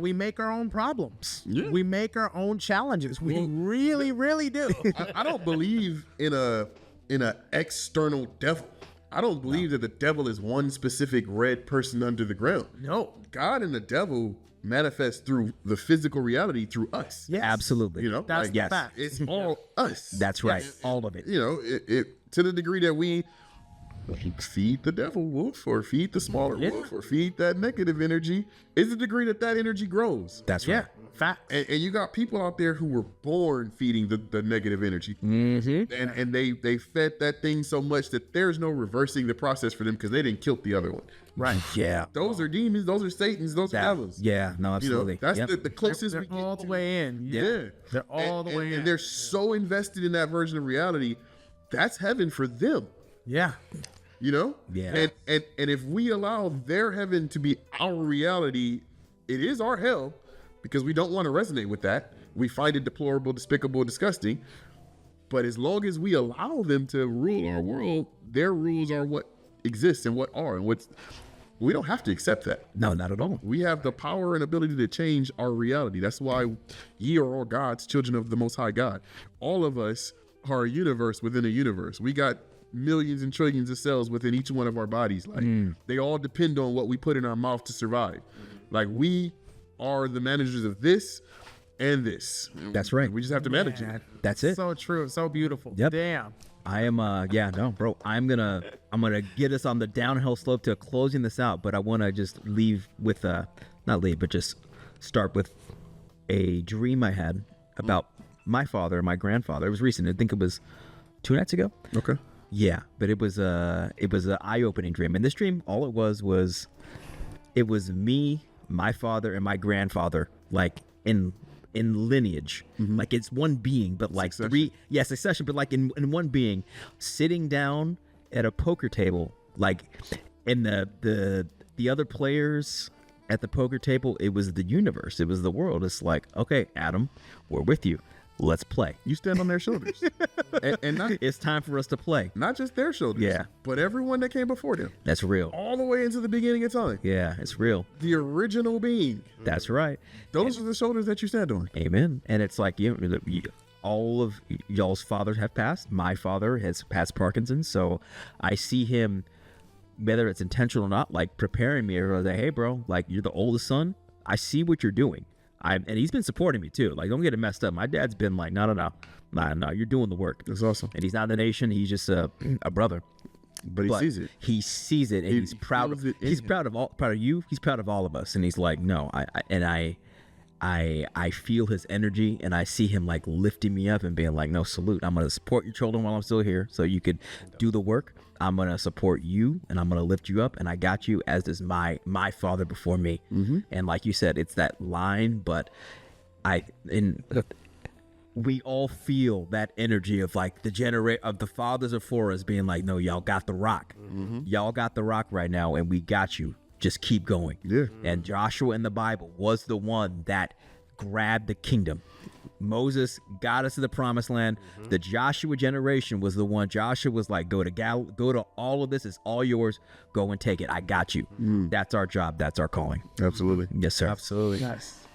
we make our own problems. Yeah. We make our own challenges. We really, really do. I don't believe in a external devil. I don't believe that the devil is one specific red person under the ground. No. God and the devil manifest through the physical reality through us. Yes. Absolutely. That's the yes. fact. It's all us. That's right. All of it. It to the degree that we feed the devil wolf or feed the smaller wolf or feed that negative energy is the degree that energy grows. That's right. Yeah. Fact. And you got people out there who were born feeding the negative energy, and they fed that thing so much that there's no reversing the process for them because they didn't kill the other one. Right. Yeah. Those are demons. Those are Satans. Those are devils. Yeah. No, absolutely. That's Yep. the closest They're we get all to the way in. Yeah. They're all the way in. And they're so invested in that version of reality. That's heaven for them. Yeah. You know? Yeah. And if we allow their heaven to be our reality, it is our hell because we don't want to resonate with that. We find it deplorable, despicable, disgusting. But as long as we allow them to rule our world, their rules are what exists and what are and what's. We don't have to accept that. No, not at all. We have the power and ability to change our reality. That's why ye are all gods, children of the Most High God. All of us are a universe within a universe. We got millions and trillions of cells within each one of our bodies. Like they all depend on what we put in our mouth to survive. Like we are the managers of this and this. That's right. We just have to manage it. That's it. So true. So beautiful. Yep. Damn. I am bro. I'm gonna get us on the downhill slope to closing this out, but I wanna just leave with just start with a dream I had about my father and my grandfather. It was recent. I think it was 2 nights ago. Okay. Yeah, but it was an eye-opening dream. And this dream, all it was me, my father, and my grandfather, like in lineage. Like it's one being, but like succession, but like in one being, sitting down at a poker table, like and the other players at the poker table, it was the universe, it was the world. It's like, okay, Adam, we're with you. Let's play. You stand on their shoulders. and not, It's time for us to play. not just their shoulders, Yeah. but everyone that came before them. That's real. All the way into the beginning of time. Yeah, it's real. The original being. That's right. Those are the shoulders that you stand on. Amen. And it's like all of y'all's fathers have passed. My father has passed Parkinson's, so I see him, whether it's intentional or not, like preparing me. Or like, hey, bro, like you're the oldest son. I see what you're doing. And he's been supporting me too. Like, don't get it messed up. My dad's been like, no, you're doing the work. That's awesome. And he's not the nation. He's just a brother. But he sees it. He sees it, and He he's proud of feels it in He's him. proud of you. He's proud of all of us. And he's like, no, I feel his energy, and I see him like lifting me up and being like, no, salute. I'm gonna support your children while I'm still here, so you could do the work. I'm gonna support you, and I'm gonna lift you up, and I got you, as does my father before me. And like you said, it's that line, but we all feel that energy of like the fathers before us being like, no, y'all got the rock. Y'all got the rock right now, and we got you. Just keep going. Yeah. And Joshua in the Bible was the one that grabbed the kingdom. Moses got us to the promised land. The Joshua generation was the one. Joshua was like, go to all of this. It's all yours. Go and take it. I got you. That's our job. That's our calling. Absolutely. Yes, sir. Absolutely. Yes.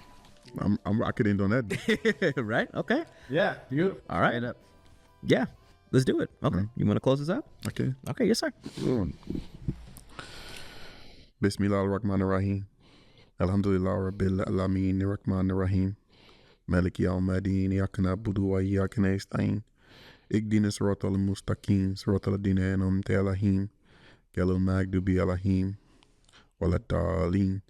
I could end on that. Right? Okay. Yeah. Beautiful. All right. Straight up. Yeah. Let's do it. Okay. You want to close this out? Okay. Okay. Yes, sir. Bismillah ar-Rahman ar-Rahim. Alhamdulillah Rabbil Alameen ar-Rahman ar-Rahim. Maliki yawmiddin. Iyyaka na'budu wa iyyaka nasta'in. Ihdina siratal mustaqim. Siratal ladhina an'amta alaihim. Ghayril maghdubi alaihim waladdallin.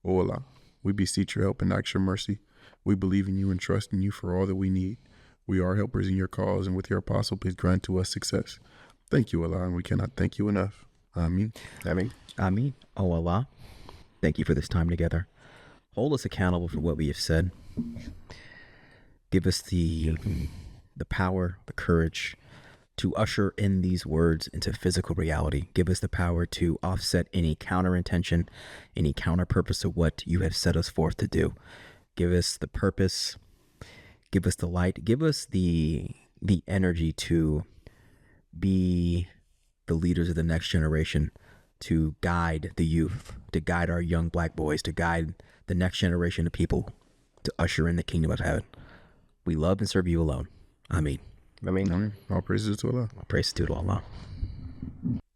O Allah, we beseech your help and ask your mercy. We believe in you and trust in you for all that we need. We are helpers in your cause, and with your apostle, please grant to us success. Thank you, Allah, and we cannot thank you enough. Ameen. Ameen. Oh Allah, thank you for this time together. Hold us accountable for what we have said. Give us the power, the courage to usher in these words into physical reality. Give us the power to offset any counter intention, any counter purpose of what you have set us forth to do. Give us the purpose. Give us the light. Give us the energy to be the leaders of the next generation, to guide the youth, to guide our young black boys, to guide the next generation of people, to usher in the kingdom of heaven. We love and serve you alone. Ameen. Ameen. All praises to Allah. Praise to Allah.